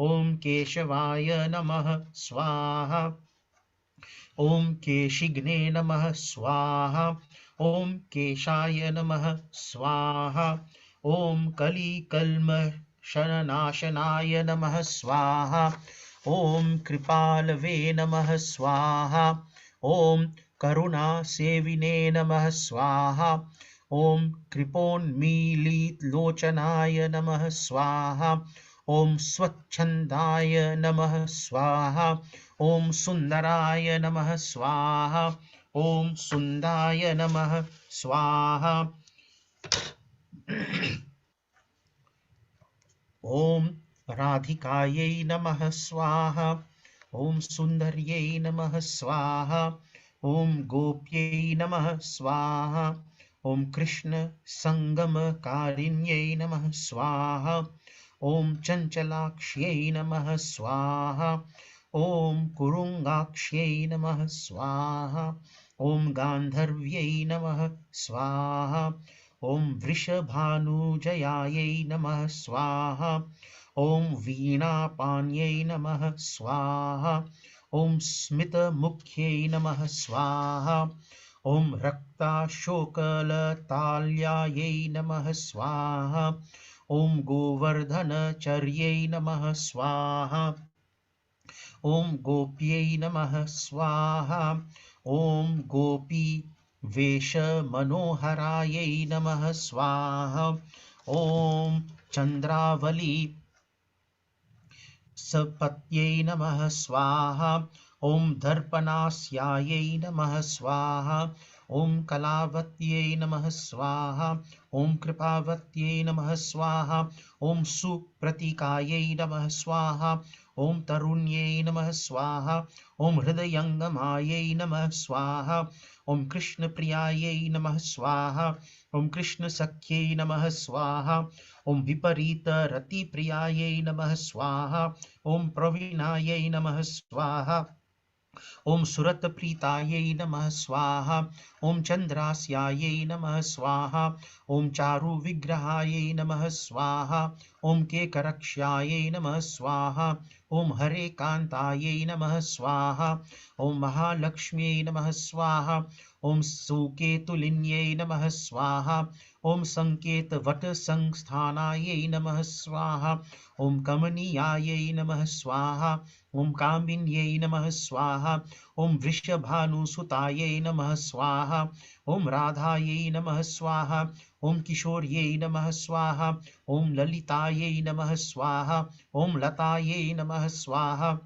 ॐ केशवाय नमः स्वाहा। ॐ केशिग्ने नमः स्वाहा। ॐ केशाय नमः स्वाहा। ॐ कलिकल्मषनाशनाय नमः स्वाहा। ॐ कृपालवे नमः स्वाहा। ॐ करुणासेविने नमः स्वाहा। ॐ कृपोन्मीलितलोचनाय नमः स्वाहा। ॐ स्वच्छन्दाय नमः स्वाहा। ॐ सुन्दराय नमः स्वाहा। ॐ सुन्दाय नमः स्वाहा। ॐ राधिकायै नमः स्वाहा। ॐ सुन्दर्यै नमः स्वाहा। ॐ गोप्यै नमः स्वाहा। ॐ कृष्ण संगमकारिण्यै नमः स्वाहा। ॐ चञ्चलाक्ष्यै नमः स्वाहा। ॐ कुरुङ्गाक्ष्यै नमः स्वाहा। ॐ गान्धर्व्यै नमः स्वाहा। ॐ वृषभानुजयायै नमः स्वाहा। ॐ वीणापाण्यै नमः स्वाहा। ॐ स्मितमुख्यै नमः स्वाहा। ॐ रक्ताशोकलताल्यायै नमः स्वाहा। ॐ गोवर्धनचर्यै नमः स्वाहा। ॐ गोप्यै नमः स्वाहा। ॐ गोपी वेशमनोहरायै नमः स्वाहा। ॐ चन्द्रावली सपत्यै नमः स्वाहा। ॐ दर्पणास्यायै नमः स्वाहा। Om Kalavatyay Namah Swaha. Om Kripavatye Namah Swaha. Om Supratikaye Namah Swaha. Om Tarunye Namah Swaha. Om Hridayangamaye Namah Swaha. Om Krishna Priyaye Namah Swaha. Om Krishna Sakye Namah Swaha. Om Viparita Rati Priyaye Namah Swaha. Om Pravinaye Namah Swaha. Om Suratpritaye Namah Swaha. Om Chandrasyaye Namah Swaha. Om Charu Vigrahaye Namah Swaha. Om Kekarakshaye Namah Swaha. Om Hare Kantaye Namah Swaha. Om Mahalakshmi Namah Swaha. Om Suketulinye Namah Swaha. Om Sanket Vata Sangsthanaye Namah Swaha. Om Kamaniyaye Namah Swaha. Om Kambinye Namah Swaha. Om Vrishabhanu Sutaye Namah Swaha. Om Radhaye Namah Swaha. Om Kishorye Namah Swaha. Om Lalitaye Namah Swaha. Om Lataye Namah Swaha.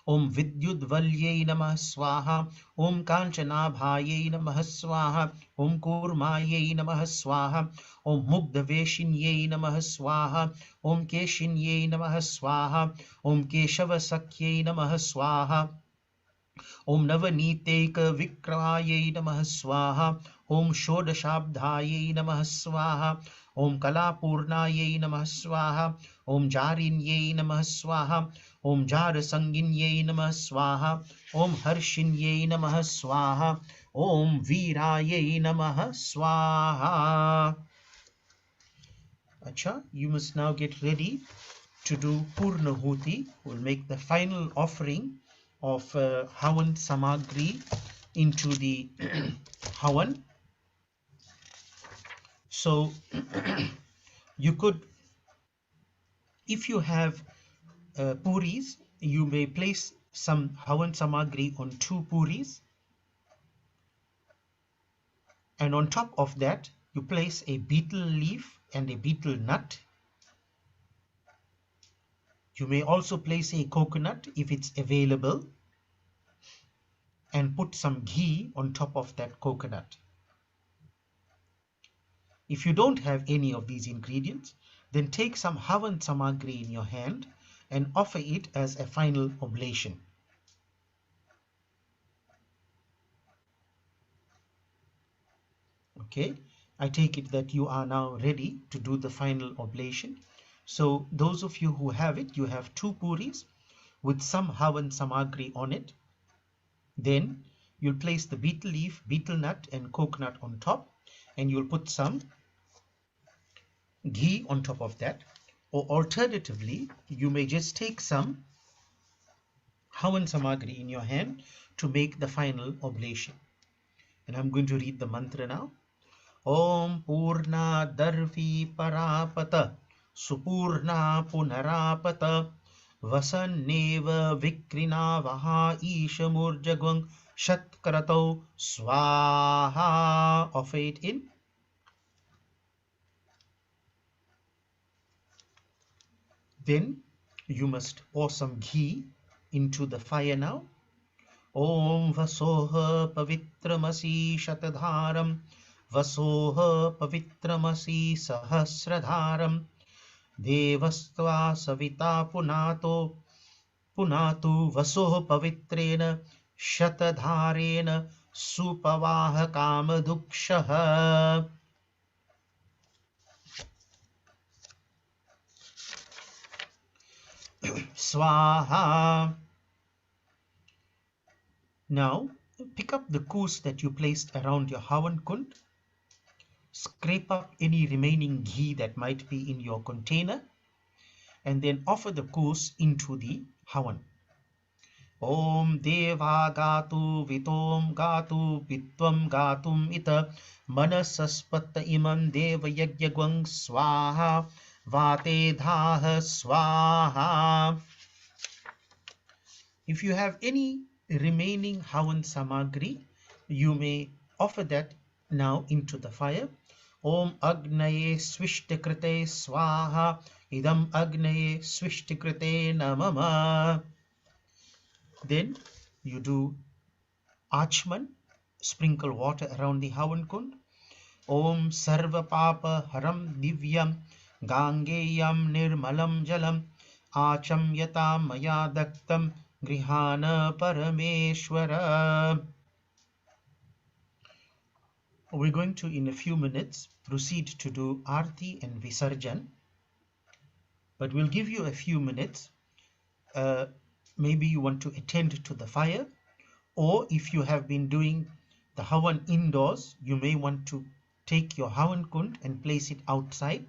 Om Vidyudvalye Namah Swaha. Om Kanchanabhaye Namah Swaha. Om Kurmaye Namah Swaha. Om Mugdaveshinye Namah Swaha. Om Keshinye Namah Swaha. Om Keshavasakye Namah Swaha. Om Navaniteka Vikraye Namah Swaha. Om Shodashabdaye Namah Swaha. Om Kalapurnaye Namah Swaha. Om Jarinye Namah Swaha. Om Jarasanginye Namah Swaha. Om Harshinye Namah Swaha. Om Viraye Namah Swaha. Acha, you must now get ready to do Purnahuti. We'll make the final offering of Howan Samagri into the Howan. So you could, if you have puris, you may place some Howan Samagri on 2 puris, and on top of that you place a betel leaf and a betel nut. You may also place a coconut if it's available, and put some ghee on top of that coconut. If you don't have any of these ingredients, then take some Havan Samagri in your hand and offer it as a final oblation. Okay, I take it that you are now ready to do the final oblation. So those of you who have it, you have 2 puris with some Havan Samagri on it. Then you'll place the betel leaf, betel nut and coconut on top, and you'll put some ghee on top of that. Or alternatively, you may just take some Havan Samagri in your hand to make the final oblation. And I'm going to read the mantra now. Om Purna Darvi Parapata Supurna Punarapata Vasanneva Vikrina Vaha Ishamurjagwang Shatkrato Swaha. Offer it in. Then you must pour some ghee into the fire now. Om Vasoha Pavitramasi Shatadharam Vasoha Pavitramasi Sahasradharam Devastva Savita Punatu Vasoha Pavitrena Shatadharena Supavaha Kamadukshaha. Swaha. Now pick up the koos that you placed around your Havan Kund. Scrape up any remaining ghee that might be in your container, and then offer the koos into the Havan. Om Deva Gatu Vitom Gatu Vitvam Gatum Ita Manasaspatta Iman Deva Yagyagwang Swaha Vate Dhaha Swaha. If you have any remaining Havan Samagri, you may offer that now into the fire. Om Agnaye Swishtikrite Swaha Idam Agnaye Swishtikrite Namama. Then you do Achman sprinkle water around the Howan Kund. Om Sarva Papa Haram Divyam Gangeyam Nirmalam Jalam Achamyata Maya Daktam Grihana Parameshwara. We're going to, in a few minutes, proceed to do Arti and Visarjan. But we'll give you a few minutes. Maybe you want to attend to the fire, or if you have been doing the Hawan indoors, you may want to take your Hawan Kund and place it outside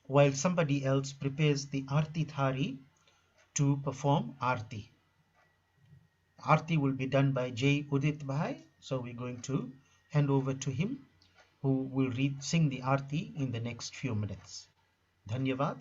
while somebody else prepares the Arti Thari to perform Arti. Arti will be done by J. Udit Bhai, so we're going to hand over to him, who will sing the Arti in the next few minutes. Dhanyavad.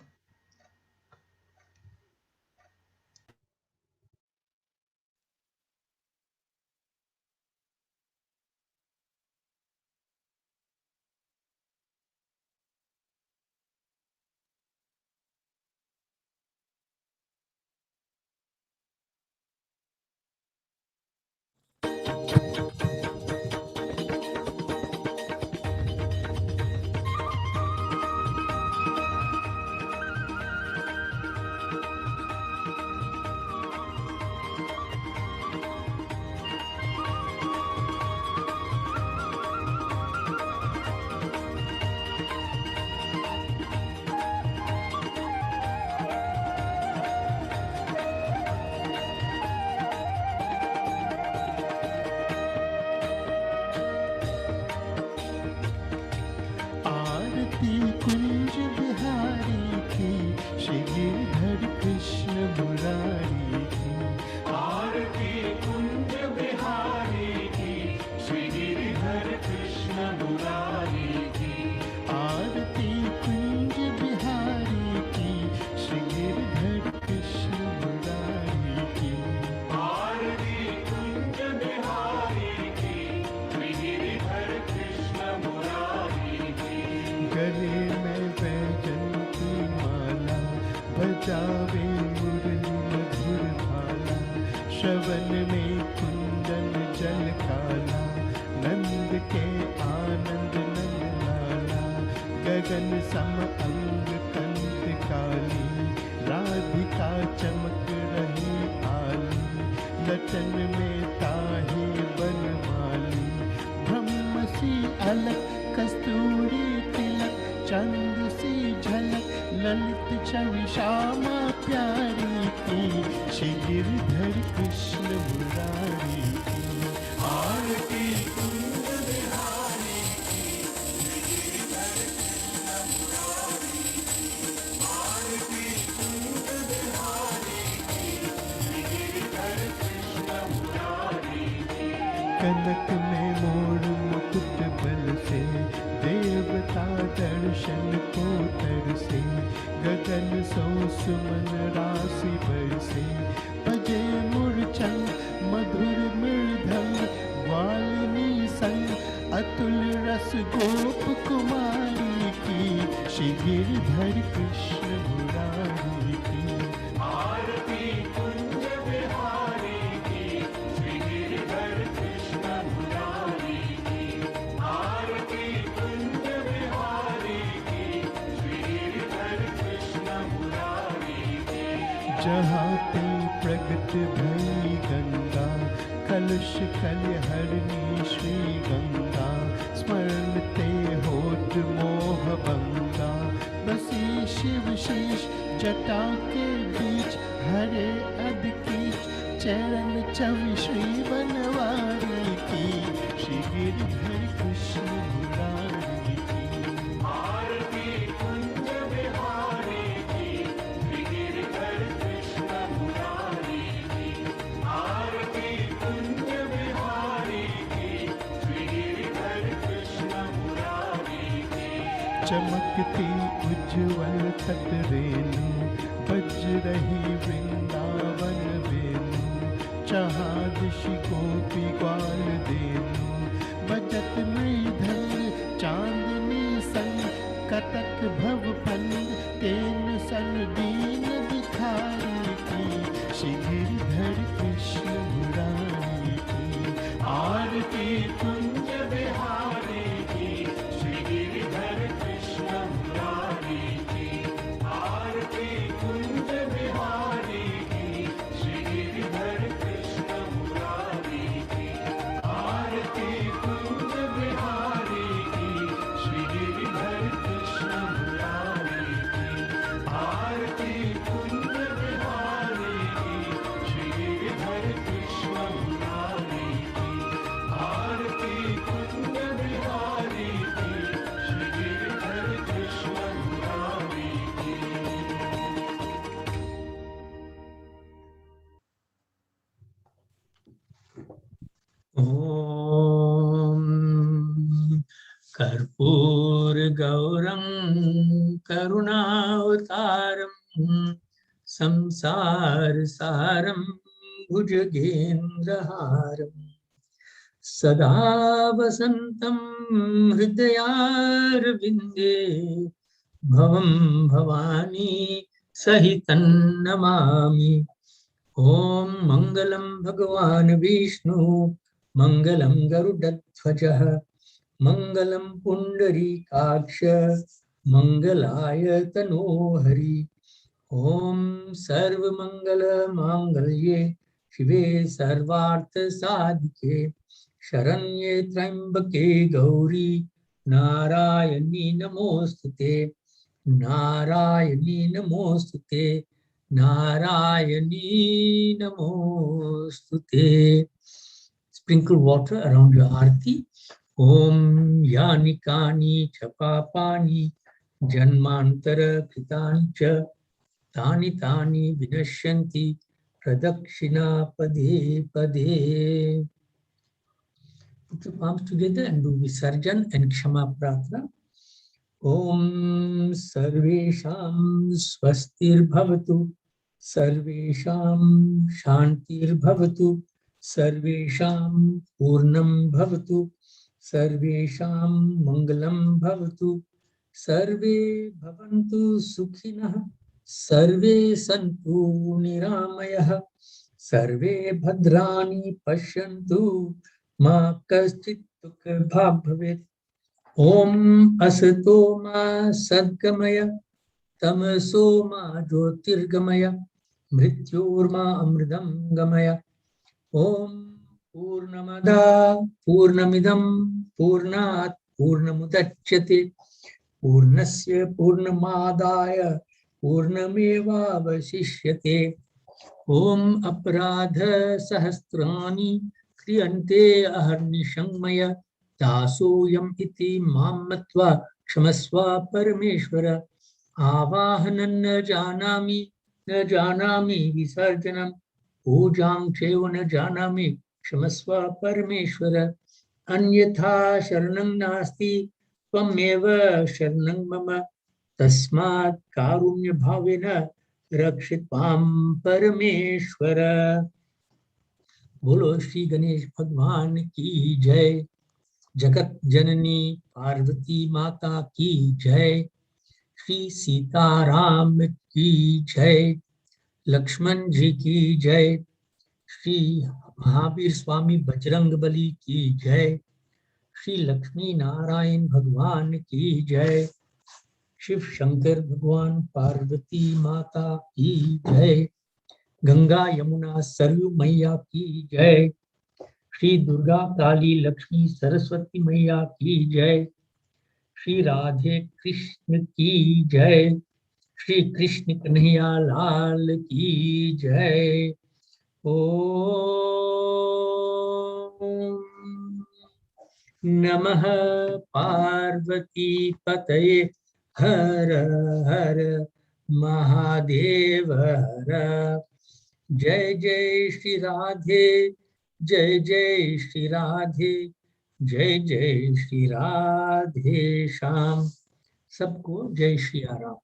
आरती कुंज बिहारी की श्री गिरधर कृष्ण मुरारी की आरती कुंज बिहारी की श्री गिरिधर कृष्ण मुरारी की आरती कुंज बिहारी की श्री गिरधर कृष्ण मुरारी की आरती कुंज बिहारी की श्री गिरिधर कृष्ण मुरारी की गले में वैजंती माला बजावे मुरली मधुर भाला श्रवण में कुंदन जल काला नंद के आनंद नंद लाला गगन सम अंग कंद काली राधिका चमक रही आली लटन में ताहे बनमाली ब्रह्म सी अलग कस्तूरी तिलक चंद सी झलक ललित छवि श्यामा प्यारी की श्री गिरधर कृष्ण मुरारी की आरती कुंज बिहारी की श्री गिरिधर कृष्ण मुरारी की आरती कुंज बिहारी की श्री गिरिधर कृष्ण मुरारी की कनक में मोर मुकुट बल से देवता दर्शन को तरसे गगन सो सुमन राशि बरसे बजे मूर्छंग मधुर मृदंग वालिनी संग अतुल रस गोप कुमारी की श्री गिरधर कृष्ण मुरारी की आरती कुंज बिहारी की श्री गिरिधर कृष्ण मुरारी की आरती कुंज बिहारी की श्री गिरिधर कृष्ण मुरारी की जहाँ ते प्रगट भई गंगा कलश कलहरणी श्री गंगा स्मरण ते होत मोह भंगा बसी शिव शीश जटा के बीच हरे अधकीच चरण छवि श्री बनवारी की श्री गिरधर कृष्ण मुरारी की आरती कुंज बिहारी की श्री गिरिधर कृष्ण मुरारी की आरती कुंज बिहारी की श्री गिरिधर कृष्ण मुरारी की चमकती उज्ज्वल तट रेणु बज रही वृंदावन वेणु जहाँ दिशि गोपी ग्वाल देनु बजत मृदंग चांदनी संग कटक भव फंद तेन सन दीन भिखारी की श्री गिरधर कृष्ण मुरारी की कुंज बिहारी की, श्री गिरिधर कृष्ण मुरारी की। आरती कुंज बिहारी की, श्री गिरिधर कृष्ण मुरारी की। आरती कुंज बिहारी की, श्री गिरिधर कृष्ण मुरारी की। आरती कुंज बिहारी की, श्री गिरिधर कृष्ण मुरारी की। आरती कुंज बिहारी की, श्री गिरिधर कृष्ण मुरारी की। ॐ कर्पूरगौरं करुणावतारं संसारसारं भुजगेन्द्रहारं सदा वसन्तं हृदयारविन्दे भवं भवानी सहितं नमामि। ॐ मङ्गलं भगवान् विष्णु मङ्गलं गरुडध्वजः मङ्गलं पुण्डरीकाक्ष मङ्गलाय तनोहरि। ॐ सर्वमङ्गलमाङ्गल्ये शिवे सर्वार्थसाधिके शरण्ये त्र्यम्बके गौरी नारायणी नमोस्तुते नारायणी नमोस्तुते नारायणी नमोस्तुते। Sprinkle water around your arti. Om yani kani च पापानि जन्मांतर कृतानि च तानि तानि विनश्यन्ति प्रदक्षिणा पदे पदे. Put your palms together and do Visarjan and Kshama Prarthana. Om Sarvesham Swastir Bhavatu Sarvesham Shantir Bhavatu Sarvesham Purnam Bhavatu Sarvesham Mangalam Bhavatu Sarve Bhavantu Sukhinah Sarve Santu Niramayah Sarve Bhadrani Pashyantu Ma Kaschit Dukha Bhavet. Om Asato Ma Sadgamaya Tamaso Ma Jyotirgamaya Mrityorma Amridam Gamaya. Om Purnamada Purnamidam Purnat Purnamudachyate Purnasya Purnamadaya Purnameva Vasishyate. Om Aparadha Sahastrani Kriyante Aharnishangmaya Dasoyam iti mammatva kshamasva parameshwara. Avahanan na janami visarjanam pujam cheva na janami kshamasva parameshwara. Anyatha sharanam nasti tvameva sharanam mama tasmat karunya bhavena rakshitvam parameshwara. Bolo Shri Ganesh Bhagwan ki jai. जगत जननी पार्वती माता की जय। श्री सीताराम की जय। लक्ष्मण जी की जय। श्री महावीर स्वामी बजरंगबली की जय। श्री लक्ष्मी नारायण भगवान की जय। शिव शंकर भगवान पार्वती माता की जय। गंगा यमुना सरयू मैया की जय। श्री दुर्गा काली लक्ष्मी सरस्वती मैया की जय। श्री राधे कृष्ण की जय। श्री कृष्ण कन्हैया लाल की जय। ओम नमः पार्वती पतये हर हर महादेव हर। जय जय श्री राधे जय जय श्री राधे जय जय श्री राधे श्याम। सबको जय श्री राम।